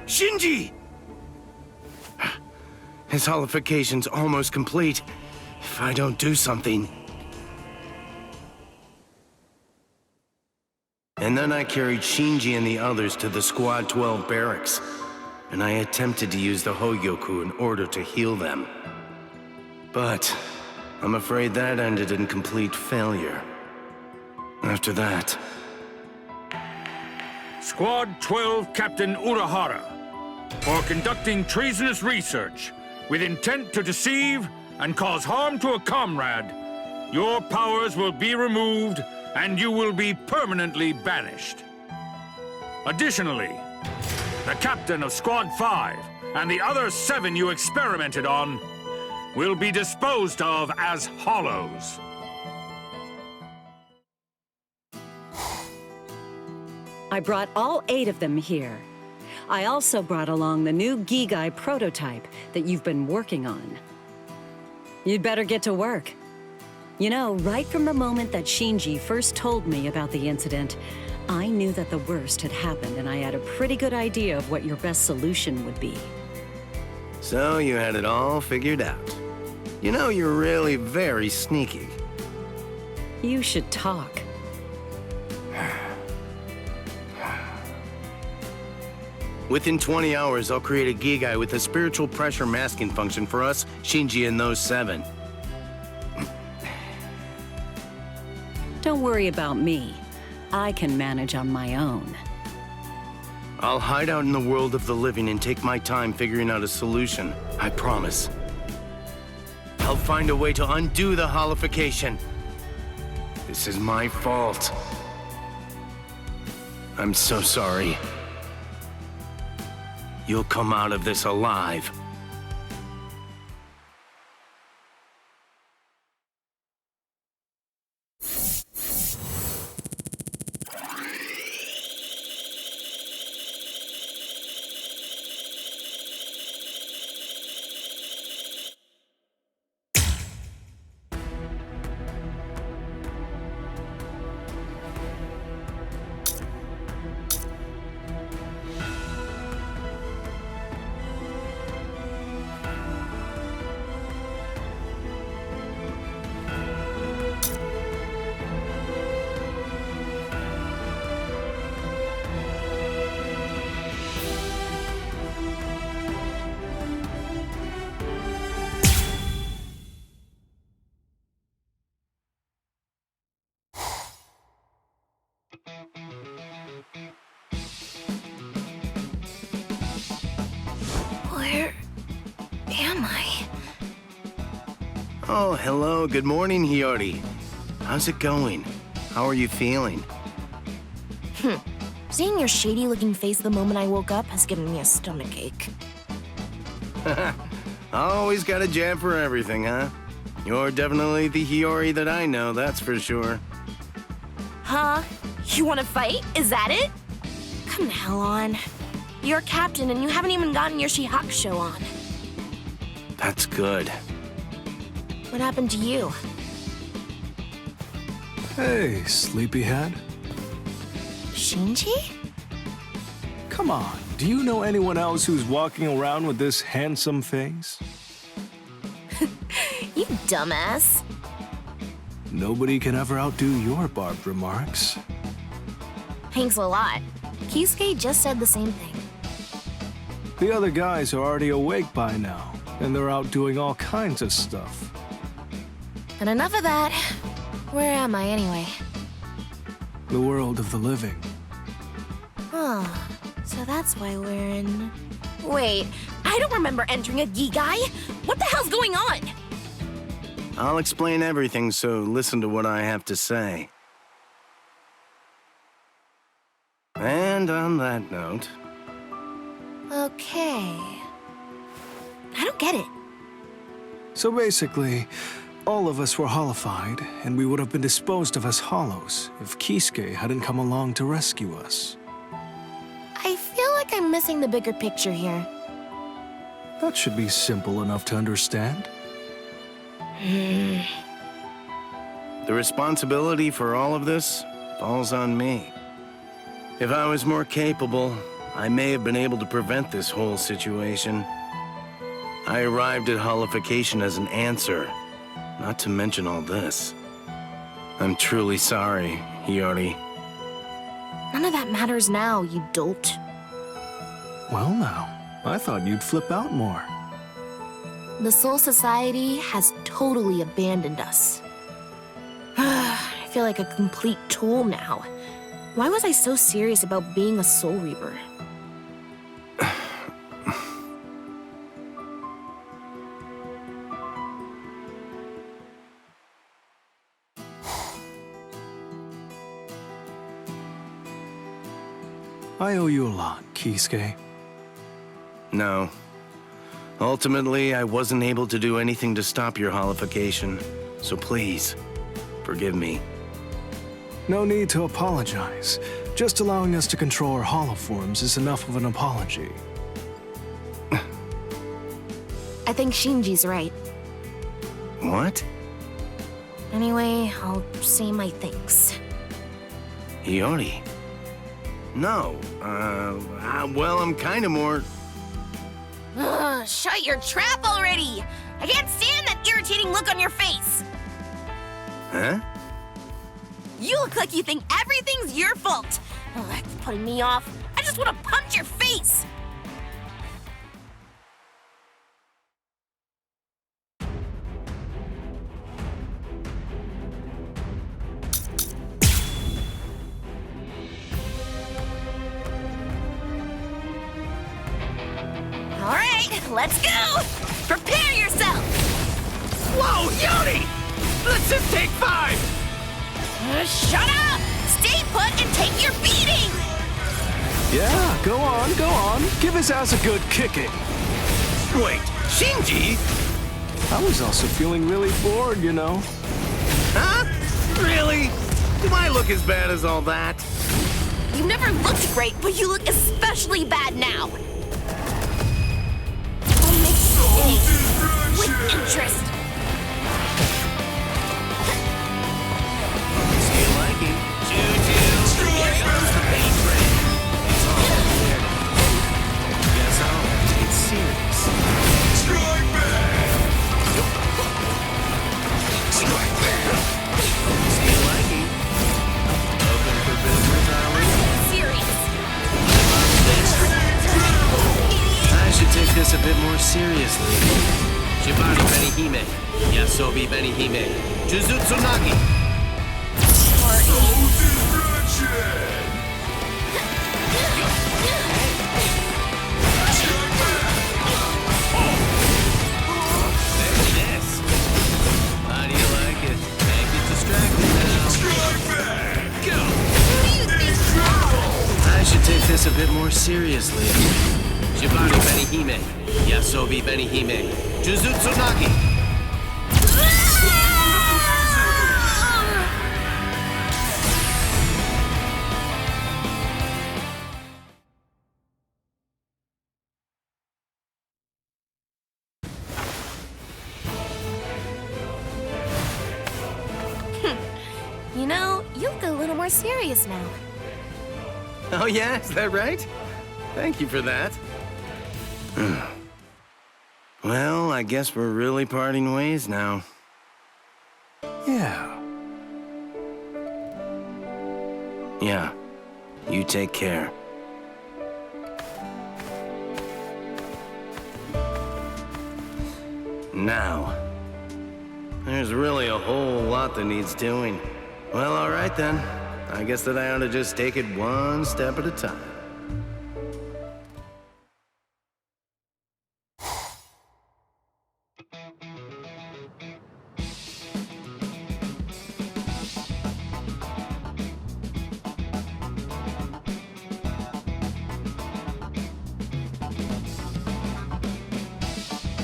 E: Shinji! His holification's almost complete. If I don't do something... And then I carried Shinji and the others to the Squad 12 barracks, and I attempted to use the Hogyoku in order to heal them. But I'm afraid that ended in complete failure. After that...
T: Squad 12 Captain Urahara, for conducting treasonous research with intent to deceive and cause harm to a comrade, your powers will be removed and you will be permanently banished. Additionally, the captain of Squad 5 and the other 7 you experimented on will be disposed of as hollows.
U: I brought all 8 of them here. I also brought along the new Gigai prototype that you've been working on. You'd better get to work. You know, right from the moment that Shinji first told me about the incident, I knew that the worst had happened and I had a pretty good idea of what your best solution would be.
E: So you had it all figured out. You know, you're really very sneaky.
U: You should talk.
E: Within 20 hours, I'll create a Gigai with a spiritual pressure masking function for us, Shinji, and those 7.
U: Don't worry about me. I can manage on my own.
E: I'll hide out in the world of the living and take my time figuring out a solution. I promise. I'll find a way to undo the holification. This is my fault. I'm so sorry. You'll come out of this alive.
Q: Where am I?
E: Oh, hello. Good morning, Hiyori. How's it going? How are you feeling?
Q: Seeing your shady-looking face the moment I woke up has given me a stomachache.
E: Always got a jab for everything, huh? You're definitely the Hiyori that I know, that's for sure.
Q: Huh? You want to fight? Is that it? Come the hell on. You're captain and you haven't even gotten your Shihakusho on.
E: That's good.
Q: What happened to you?
N: Hey, sleepyhead.
Q: Shinji?
N: Come on, do you know anyone else who's walking around with this handsome face?
Q: You dumbass.
N: Nobody can ever outdo your barbed remarks.
Q: Thanks a lot. Kisuke just said the same thing.
N: The other guys are already awake by now, and they're out doing all kinds of stuff.
Q: And enough of that. Where am I anyway?
N: The world of the living.
Q: Oh, so that's why we're in... Wait, I don't remember entering a Gigai. What the hell's going on?
E: I'll explain everything, so listen to what I have to say. And on that note...
Q: Okay. I don't get it.
N: So basically, all of us were hollowified, and we would have been disposed of as hollows if Kisuke hadn't come along to rescue us.
Q: I feel like I'm missing the bigger picture here.
N: That should be simple enough to understand.
E: The responsibility for all of this falls on me. If I was more capable, I may have been able to prevent this whole situation. I arrived at hollification as an answer, not to mention all this. I'm truly sorry, Hiyori.
Q: None of that matters now, you dolt.
N: Well now, I thought you'd flip out more.
Q: The Soul Society has totally abandoned us. I feel like a complete tool now. Why was I so serious about being a Soul Reaper?
N: I owe you a lot, Kisuke.
E: No. Ultimately, I wasn't able to do anything to stop your hollification, so please, forgive me.
N: No need to apologize. Just allowing us to control our hollow forms is enough of an apology.
Q: I think Shinji's right.
E: What?
Q: Anyway, I'll say my thanks.
E: Hiyori? No, well, I'm kinda more...
Q: Ugh, shut your trap already! I can't stand that irritating look on your face!
E: Huh?
Q: You look like you think everything's your fault! Oh, that's putting me off. I just want to punch your face! Alright, let's go! Prepare yourself!
D: Whoa, Yoni! Let's just take 5!
Q: Shut up! Stay put and take your beating!
N: Yeah, go on, go on. Give his ass a good kicking.
E: Wait, Shinji?
N: I was also feeling really bored, you know.
E: Huh? Really? Do I look as bad as all that?
Q: You've never looked great, but you look especially bad now. I'll make you stay with interest.
E: Take this a bit more seriously. Shibari Benihime, Yasobi Benihime, Jujutsu Nagi. seriously.
G: Shibari Benihime, Yasobi Benihime, Jujutsu Nagi.
Q: You know, you look a little more serious now.
E: Oh yeah, is that right? Thank you for that. Well, I guess we're really parting ways now.
N: Yeah.
E: Yeah. You take care. Now, there's really a whole lot that needs doing. Well, all right then. I guess that I ought to just take it one step at a time.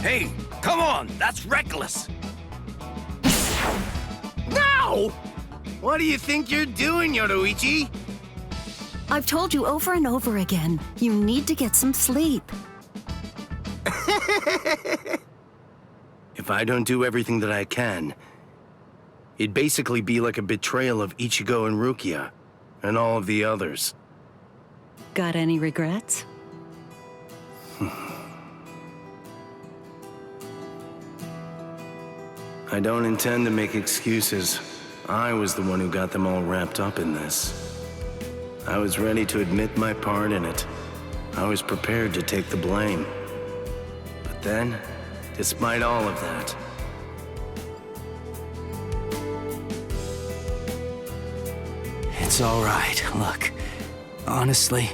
B: Hey, come on! That's reckless!
E: No! What do you think you're doing, Yoruichi?
U: I've told you over and over again, you need to get some sleep.
E: If I don't do everything that I can, it'd basically be like a betrayal of Ichigo and Rukia, and all of the others.
U: Got any regrets?
E: I don't intend to make excuses. I was the one who got them all wrapped up in this. I was ready to admit my part in it. I was prepared to take the blame. But then, despite all of that,
D: It's all right. Look, honestly,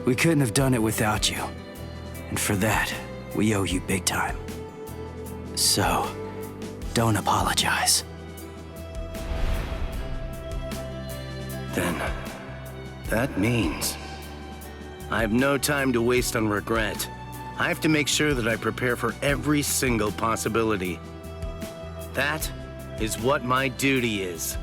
D: we couldn't have done it without you. And for that, we owe you big time. So, don't apologize.
E: then that means I have no time to waste on regret. I have to make sure that I prepare for every single possibility. That is what my duty is.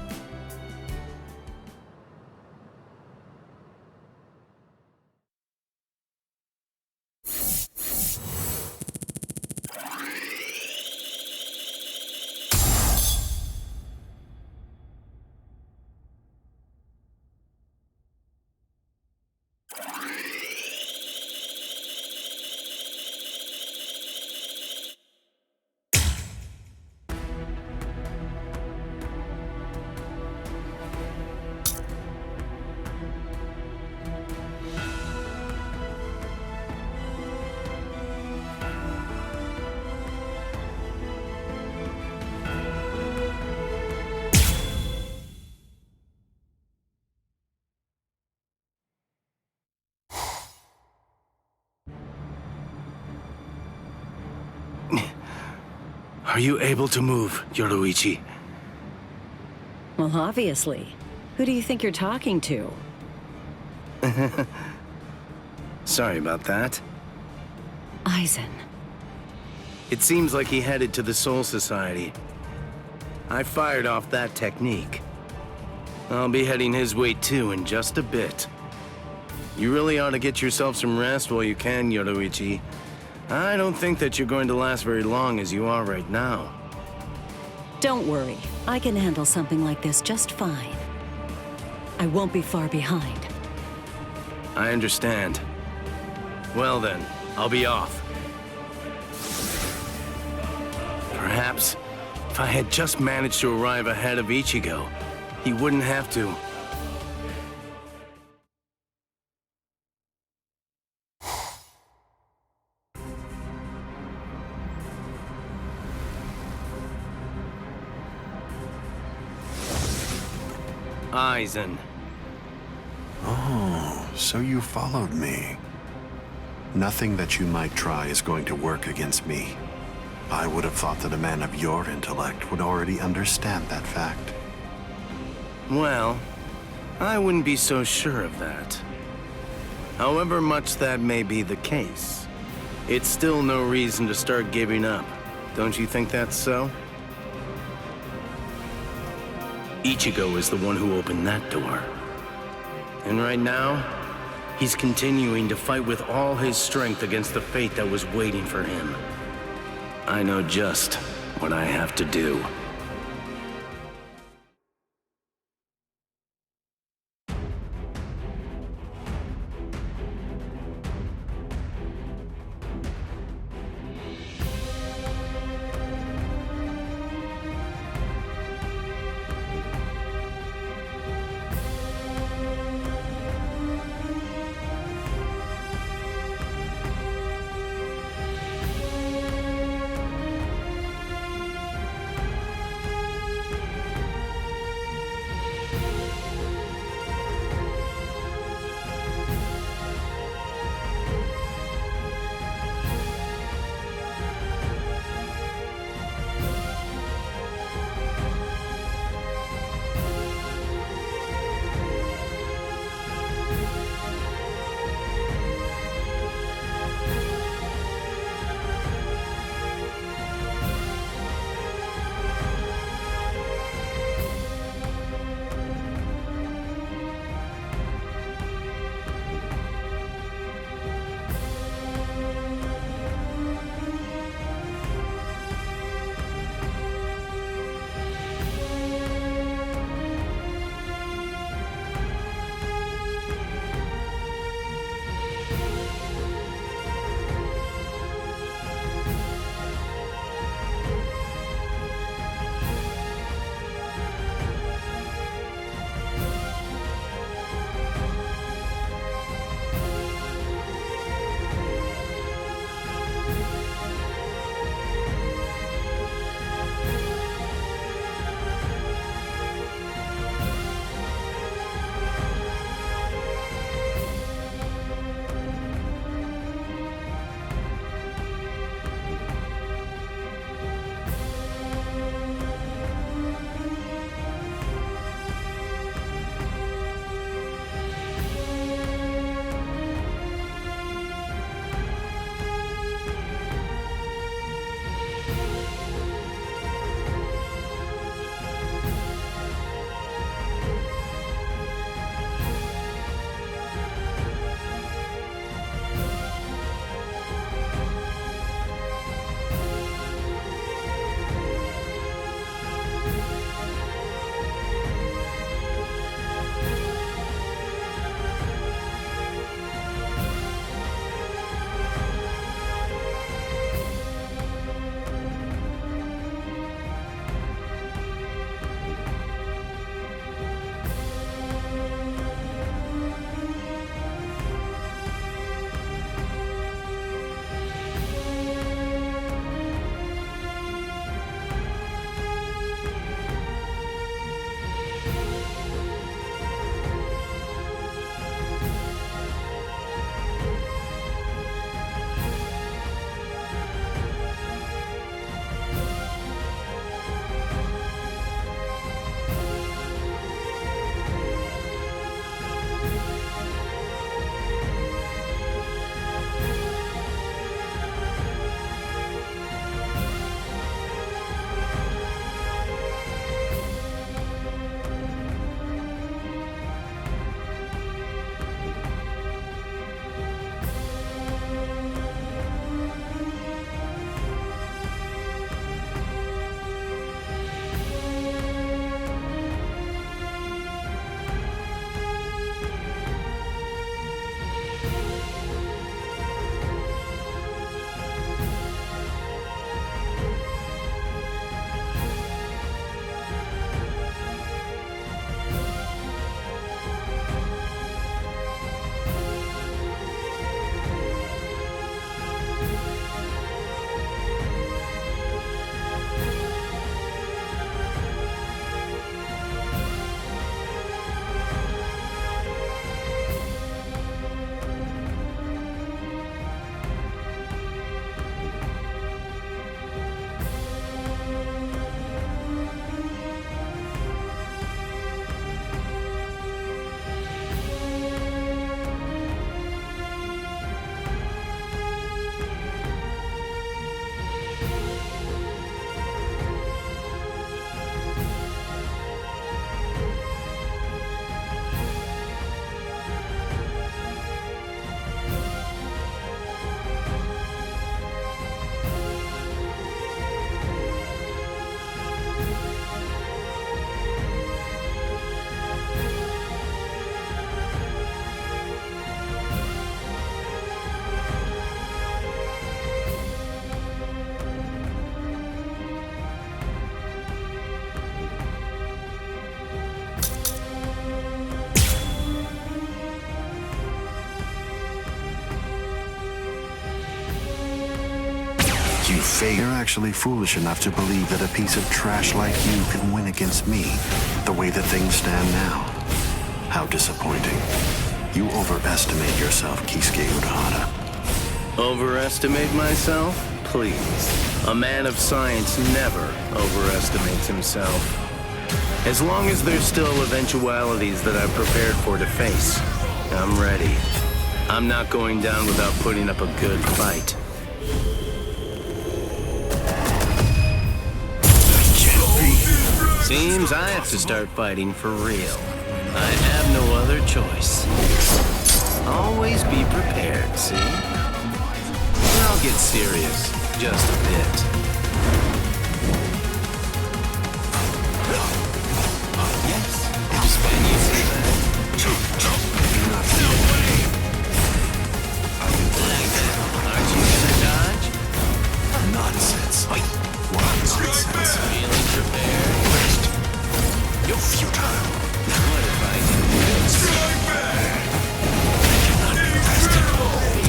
E: Are you able to move, Yoruichi?
U: Well, obviously. Who do you think you're talking to?
E: Sorry about that.
U: Aizen.
E: It seems like he headed to the Soul Society. I fired off that technique. I'll be heading his way too in just a bit. You really ought to get yourself some rest while you can, Yoruichi. I don't think that you're going to last very long as you are right now.
U: Don't worry. I can handle something like this just fine. I won't be far behind.
E: I understand. Well then, I'll be off. Perhaps, if I had just managed to arrive ahead of Ichigo, he wouldn't have to. Aizen.
S: Oh, so you followed me. Nothing that you might try is going to work against me. I would have thought that a man of your intellect would already understand that fact.
E: Well, I wouldn't be so sure of that. However much that may be the case, it's still no reason to start giving up. Don't you think that's so? Ichigo is the one who opened that door. And right now, he's continuing to fight with all his strength against the fate that was waiting for him. I know just what I have to do.
S: You fail. You're actually foolish enough to believe that a piece of trash like you can win against me, the way that things stand now. How disappointing. You overestimate yourself, Kisuke Urahara.
E: Overestimate myself? Please. A man of science never overestimates himself. As long as there's still eventualities that I've prepared for to face, I'm ready. I'm not going down without putting up a good fight. Seems I have to start fighting for real. I have no other choice. Always be prepared, see? I'll get serious, just a bit. Yes, can you see that? Aren't you gonna dodge?
B: Nonsense. Nonsense.
E: Feeling prepared?
B: You're futile.
E: What if I do this?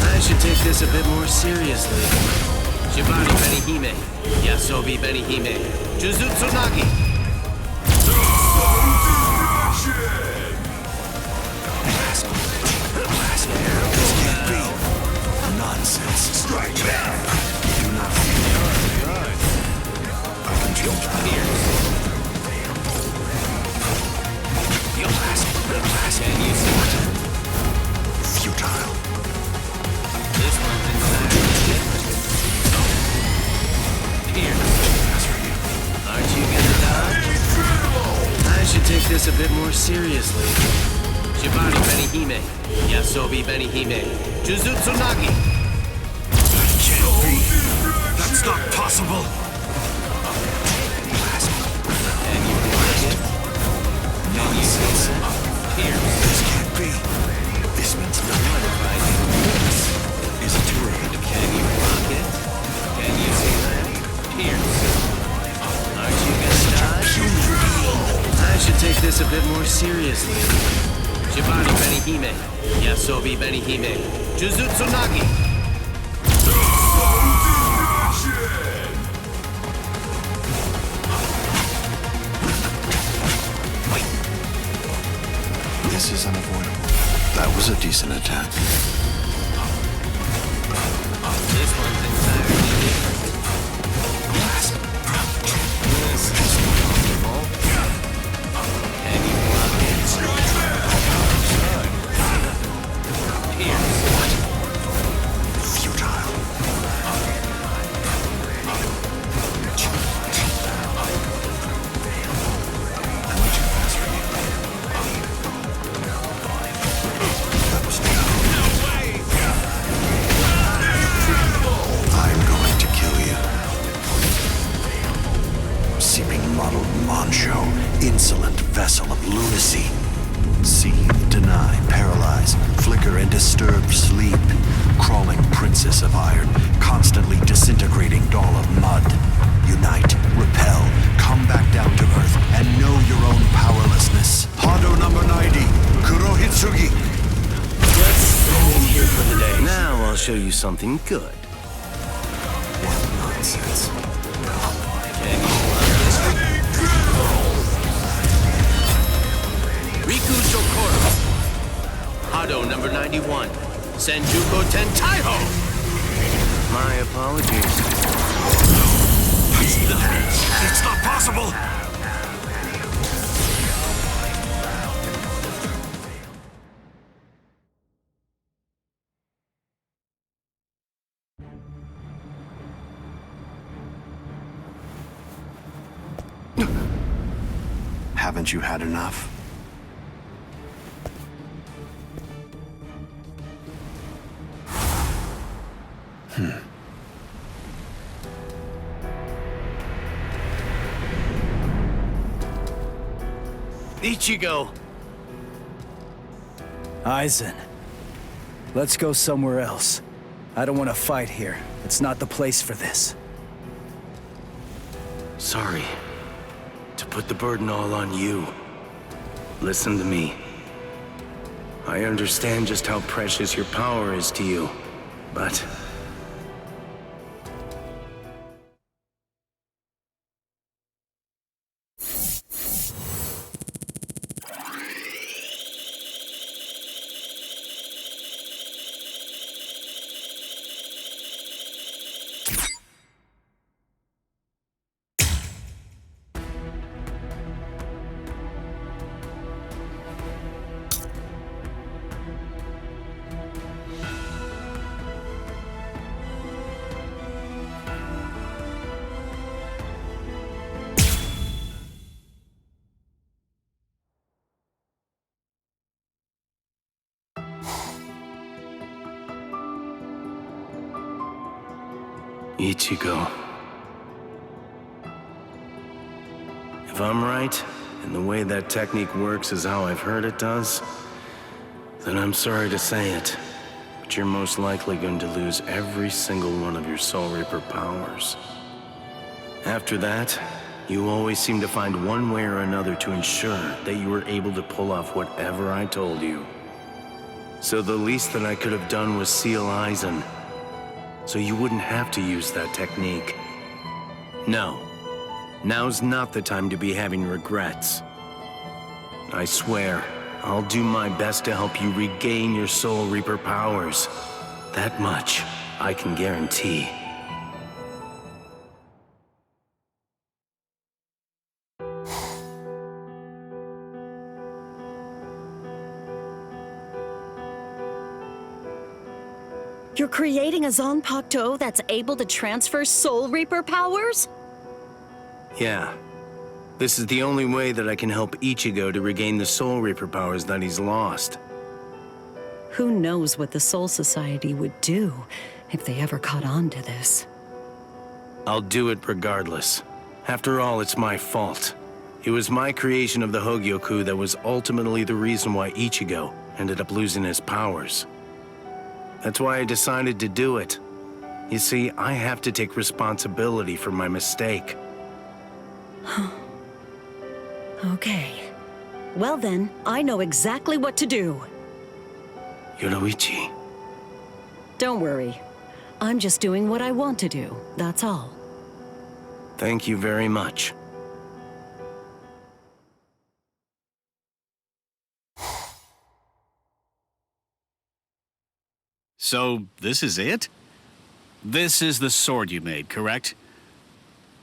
E: I should take this a bit more seriously. Shibari Benihime, Yasobi Benihime, Jujutsu Nagi.
B: Nonsense. Strike back. Do not fear. I can change my ears.
E: Can you see what?
B: Futile.
E: This one's entirely different. Here. Aren't you gonna dodge? I should take this a bit more seriously. Shibari Benihime, Yasobi Benihime, Jujutsu Nagi.
B: That can't be. That's not possible.
E: Can you block it?
B: Nonsense.
E: Here.
B: This can't be. This means nothing.
E: What if I do this?
B: Is it too late?
E: Can you block it? Can you see that? Here. Aren't you gonna dodge? I should take this a bit more seriously. Shibari Benihime, Yasobi Benihime, Jujutsu Nagi.
S: This is unavoidable. That was a decent attack.
E: This one's entirely different. This is comfortable. Can you block it? Here.
B: What? Futile. I'm much too fast for you. That was I'm going to kill you. Seeping muddled Moncho, insolent vessel of lunacy. Seethe, deny, paralyze, flicker and disturb sleep. Crawling princess of iron, constantly disintegrating doll of mud. Unite, repel, come back down to earth, and know your own powerlessness. Hado number 90, Kurohitsugi.
E: Let's end here for the day. Now I'll show you something good.
B: What nonsense.
E: Can you block this? Riku Chokoro. Hado number 91. Senjuko Tentaiho. My apologies.
B: It's not possible! Haven't you had enough?
E: Ichigo.
D: Aizen, let's go somewhere else. I don't want to fight here. It's not the place for this.
E: Sorry to put the burden all on you. Listen to me. I understand just how precious your power is to you, but Ichigo. If I'm right, and the way that technique works is how I've heard it does, then I'm sorry to say it, but you're most likely going to lose every single one of your Soul Reaper powers. After that, you always seem to find one way or another to ensure that you were able to pull off whatever I told you. So the least that I could have done was seal Aizen, so you wouldn't have to use that technique. No, now's not the time to be having regrets. I swear, I'll do my best to help you regain your Soul Reaper powers. That much I can guarantee.
U: You're creating a Zanpakuto that's able to transfer Soul Reaper powers?
E: Yeah. This is the only way that I can help Ichigo to regain the Soul Reaper powers that he's lost.
U: Who knows what the Soul Society would do if they ever caught on to this?
E: I'll do it regardless. After all, it's my fault. It was my creation of the Hogyoku that was ultimately the reason why Ichigo ended up losing his powers. That's why I decided to do it. You see, I have to take responsibility for my mistake.
U: Okay. Well then, I know exactly what to do.
E: Yoruichi.
U: Don't worry. I'm just doing what I want to do, that's all.
E: Thank you very much.
H: So, this is it? This is the sword you made, correct?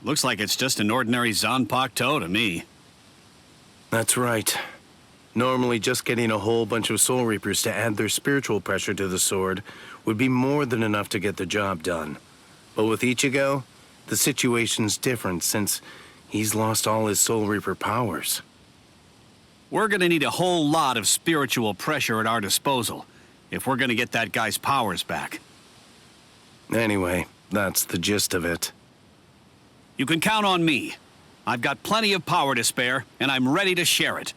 H: Looks like it's just an ordinary Zanpakuto to me.
E: That's right. Normally, just getting a whole bunch of Soul Reapers to add their spiritual pressure to the sword would be more than enough to get the job done. But with Ichigo, the situation's different since he's lost all his Soul Reaper powers.
H: We're gonna need a whole lot of spiritual pressure at our disposal if we're gonna get that guy's powers back.
E: Anyway, that's the gist of it.
H: You can count on me. I've got plenty of power to spare, and I'm ready to share it.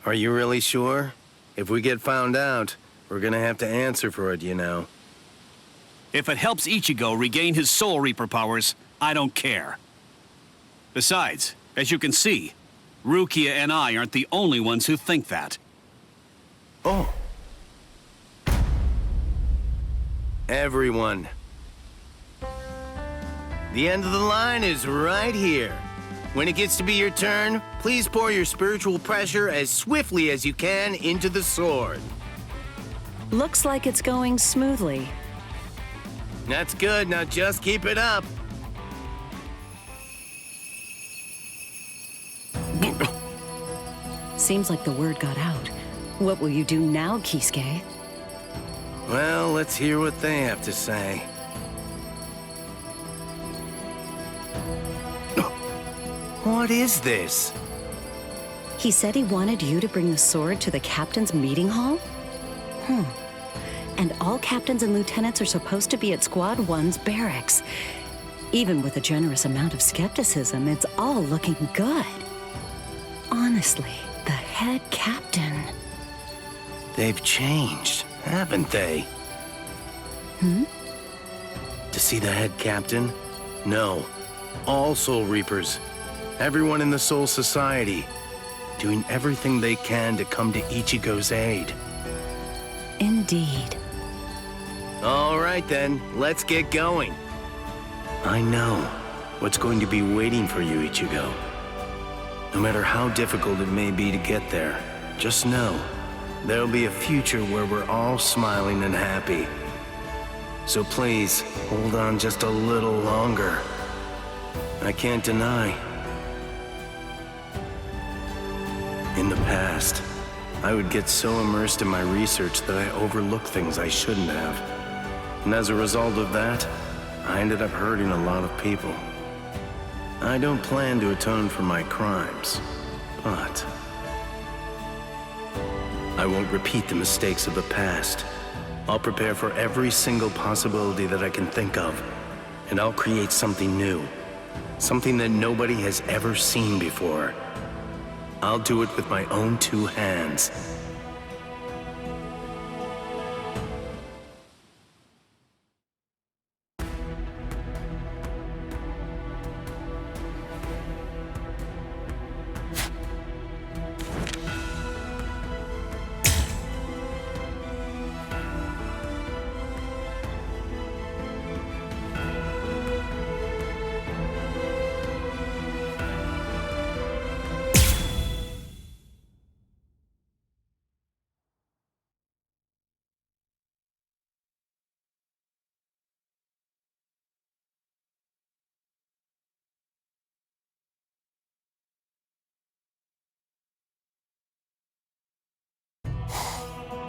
E: Are you really sure? If we get found out, we're gonna have to answer for it, you know.
H: If it helps Ichigo regain his Soul Reaper powers, I don't care. Besides, as you can see, Rukia and I aren't the only ones who think that.
E: Oh. Everyone. The end of the line is right here. When it gets to be your turn, please pour your spiritual pressure as swiftly as you can into the sword.
U: Looks like it's going smoothly.
E: That's good, now just keep it up.
U: Seems like the word got out. What will you do now, Kisuke?
E: Well, let's hear what they have to say. What is this?
U: He said he wanted you to bring the sword to the captain's meeting hall? And all captains and lieutenants are supposed to be at Squad 1's barracks. Even with a generous amount of skepticism, it's all looking good. Honestly, the head captain.
E: They've changed, haven't they? To see the head captain? No. All Soul Reapers. Everyone in the Soul Society. Doing everything they can to come to Ichigo's aid.
U: Indeed.
E: All right then, let's get going. I know what's going to be waiting for you, Ichigo. No matter how difficult it may be to get there, just know there'll be a future where we're all smiling and happy. So please, hold on just a little longer. I can't deny. In the past, I would get so immersed in my research that I overlooked things I shouldn't have. And as a result of that, I ended up hurting a lot of people. I don't plan to atone for my crimes, but I won't repeat the mistakes of the past. I'll prepare for every single possibility that I can think of. and I'll create something new. Something that nobody has ever seen before. I'll do it with my own 2 hands.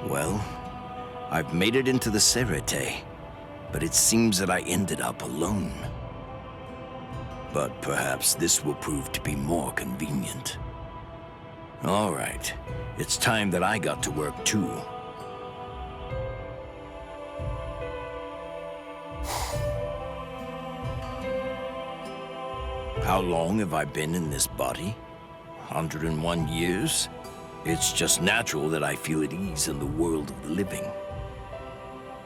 B: Well, I've made it into the Serete, but it seems that I ended up alone. But perhaps this will prove to be more convenient. All right, it's time that I got to work too. How long have I been in this body? 101 years? It's just natural that I feel at ease in the world of the living.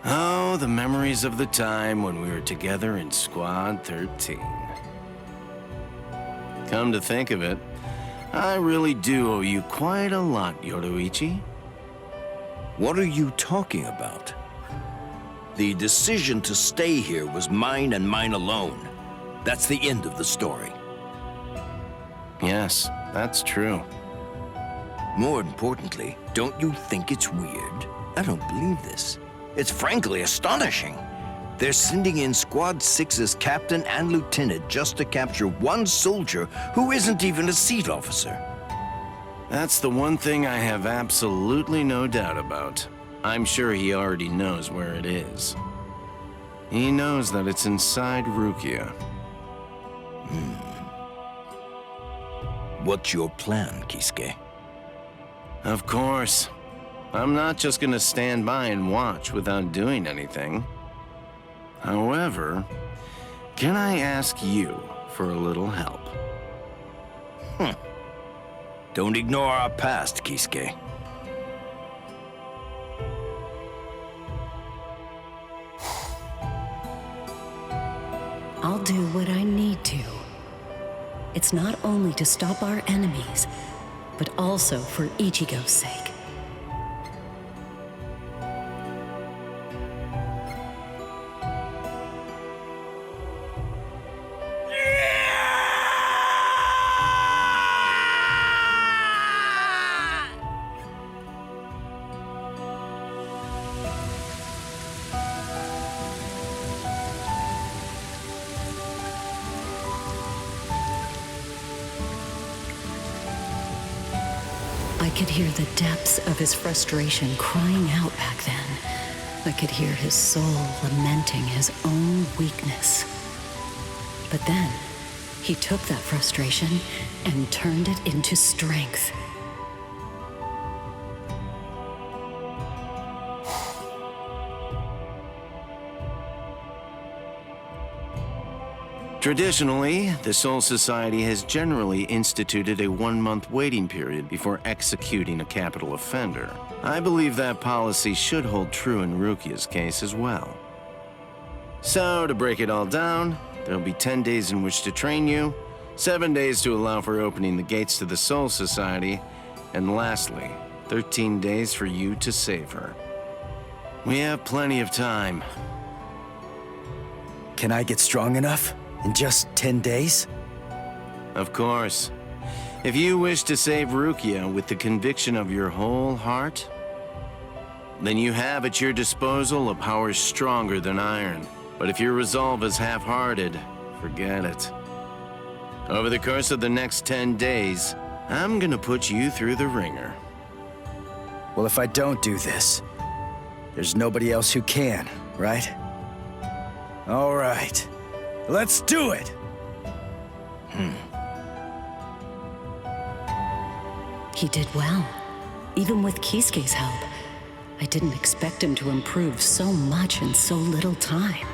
E: Oh, the memories of the time when we were together in Squad 13. Come to think of it, I really do owe you quite a lot, Yoruichi.
B: What are you talking about? The decision to stay here was mine and mine alone. That's the end of the story.
E: Yes, that's true.
B: More importantly, don't you think it's weird? I don't believe this. It's frankly astonishing. They're sending in Squad 6's captain and lieutenant just to capture one soldier who isn't even a seat officer.
E: That's the one thing I have absolutely no doubt about. I'm sure he already knows where it is. He knows that it's inside Rukia.
B: What's your plan, Kisuke?
E: Of course. I'm not just gonna stand by and watch without doing anything. However, can I ask you for a little help?
B: Don't ignore our past, Kisuke.
U: I'll do what I need to. It's not only to stop our enemies, but also for Ichigo's sake. I could hear the depths of his frustration crying out back then. I could hear his soul lamenting his own weakness. But then, he took that frustration and turned it into strength.
E: Traditionally, the Soul Society has generally instituted a 1-month waiting period before executing a capital offender. I believe that policy should hold true in Rukia's case as well. So, to break it all down, there'll be 10 days in which to train you, 7 days to allow for opening the gates to the Soul Society, and lastly, 13 days for you to save her. We have plenty of time.
D: Can I get strong enough? In just 10 days?
E: Of course. If you wish to save Rukia with the conviction of your whole heart, then you have at your disposal a power stronger than iron. But if your resolve is half-hearted, forget it. Over the course of the next 10 days, I'm gonna put you through the ringer.
D: Well, if I don't do this, there's nobody else who can, right? All right. Let's do it!
U: He did well, even with Kisuke's help. I didn't expect him to improve so much in so little time.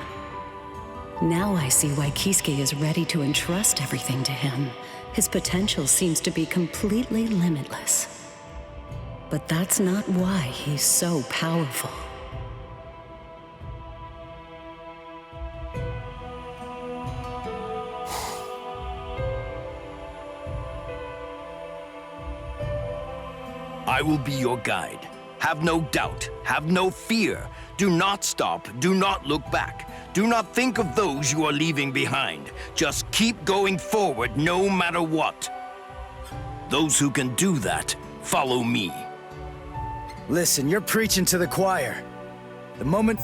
U: Now I see why Kisuke is ready to entrust everything to him. His potential seems to be completely limitless. But that's not why he's so powerful.
M: I will be your guide. Have no doubt, have no fear. Do not stop, do not look back. Do not think of those you are leaving behind. Just keep going forward no matter what. Those who can do that, follow me.
D: Listen, you're preaching to the choir. The moment...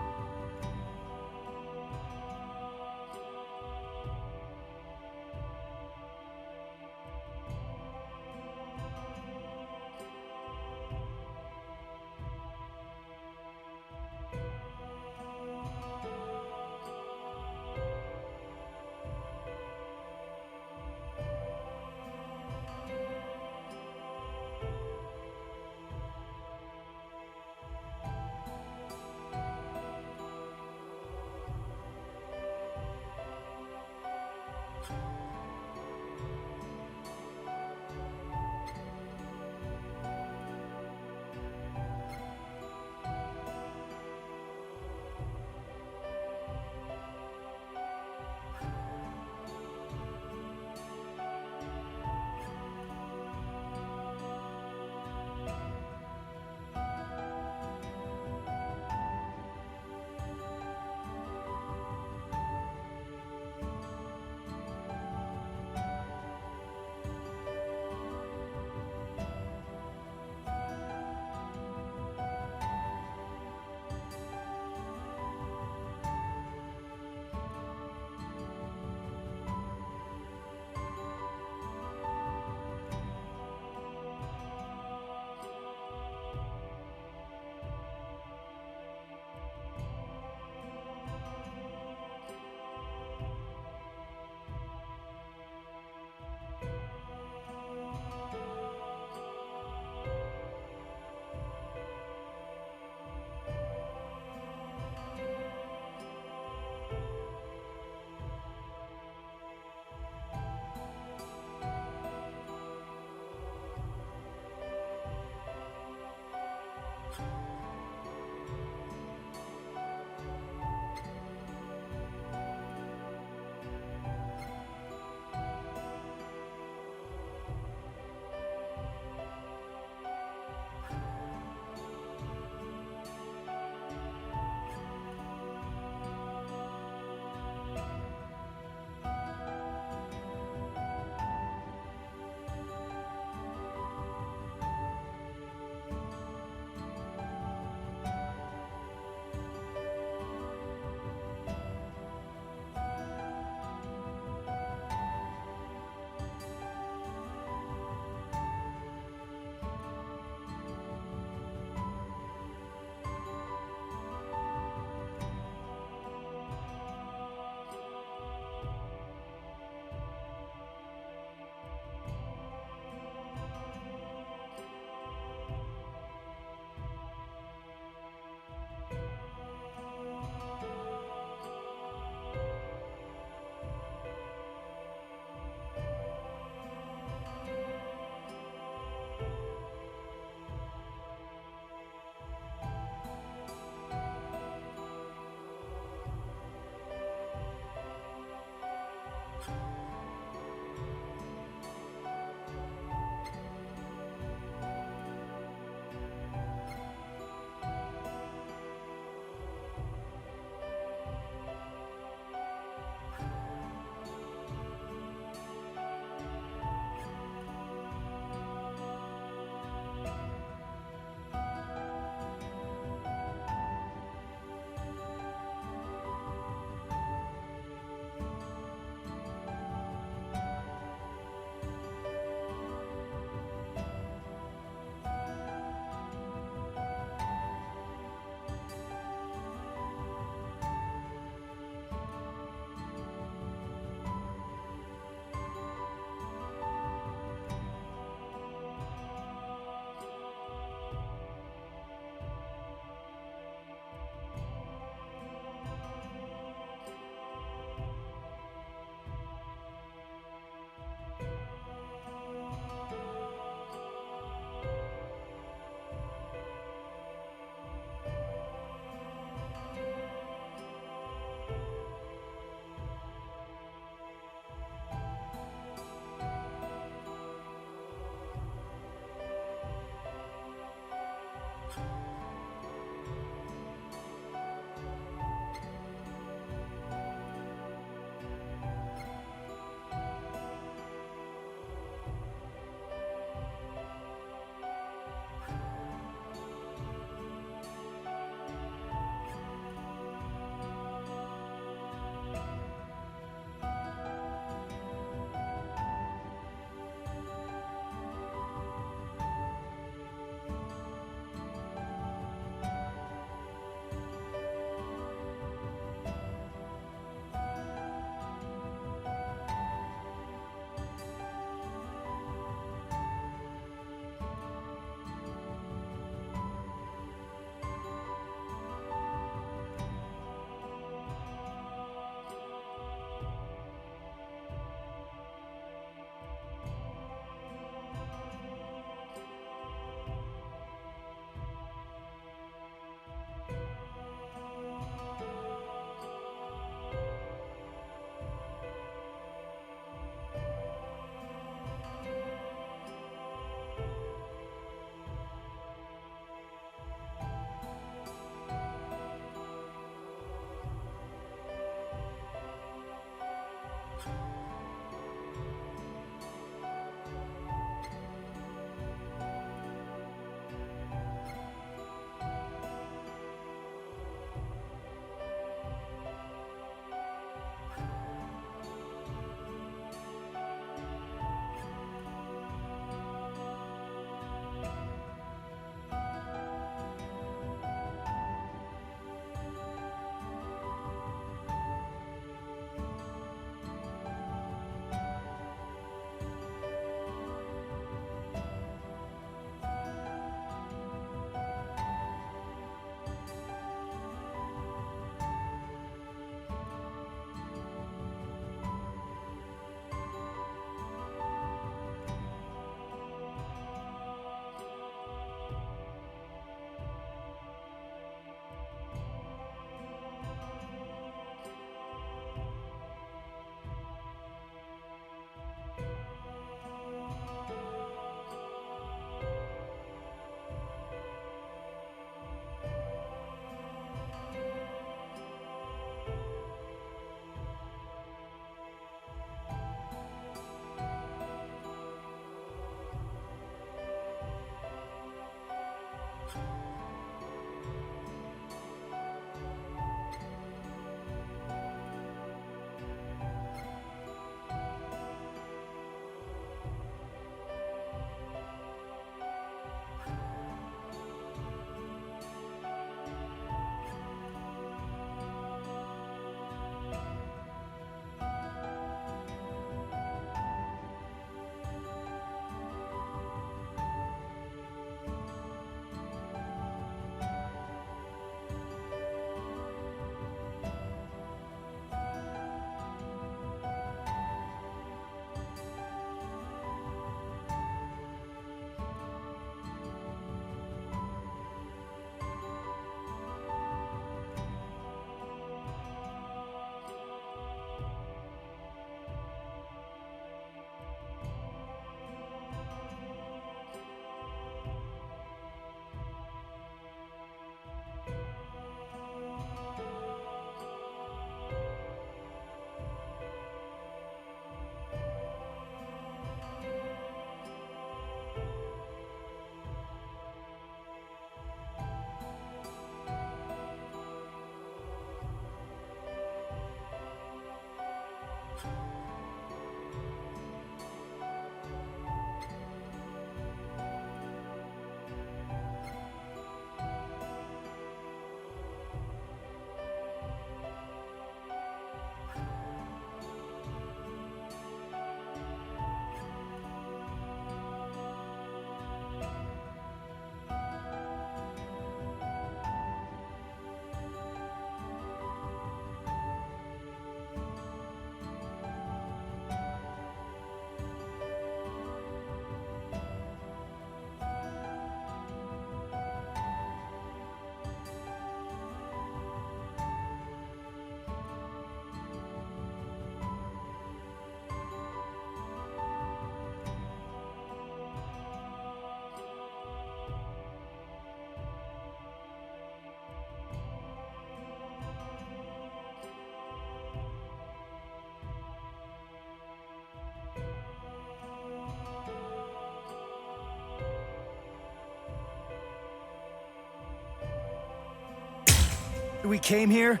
D: We came here,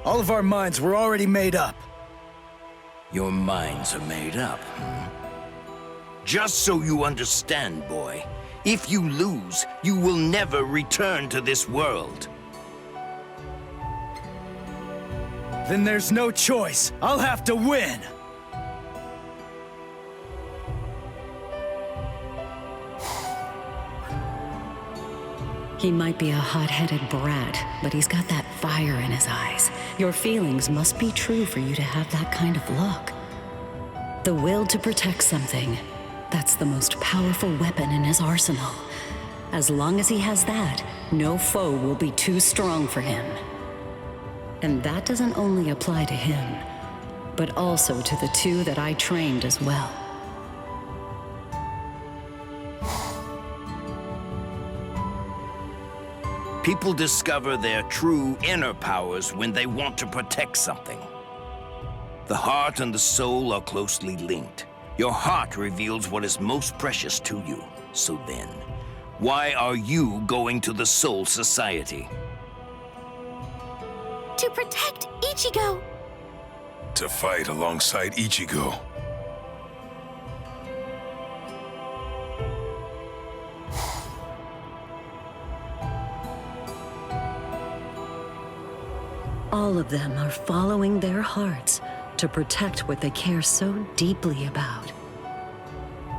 D: all of our minds were already made up.
M: Your minds are made up, hmm? Just so you understand, boy, if you lose, you will never return to this world.
D: Then there's no choice. I'll have to win.
U: He might be a hot-headed brat, but he's got that fire in his eyes. Your feelings must be true for you to have that kind of look. The will to protect something, that's the most powerful weapon in his arsenal. As long as he has that, no foe will be too strong for him. And that doesn't only apply to him, but also to the two that I trained as well.
M: People discover their true inner powers when they want to protect something. The heart and the soul are closely linked. Your heart reveals what is most precious to you. So then, why are you going to the Soul Society?
J: To protect Ichigo!
F: To fight alongside Ichigo.
U: All of them are following their hearts to protect what they care so deeply about.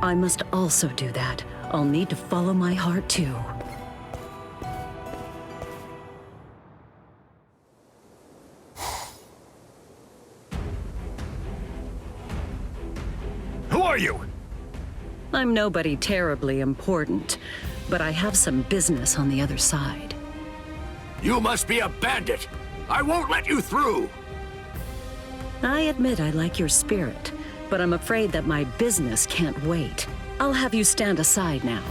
U: I must also do that. I'll need to follow my heart too.
F: Who are you?
U: I'm nobody terribly important, but I have some business on the other side.
F: You must be a bandit. I won't let you through.
U: I admit I like your spirit, but I'm afraid that my business can't wait. I'll have you stand aside now.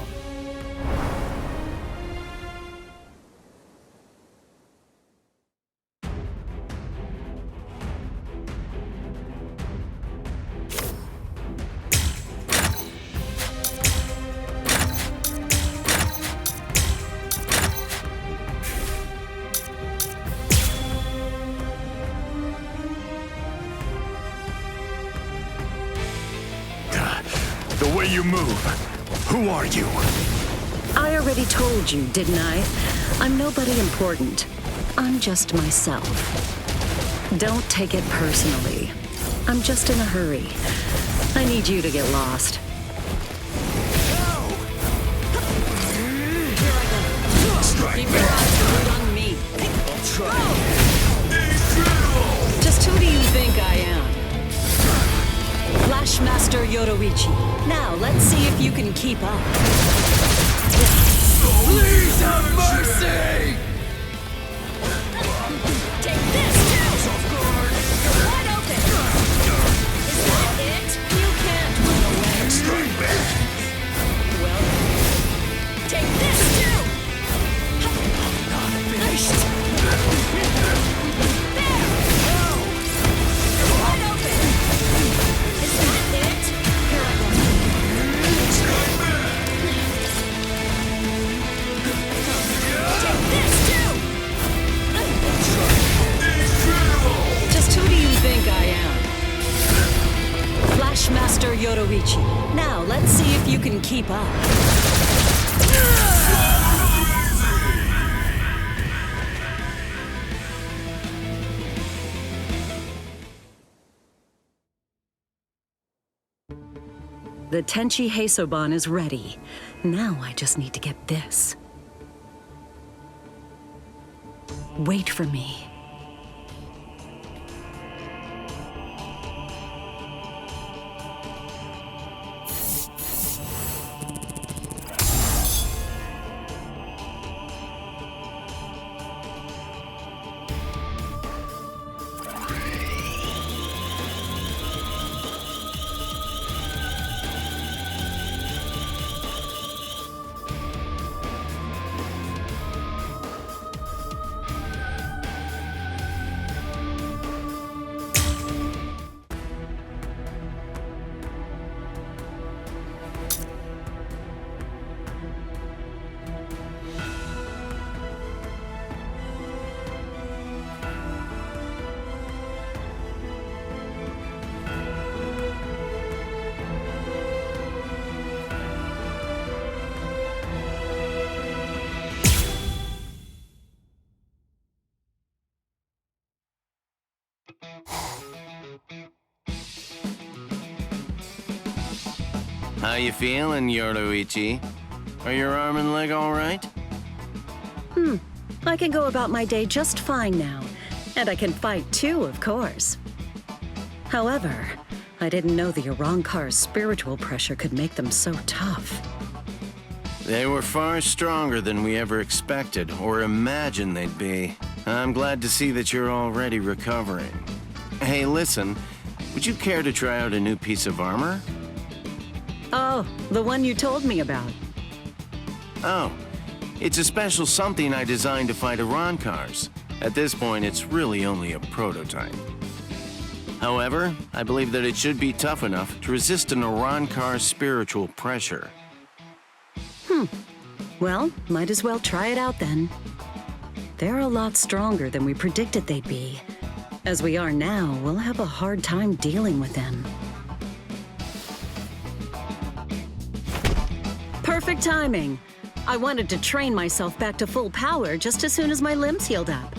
F: The way you move. Who are you?
U: I already told you, didn't I? I'm nobody important. I'm just myself. Don't take it personally. I'm just in a hurry. I need you to get lost. Keep your eyes glued on me. Just who do you think I am? Flashmaster Yoruichi. Now, let's see if you can keep up.
A: Please have mercy!
U: Take this, too! Wide open! Is that it? You can't run away.
A: Strike back!
U: Well, take this, too!
A: Not finished!
U: There! Wide open! Is that it? Here I go.
A: Strike back!
U: Take this, too!
A: Incredible!
U: Just who do you think I am? Flashmaster Yoruichi. Now, let's see if you can keep up. The Tenchi Heisoban is ready. Now I just need to get this. Wait for me.
E: How you feeling, Yoruichi? Are your arm and leg all right?
U: I can go about my day just fine now. And I can fight too, of course. However, I didn't know the Arrancar's spiritual pressure could make them so tough.
E: They were far stronger than we ever expected or imagined they'd be. I'm glad to see that you're already recovering. Hey, listen, would you care to try out a new piece of armor?
U: Oh, the one you told me about.
E: Oh, it's a special something I designed to fight Arrancars. At this point, it's really only a prototype. However, I believe that it should be tough enough to resist an Arrancar's spiritual pressure.
U: Well, might as well try it out then. They're a lot stronger than we predicted they'd be. As we are now, we'll have a hard time dealing with them. Perfect timing. I wanted to train myself back to full power just as soon as my limbs healed up.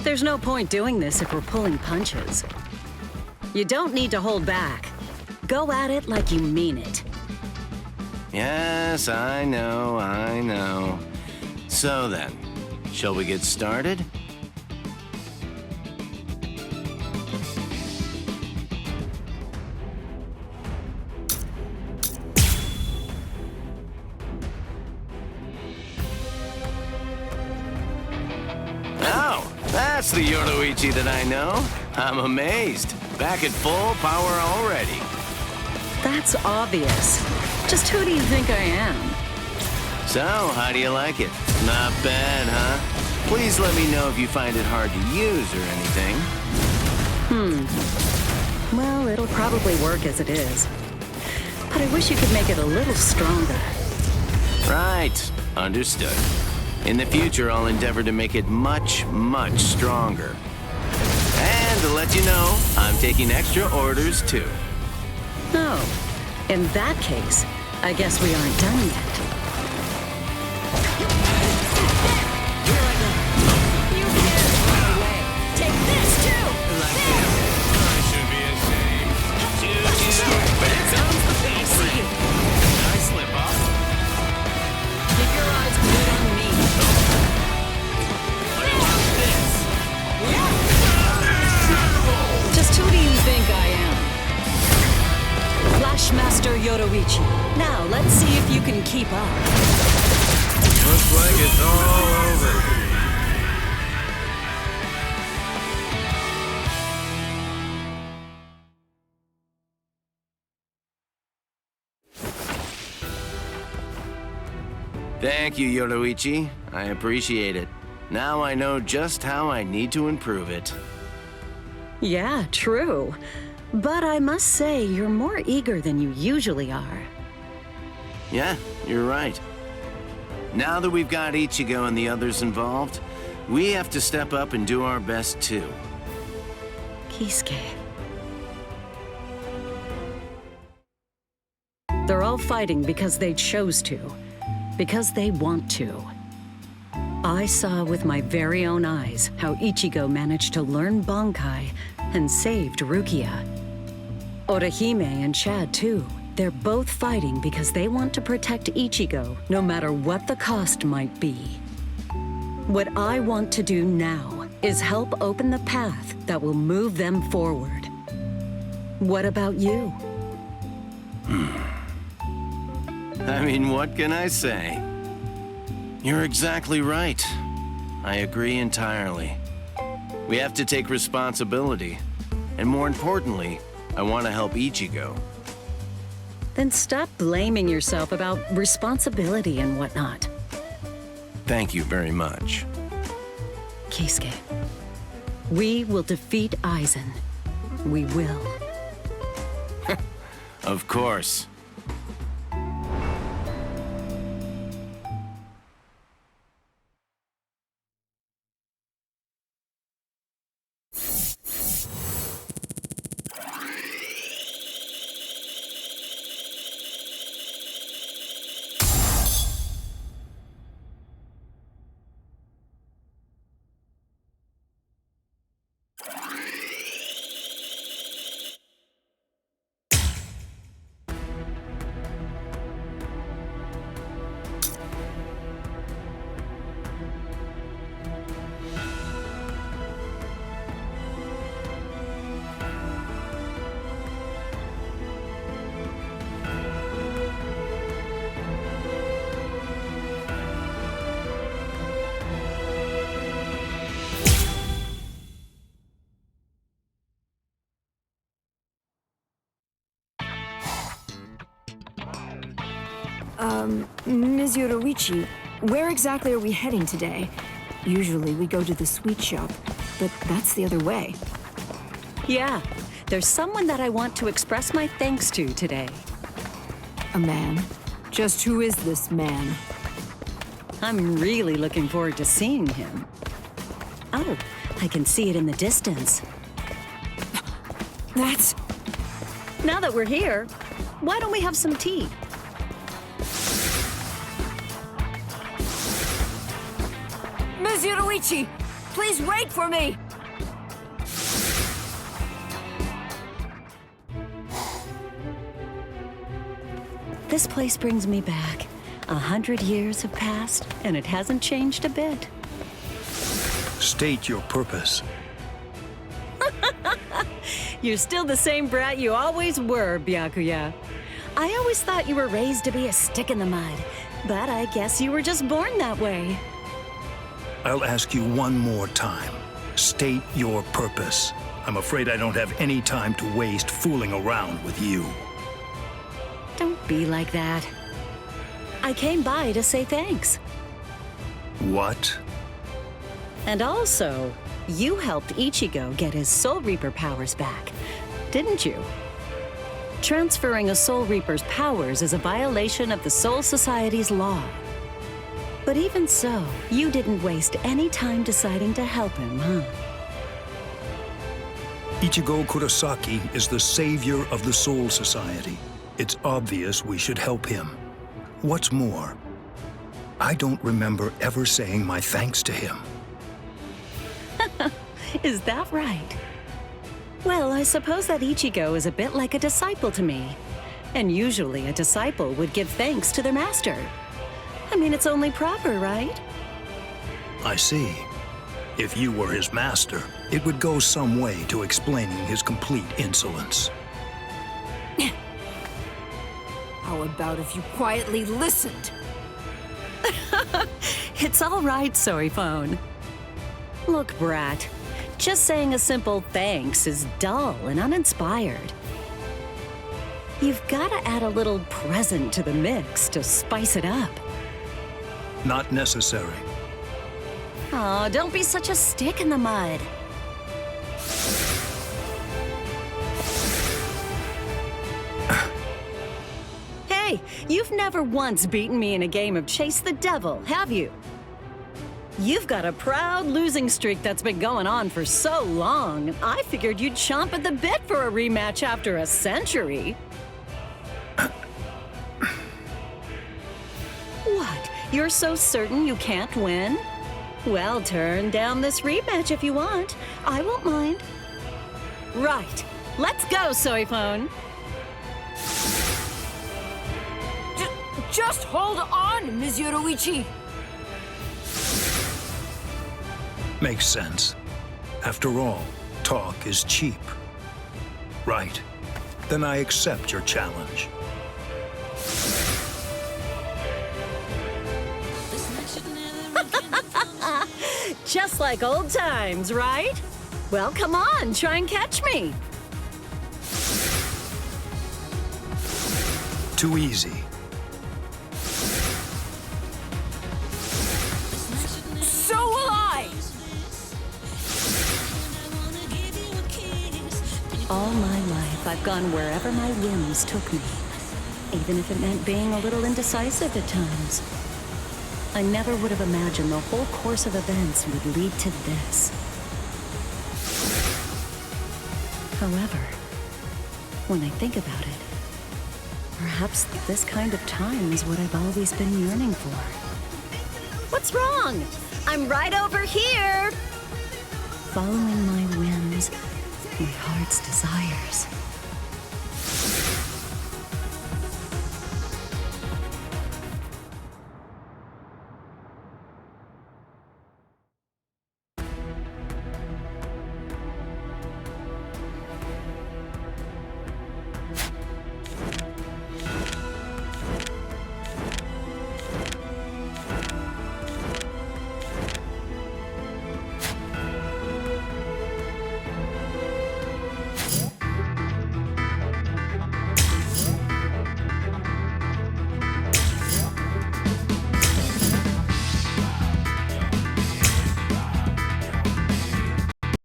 U: There's no point doing this if we're pulling punches. You don't need to hold back. Go at it like you mean it.
E: Yes, I know. So then, shall we get started? Oh, that's the Yoruichi that I know. I'm amazed. Back at full power already.
U: That's obvious. Just who do you think I am?
E: So, how do you like it? Not bad, huh? Please let me know if you find it hard to use or anything.
U: Well, it'll probably work as it is. But I wish you could make it a little stronger.
E: Right. Understood. In the future, I'll endeavor to make it much, much stronger. And to let you know, I'm taking extra orders too.
U: Oh, in that case, I guess we aren't done yet. You can't run away. Take this too!
G: I should be ashamed. Here comes the pace. Did I slip up?
U: Keep your eyes glued on me.
G: What about this?
U: Just who do you think I am? Flashmaster Yoruichi. Now, let's see if you can keep up.
E: Looks like it's all over. Thank you, Yoruichi. I appreciate it. Now I know just how I need to improve it.
U: Yeah, true. But I must say, you're more eager than you usually are.
E: Yeah, you're right. Now that we've got Ichigo and the others involved, we have to step up and do our best too.
U: Kisuke. They're all fighting because they chose to. Because they want to. I saw with my very own eyes how Ichigo managed to learn Bankai and saved Rukia. Orihime and Chad too. They're both fighting because they want to protect Ichigo, no matter what the cost might be. What I want to do now is help open the path that will move them forward. What about you?
E: I mean, what can I say? You're exactly right. I agree entirely. We have to take responsibility. And more importantly, I want to help Ichigo.
U: Then stop blaming yourself about responsibility and whatnot.
E: Thank you very much.
U: Kisuke, we will defeat Aizen. We will.
E: Of course.
L: Ms. Yoruichi, where exactly are we heading today? Usually we go to the sweet shop, but that's the other way.
U: Yeah, there's someone that I want to express my thanks to today.
L: A man? Just who is this man?
U: I'm really looking forward to seeing him. Oh, I can see it in the distance.
L: That's...
U: Now that we're here, why don't we have some tea?
L: Ms. Yoruichi, please wait for me!
U: This place brings me back. 100 years have passed, and it hasn't changed a bit.
F: State your purpose.
U: You're still the same brat you always were, Byakuya. I always thought you were raised to be a stick in the mud, but I guess you were just born that way.
F: I'll ask you one more time. State your purpose. I'm afraid I don't have any time to waste fooling around with you.
U: Don't be like that. I came by to say thanks.
F: What?
U: And also, you helped Ichigo get his Soul Reaper powers back, didn't you? Transferring a Soul Reaper's powers is a violation of the Soul Society's law. But even so, you didn't waste any time deciding to help him, huh?
F: Ichigo Kurosaki is the savior of the Soul Society. It's obvious we should help him. What's more, I don't remember ever saying my thanks to him.
U: Is that right? Well, I suppose that Ichigo is a bit like a disciple to me. And usually a disciple would give thanks to their master. I mean, it's only proper, right?
F: I see. If you were his master, it would go some way to explaining his complete insolence.
L: How about if you quietly listened?
U: It's all right, Soiphone. Look, brat, just saying a simple thanks is dull and uninspired. You've got to add a little present to the mix to spice it up.
F: Not necessary.
U: Oh, don't be such a stick in the mud. Hey, you've never once beaten me in a game of Chase the Devil, have you? You've got a proud losing streak that's been going on for so long, I figured you'd chomp at the bit for a rematch after a century. What? You're so certain you can't win? Well, turn down this rematch if you want. I won't mind. Right. Let's go, Soiphone.
L: Just hold on, Ms. Yoruichi.
F: Makes sense. After all, talk is cheap. Right. Then I accept your challenge.
U: Just like old times, right? Well, come on, try and catch me.
F: Too easy.
L: So will I!
U: All my life, I've gone wherever my whims took me, even if it meant being a little indecisive at times. I never would have imagined the whole course of events would lead to this. However, when I think about it, perhaps this kind of time is what I've always been yearning for. What's wrong? I'm right over here! Following my whims, my heart's desires.